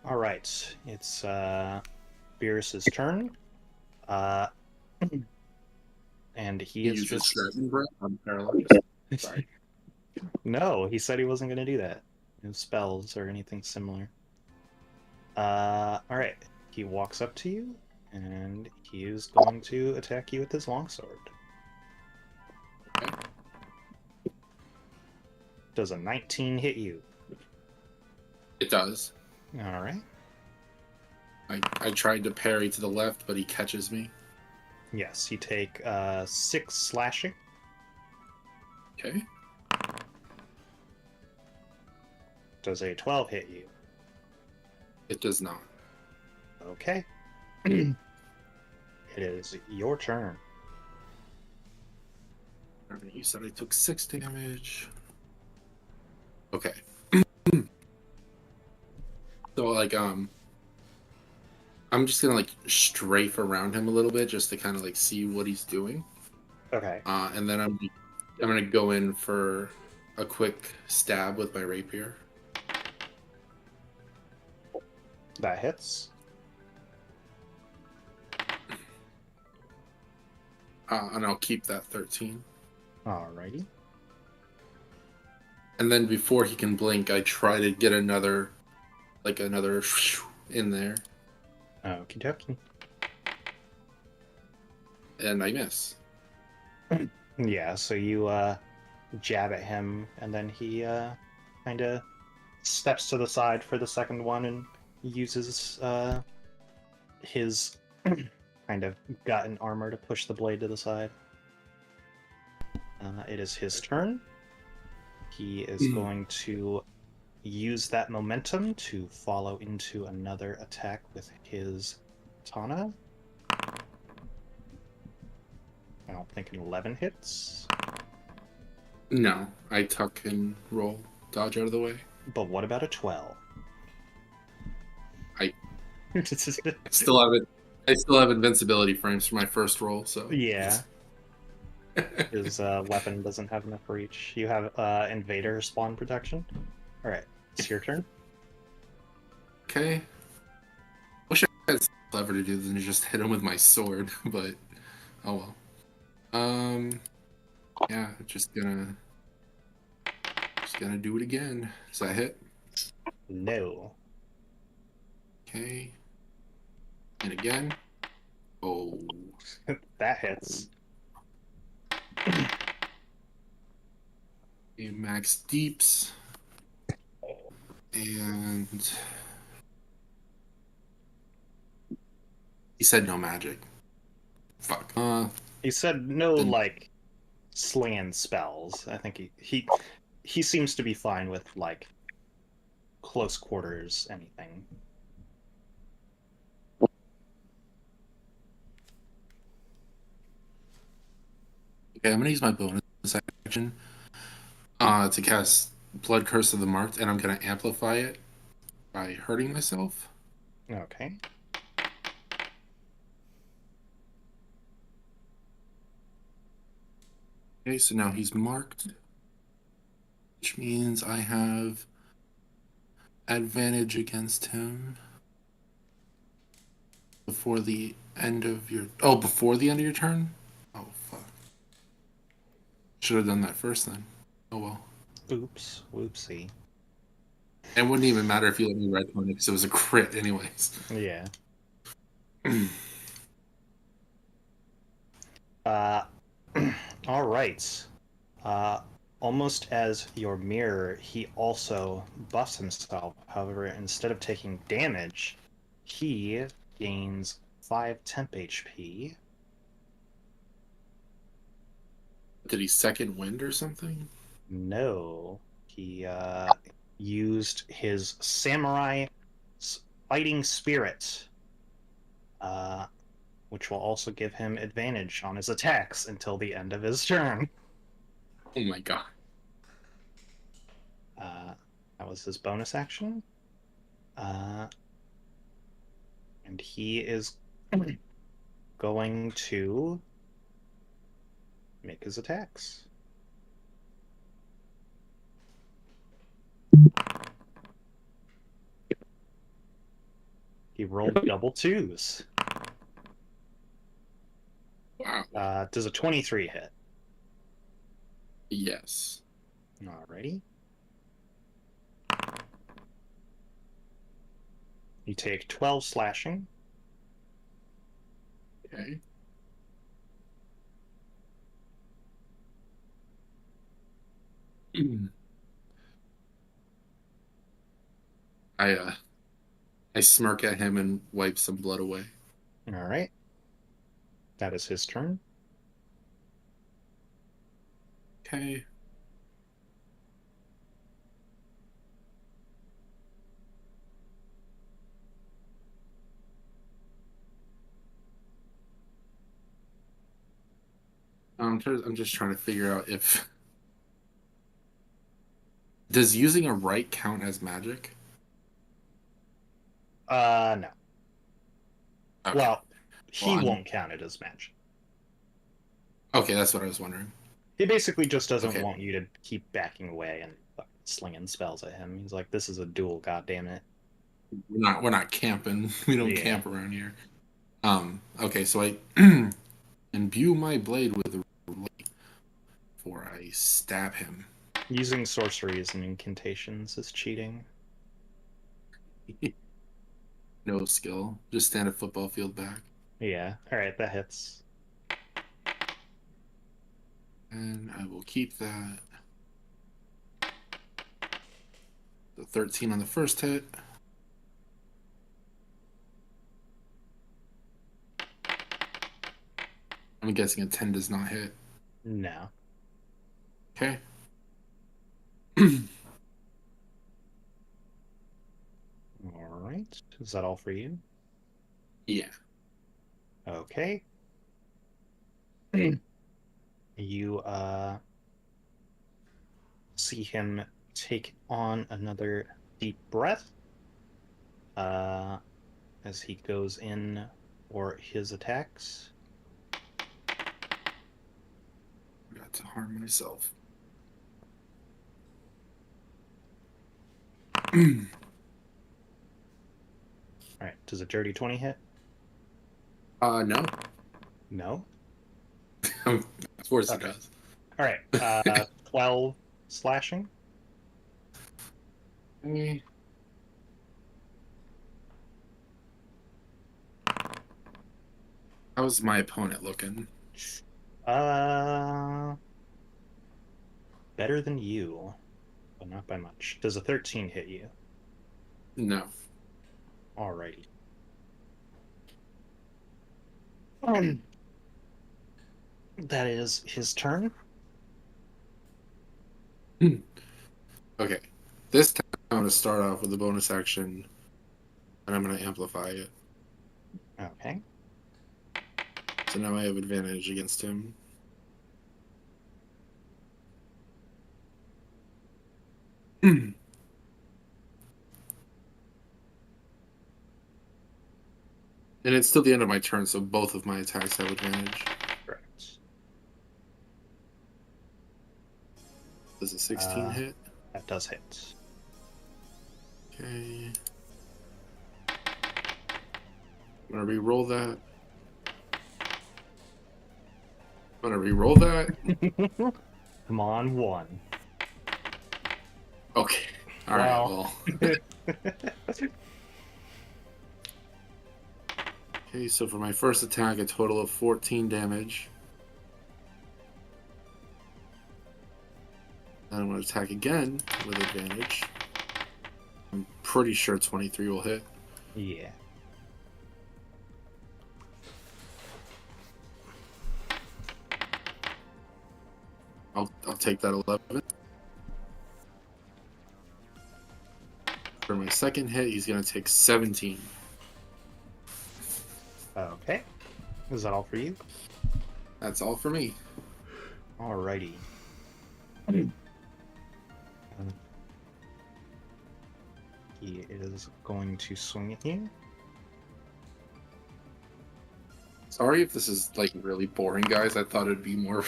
[SPEAKER 2] Alright, it's Beerus's turn. And he is
[SPEAKER 3] uses
[SPEAKER 2] just...
[SPEAKER 3] Dragon Breath. I'm paralyzed. Sorry.
[SPEAKER 2] No, he said he wasn't going to do that. No spells or anything similar. Alright. He walks up to you, and he is going to attack you with his longsword.
[SPEAKER 3] Okay.
[SPEAKER 2] Does a 19 hit you?
[SPEAKER 3] It does.
[SPEAKER 2] Alright.
[SPEAKER 3] I tried to parry to the left, but he catches me.
[SPEAKER 2] Yes, you take 6 slashing.
[SPEAKER 3] Okay.
[SPEAKER 2] Does a 12 hit you?
[SPEAKER 3] It does not.
[SPEAKER 2] Okay. It is your turn.
[SPEAKER 3] You said I took 6 damage. Okay. So like I'm just gonna like strafe around him a little bit just to kind of like see what he's doing.
[SPEAKER 2] Okay.
[SPEAKER 3] And then I'm gonna go in for a quick stab with my rapier.
[SPEAKER 2] That hits.
[SPEAKER 3] And I'll keep that 13.
[SPEAKER 2] Alrighty.
[SPEAKER 3] And then before he can blink, I try to get another in there,
[SPEAKER 2] Okie dokie.
[SPEAKER 3] and I miss.
[SPEAKER 2] Yeah, so you jab at him, and then he kind of steps to the side for the second one and uses his kind of gut and armor to push the blade to the side. It is his turn. He is going to use that momentum to follow into another attack with his katana. I don't think an 11 hits.
[SPEAKER 3] No, I tuck and roll, dodge out of the way.
[SPEAKER 2] But what about a 12?
[SPEAKER 3] I still have it. I still have invincibility frames for my first roll, so
[SPEAKER 2] Yeah. His weapon doesn't have enough reach. You have invader spawn protection. Alright, it's your turn.
[SPEAKER 3] Okay. Wish I had clever to do than to just hit him with my sword, but oh well. Yeah, just gonna do it again. Does that hit?
[SPEAKER 2] No.
[SPEAKER 3] Okay. And again. Oh.
[SPEAKER 2] That hits.
[SPEAKER 3] Okay, max deeps. And he said no magic. Fuck.
[SPEAKER 2] He said no,
[SPEAKER 3] Then-
[SPEAKER 2] like, slaying spells. I think he seems to be fine with, like, close quarters, anything.
[SPEAKER 3] Okay, I'm gonna use my bonus action to cast Blood Curse of the Marked, and I'm gonna amplify it by hurting myself.
[SPEAKER 2] Okay.
[SPEAKER 3] Okay, so now he's marked, which means I have advantage against him before the end of your... Oh, before the end of your turn? Oh, fuck. Should have done that first then. Oh, well.
[SPEAKER 2] Oops. Whoopsie.
[SPEAKER 3] It wouldn't even matter if you let me retcon it because it was a crit anyways.
[SPEAKER 2] Yeah. All right. Almost as your mirror, he also buffs himself. However, instead of taking damage, he gains 5 temp HP.
[SPEAKER 3] Did he second wind or something?
[SPEAKER 2] No, he used his samurai fighting spirit, which will also give him advantage on his attacks until the end of his turn.
[SPEAKER 3] Oh my god.
[SPEAKER 2] That was his bonus action. And he is going to make his attacks. He rolled double twos.
[SPEAKER 3] Wow.
[SPEAKER 2] Does a 23 hit?
[SPEAKER 3] Yes.
[SPEAKER 2] Alrighty. You take 12 slashing.
[SPEAKER 3] Okay. I smirk at him and wipe some blood away.
[SPEAKER 2] Alright. That is his turn.
[SPEAKER 3] Okay. I'm just trying to figure out if... Does using a right count as magic?
[SPEAKER 2] No.
[SPEAKER 3] Okay.
[SPEAKER 2] Well, he
[SPEAKER 3] Well,
[SPEAKER 2] won't count it as magic.
[SPEAKER 3] Okay, that's what I was wondering.
[SPEAKER 2] He basically just doesn't
[SPEAKER 3] Okay.
[SPEAKER 2] want you to keep backing away and slinging spells at him. He's like, this is a duel, goddammit.
[SPEAKER 3] We're not camping. We don't
[SPEAKER 2] Yeah.
[SPEAKER 3] camp around here. Okay, so I imbue my blade with light before I stab him.
[SPEAKER 2] Using sorceries and incantations is cheating.
[SPEAKER 3] No skill. Just stand a football field back.
[SPEAKER 2] Yeah. Alright, that hits.
[SPEAKER 3] And I will keep that. The 13 on the first hit. I'm guessing a 10 does not hit.
[SPEAKER 2] No.
[SPEAKER 3] Okay.
[SPEAKER 2] Alright. Is that all for you?
[SPEAKER 3] Yeah.
[SPEAKER 2] Okay. You see him take on another deep breath as he goes in for his attacks.
[SPEAKER 3] Got to harm myself.
[SPEAKER 2] Alright, does a dirty 20 hit?
[SPEAKER 3] No.
[SPEAKER 2] No?
[SPEAKER 3] Of course
[SPEAKER 2] Okay.
[SPEAKER 3] he does.
[SPEAKER 2] Alright, 12 slashing.
[SPEAKER 3] Okay. How's my opponent looking?
[SPEAKER 2] Better than you, but not by much. Does a 13 hit you?
[SPEAKER 3] No.
[SPEAKER 2] Alrighty. That is his turn.
[SPEAKER 3] Okay. This time I'm going to start off with a bonus action, and I'm going to amplify it.
[SPEAKER 2] Okay.
[SPEAKER 3] So now I have advantage against him. And it's still the end of my turn, so both of my attacks have advantage.
[SPEAKER 2] Correct.
[SPEAKER 3] Does a 16 hit?
[SPEAKER 2] That does hit.
[SPEAKER 3] Okay. I'm going to re-roll that. I'm going to re-roll that.
[SPEAKER 2] Come on, 1.
[SPEAKER 3] Okay. All right, well. Okay, so for my first attack, a total of 14 damage. And I'm going to attack again with advantage. I'm pretty sure 23 will hit.
[SPEAKER 2] Yeah.
[SPEAKER 3] I'll take that 11. For my second hit, he's going to take 17.
[SPEAKER 2] Okay. Is that all for you?
[SPEAKER 3] That's all for me.
[SPEAKER 2] Alrighty. He is going to swing at you.
[SPEAKER 3] Sorry if this is like really boring, guys. I thought it'd be more.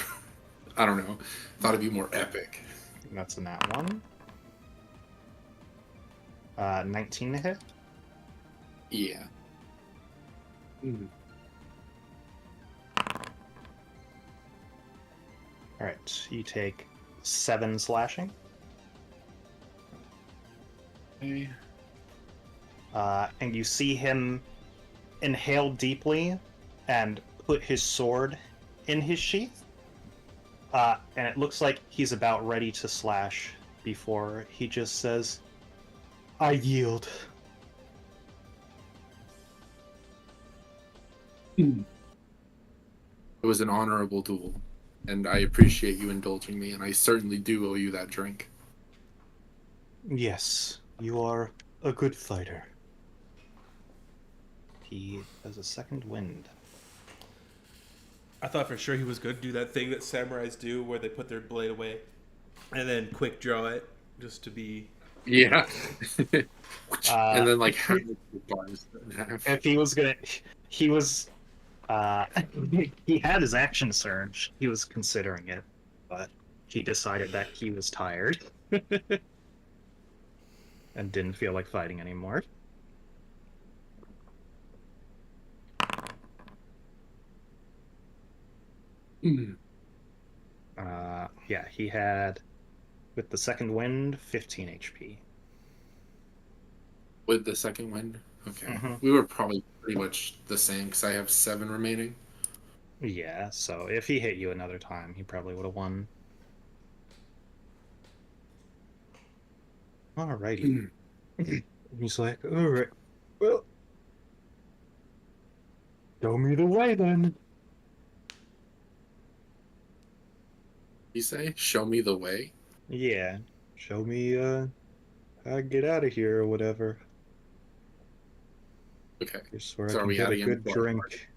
[SPEAKER 3] I don't know. I thought it'd be more epic.
[SPEAKER 2] That's a nat 1. 19 to hit.
[SPEAKER 3] Yeah.
[SPEAKER 2] Alright, you take 7 slashing.
[SPEAKER 3] Okay.
[SPEAKER 2] And you see him inhale deeply and put his sword in his sheath. And it looks like he's about ready to slash before he just says, I yield.
[SPEAKER 3] It was an honorable duel, and I appreciate you indulging me, and I certainly do owe you that drink.
[SPEAKER 2] Yes, you are a good fighter. He has a second wind.
[SPEAKER 1] I thought for sure he was going to do that thing that samurais do where they put their blade away and then quick draw it just to be...
[SPEAKER 3] Yeah. And then, like, half the bars in half.
[SPEAKER 2] If he was gonna... He was... he had his action surge. He was considering it, but he decided that he was tired. And didn't feel like fighting anymore. Yeah, he had, with the second wind, 15 HP.
[SPEAKER 3] With the second wind? Okay.
[SPEAKER 2] Mhm.
[SPEAKER 3] We were probably pretty much the same, because I have 7 remaining.
[SPEAKER 2] Yeah, so if he hit you another time, he probably would have won. Alrighty. He's like, alright, well, show me the way then.
[SPEAKER 3] You say, show me the way?
[SPEAKER 2] Yeah, show me, how to get out of here or whatever.
[SPEAKER 3] Okay.
[SPEAKER 2] Just where
[SPEAKER 3] So
[SPEAKER 2] I
[SPEAKER 3] are
[SPEAKER 2] can
[SPEAKER 3] we
[SPEAKER 2] get a
[SPEAKER 3] adding him
[SPEAKER 2] good
[SPEAKER 3] to our
[SPEAKER 2] drink.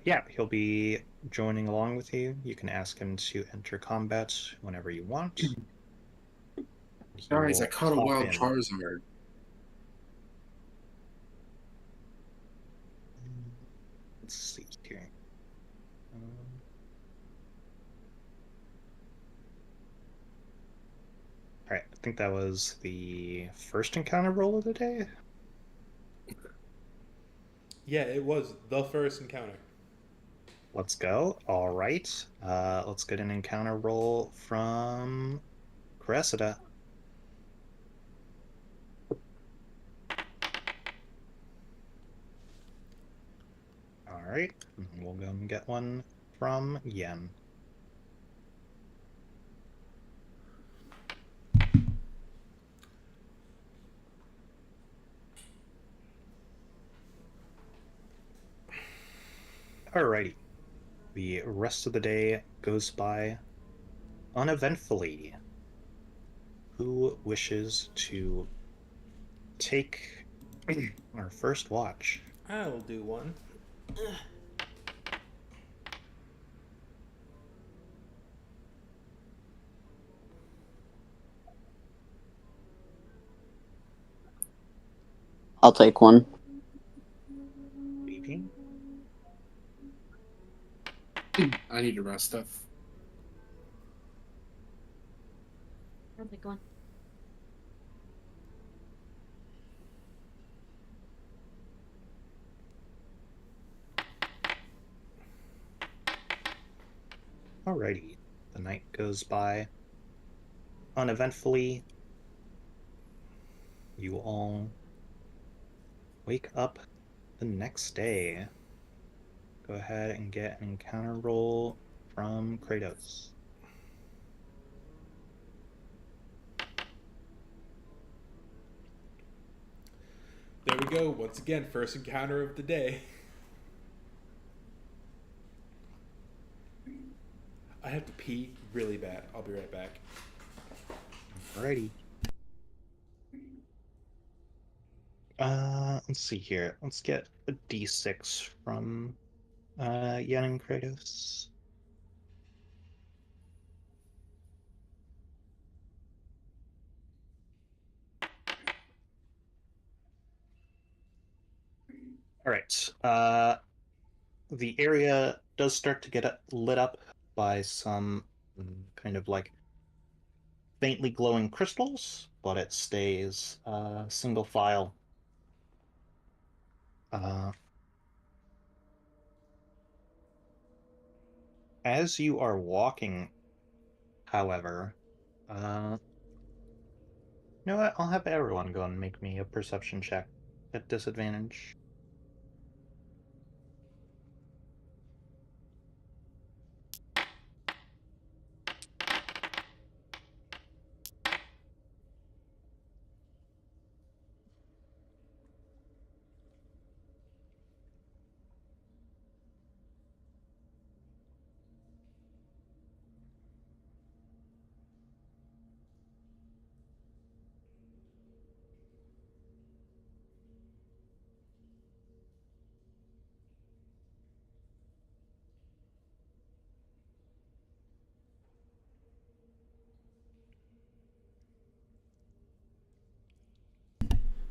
[SPEAKER 2] Yeah, he'll be joining along with you. You can ask him to enter combat whenever you want. He
[SPEAKER 3] Guys, I
[SPEAKER 2] will
[SPEAKER 3] caught a
[SPEAKER 2] hop
[SPEAKER 3] wild
[SPEAKER 2] in.
[SPEAKER 3] Charizard.
[SPEAKER 2] Let's see here. Alright, I think that was the first encounter roll of the day.
[SPEAKER 1] Yeah, it was the first encounter.
[SPEAKER 2] Let's go. All right. Let's get an encounter roll from Cressida. All right. And we'll go and get one from Yen. Alrighty. The rest of the day goes by uneventfully. Who wishes to take our first watch?
[SPEAKER 1] I'll do one.
[SPEAKER 5] I'll take one.
[SPEAKER 2] BP?
[SPEAKER 3] I need to rest stuff.
[SPEAKER 4] I'll take one.
[SPEAKER 2] Alrighty. The night goes by uneventfully. You all wake up the next day. Go ahead and get an encounter roll from Kratos.
[SPEAKER 1] There we go. Once again, first encounter of the day. I have to pee really bad. I'll be right back.
[SPEAKER 2] Alrighty. Let's see here. Let's get a d6 from Yen and Kratos. Alright. The area does start to get lit up by some kind of like faintly glowing crystals, but it stays single file. As you are walking, however, you know what? I'll have everyone go and make me a perception check at disadvantage.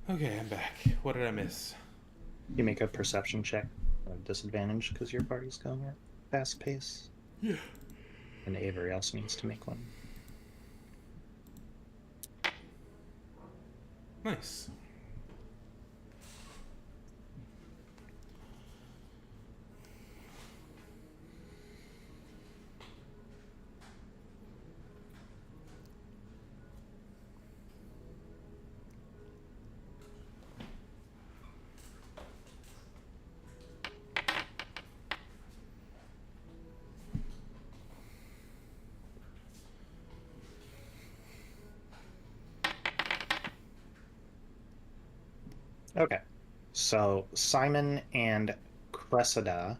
[SPEAKER 1] Okay, I'm back. What did I miss?
[SPEAKER 2] You make a perception check at disadvantage because your party's going at fast pace.
[SPEAKER 1] Yeah.
[SPEAKER 2] And Avery also needs to make one.
[SPEAKER 1] Nice.
[SPEAKER 2] Okay. So Simon and Cressida,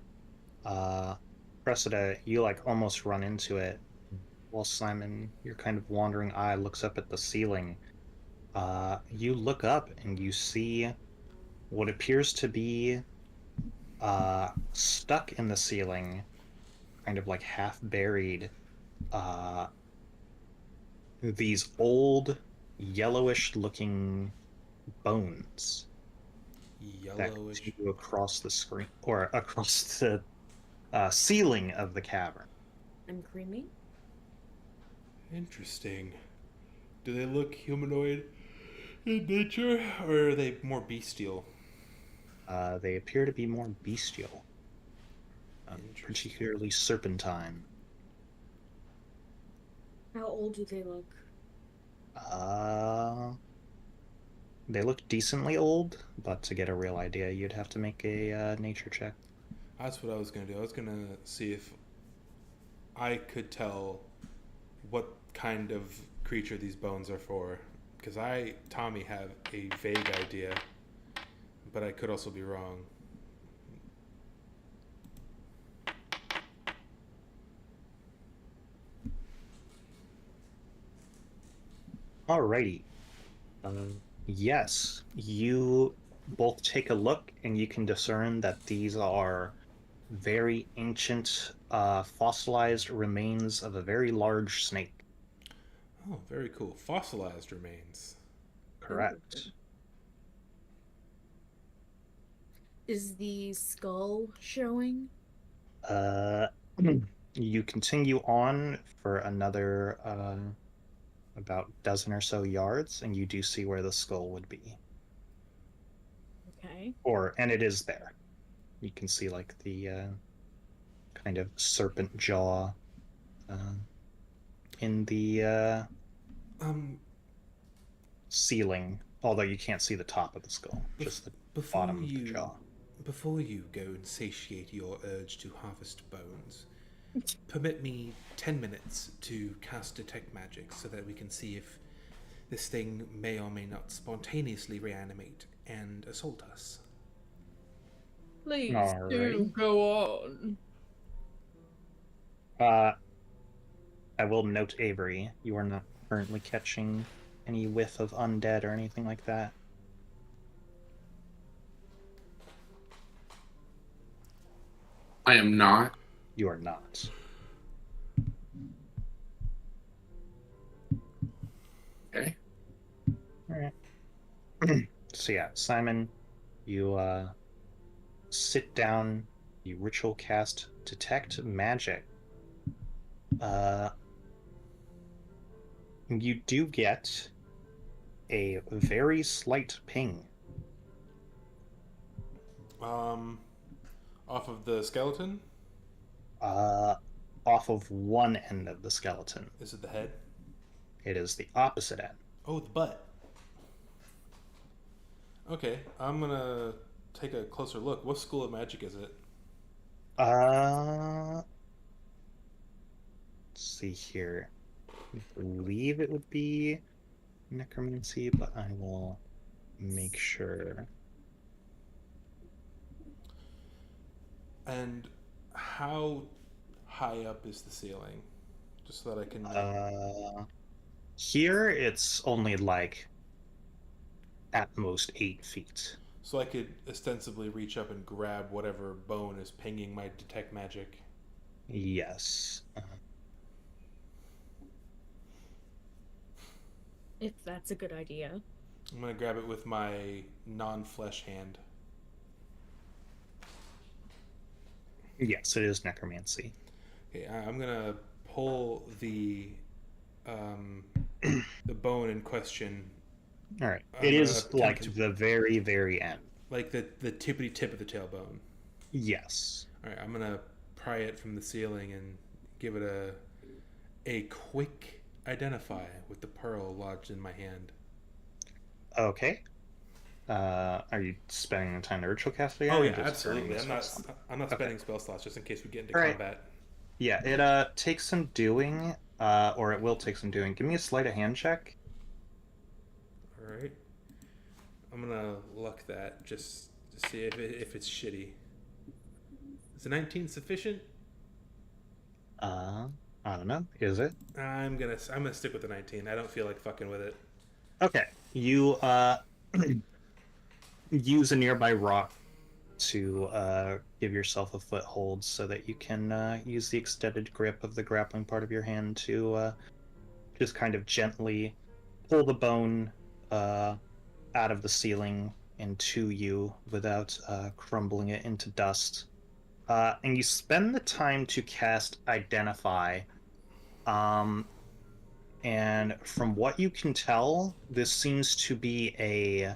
[SPEAKER 2] Cressida, you like almost run into it. While Simon, your kind of wandering eye looks up at the ceiling. You look up and you see what appears to be stuck in the ceiling, kind of like half buried, these old yellowish looking bones that
[SPEAKER 1] Yellowish.
[SPEAKER 2] continue across the screen or across the ceiling of the cavern.
[SPEAKER 4] I'm creamy.
[SPEAKER 1] Interesting. Do they look humanoid in nature, or are they more bestial?
[SPEAKER 2] They appear to be more bestial,
[SPEAKER 1] Interesting.
[SPEAKER 2] particularly serpentine.
[SPEAKER 4] How old do they look?
[SPEAKER 2] They look decently old, but to get a real idea, you'd have to make a nature check.
[SPEAKER 1] That's what I was gonna do. I was gonna see if I could tell what kind of creature these bones are for, because Tommy, have a vague idea, but I could also be wrong.
[SPEAKER 2] Alrighty. Yes, you both take a look and you can discern that these are very ancient, fossilized remains of a very large snake.
[SPEAKER 1] Oh, very cool. Fossilized remains.
[SPEAKER 2] Correct.
[SPEAKER 4] Is the skull showing?
[SPEAKER 2] You continue on for another about dozen or so yards, and you do see where the skull would be.
[SPEAKER 4] Okay.
[SPEAKER 2] And it is there. You can see like the kind of serpent jaw in the ceiling, although you can't see the top of the skull, just the bottom of the jaw.
[SPEAKER 1] Before you go and satiate your urge to harvest bones, permit me 10 minutes to cast Detect Magic so that we can see if this thing may or may not spontaneously reanimate and assault us.
[SPEAKER 4] Please
[SPEAKER 2] do
[SPEAKER 4] go on.
[SPEAKER 2] I will note, Avery, you are not currently catching any whiff of undead or anything like that.
[SPEAKER 3] I am not.
[SPEAKER 2] You are not.
[SPEAKER 3] Okay.
[SPEAKER 2] All right. So yeah, Simon, you sit down, you ritual cast Detect Magic. You do get a very slight ping.
[SPEAKER 1] Off of the skeleton?
[SPEAKER 2] Off of one end of the skeleton.
[SPEAKER 1] Is it the head?
[SPEAKER 2] It is the opposite end.
[SPEAKER 1] Oh, the butt. Okay, I'm gonna take a closer look. What school of magic is it?
[SPEAKER 2] Let's see here. I believe it would be necromancy, but I will make sure.
[SPEAKER 1] And how high up is the ceiling? Just so that I can...
[SPEAKER 2] Here it's only like at most 8 feet.
[SPEAKER 1] So I could ostensibly reach up and grab whatever bone is pinging my Detect Magic.
[SPEAKER 2] Yes.
[SPEAKER 4] If that's a good idea.
[SPEAKER 1] I'm gonna grab it with my non-flesh hand.
[SPEAKER 2] Yes, it is necromancy.
[SPEAKER 1] Okay, I'm gonna pull the bone in question.
[SPEAKER 2] All right. It is like the very, very end.
[SPEAKER 1] Like the tippity tip of the tailbone.
[SPEAKER 2] Yes.
[SPEAKER 1] All right, I'm gonna pry it from the ceiling and give it a quick identify with the pearl lodged in my hand.
[SPEAKER 2] Okay. Are you spending the time to ritual cast again?
[SPEAKER 1] Oh yeah, absolutely. I'm not spending spell slots just in case we get into combat.
[SPEAKER 2] Yeah, it takes some doing, or it will take some doing. Give me a sleight of hand check.
[SPEAKER 1] All right. I'm gonna luck that just to see if it's shitty. Is a 19 sufficient?
[SPEAKER 2] I don't know. Is it?
[SPEAKER 1] I'm gonna stick with the 19. I don't feel like fucking with it.
[SPEAKER 2] Okay. You use a nearby rock to give yourself a foothold so that you can use the extended grip of the grappling part of your hand to just kind of gently pull the bone out of the ceiling and to you without crumbling it into dust. And you spend the time to cast Identify. And from what you can tell, this seems to be a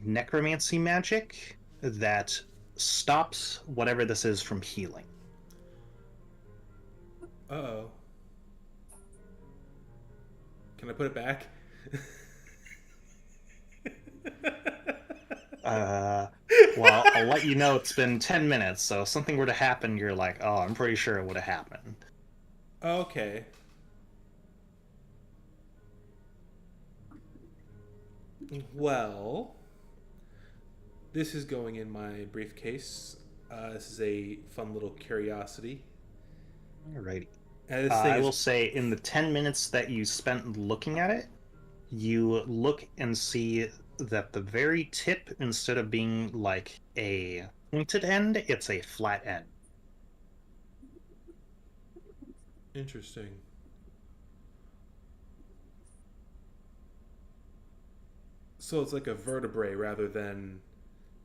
[SPEAKER 2] necromancy magic that stops whatever this is from healing.
[SPEAKER 1] Uh-oh. Can I put it back?
[SPEAKER 2] Well, I'll let you know it's been 10 minutes, so if something were to happen, you're like, oh, I'm pretty sure it would have happened.
[SPEAKER 1] Okay. Well, this is going in my briefcase. This is a fun little curiosity.
[SPEAKER 2] Alrighty.
[SPEAKER 1] This
[SPEAKER 2] I
[SPEAKER 1] thing
[SPEAKER 2] will
[SPEAKER 1] is...
[SPEAKER 2] say, in the 10 minutes that you spent looking at it, you look and see that the very tip, instead of being like a pointed end, it's a flat end.
[SPEAKER 1] Interesting. So it's like a vertebrae rather than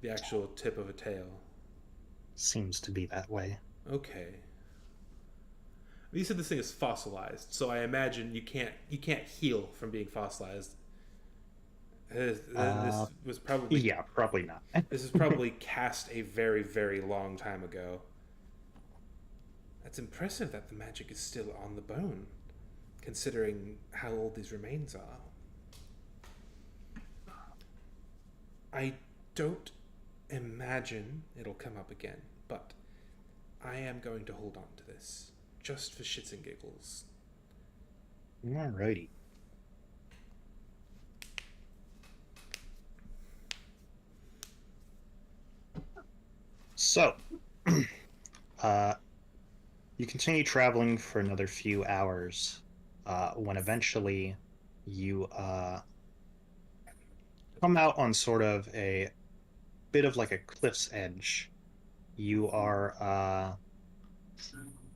[SPEAKER 1] the actual tip of a tail.
[SPEAKER 2] Seems to be that way.
[SPEAKER 1] Okay. You said this thing is fossilized, so I imagine you can't heal from being fossilized. This was probably
[SPEAKER 2] Yeah, probably not.
[SPEAKER 1] this is probably cast a very, very long time ago. That's impressive that the magic is still on the bone, considering how old these remains are. I don't imagine it'll come up again, but I am going to hold on to this, just for shits and giggles.
[SPEAKER 2] Alrighty. So, you continue traveling for another few hours, when eventually you come out on sort of a bit of like a cliff's edge. You are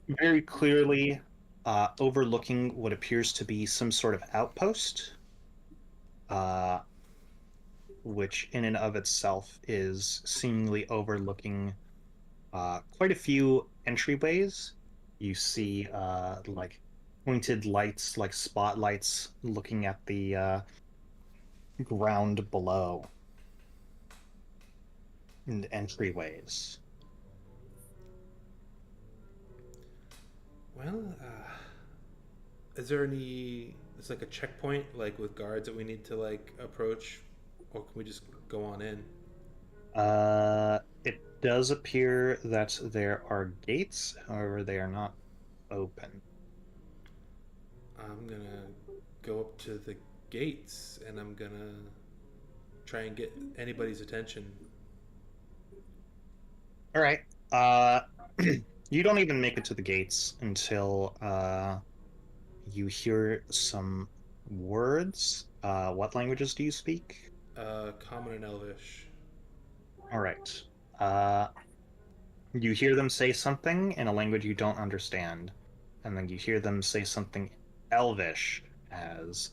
[SPEAKER 2] very clearly overlooking what appears to be some sort of outpost, which in and of itself is seemingly overlooking quite a few entryways. You see like pointed lights, like spotlights, looking at the ground below, and entryways.
[SPEAKER 1] Well, is there any? It's like a checkpoint, like with guards that we need to like approach, or can we just go on in?
[SPEAKER 2] It does appear that there are gates, however, they are not open.
[SPEAKER 1] I'm gonna go up to the gates and I'm gonna try and get anybody's attention.
[SPEAKER 2] All right. You don't even make it to the gates until you hear some words. What languages do you speak?
[SPEAKER 1] Common and Elvish.
[SPEAKER 2] All right. You hear them say something in a language you don't understand, and then you hear them say something Elvish as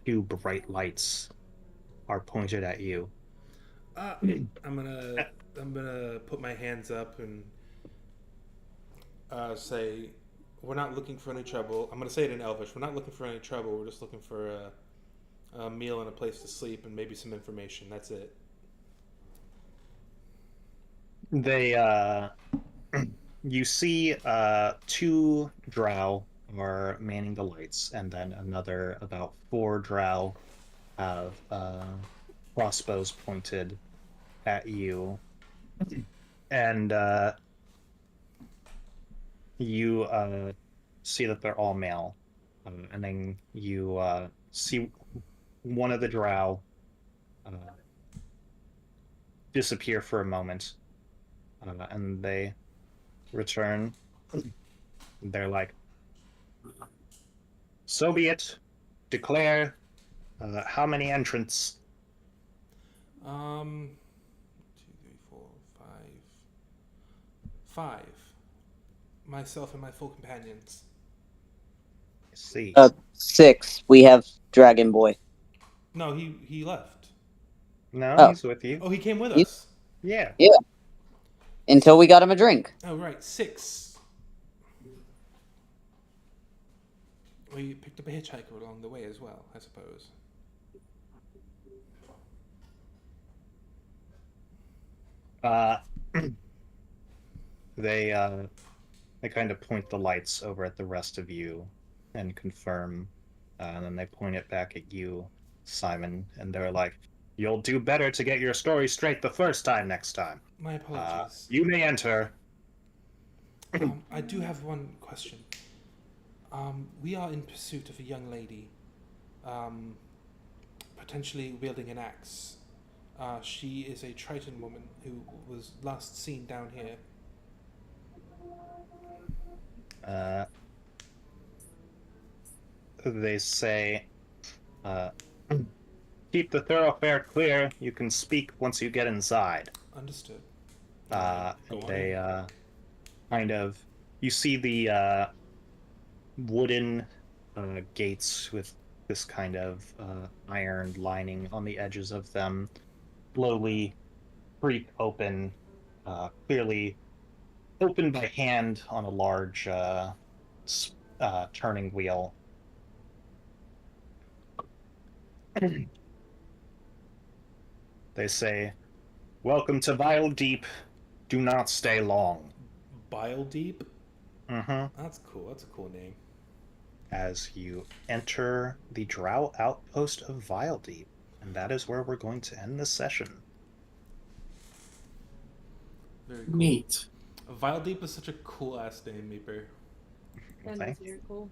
[SPEAKER 2] two bright lights are pointed at you.
[SPEAKER 1] I'm gonna put my hands up and say, "We're not looking for any trouble." I'm gonna say it in Elvish. We're not looking for any trouble. We're just looking for a meal and a place to sleep and maybe some information. That's it.
[SPEAKER 2] They you see two drow are manning the lights, and then another about four drow have crossbows pointed at you, and you see that they're all male, and then you see one of the drow uh, disappear for a moment, and they return. They're like, "So be it. Declare how many entrants."
[SPEAKER 1] 1, 2, 3, 4, 5. 5. Myself and my full companions.
[SPEAKER 2] See.
[SPEAKER 5] 6. We have Dragon Boy.
[SPEAKER 1] No, he left.
[SPEAKER 2] No,
[SPEAKER 5] Oh.
[SPEAKER 2] he's with you.
[SPEAKER 1] Oh, he came with
[SPEAKER 5] You-
[SPEAKER 1] us.
[SPEAKER 2] Yeah.
[SPEAKER 5] Yeah. Until we got him a drink.
[SPEAKER 1] Oh, right, 6. We picked up a hitchhiker along the way as well, I suppose.
[SPEAKER 2] Uh, they kind of point the lights over at the rest of you and confirm, and then they point it back at you, Simon, and they're like, "You'll do better to get your story straight the first time next time.
[SPEAKER 1] My apologies.
[SPEAKER 2] You may enter."
[SPEAKER 1] I do have one question. We are in pursuit of a young lady, potentially wielding an axe. She is a Triton woman who was last seen down here.
[SPEAKER 2] They say, "Keep the thoroughfare clear. You can speak once you get inside."
[SPEAKER 1] Understood.
[SPEAKER 2] And they kind of, you see the wooden gates with this kind of iron lining on the edges of them slowly creak open, clearly opened by hand on a large turning wheel. They say, "Welcome to Vile Deep. Do not stay long."
[SPEAKER 1] Bile Deep?
[SPEAKER 2] Mm-hmm.
[SPEAKER 1] That's cool. That's a cool name.
[SPEAKER 2] As you enter the Drow outpost of Vile Deep, and that is where we're going to end this session.
[SPEAKER 1] Very cool.
[SPEAKER 3] Neat.
[SPEAKER 1] Vile Deep is such a cool ass name, Meeper.
[SPEAKER 4] That is very cool.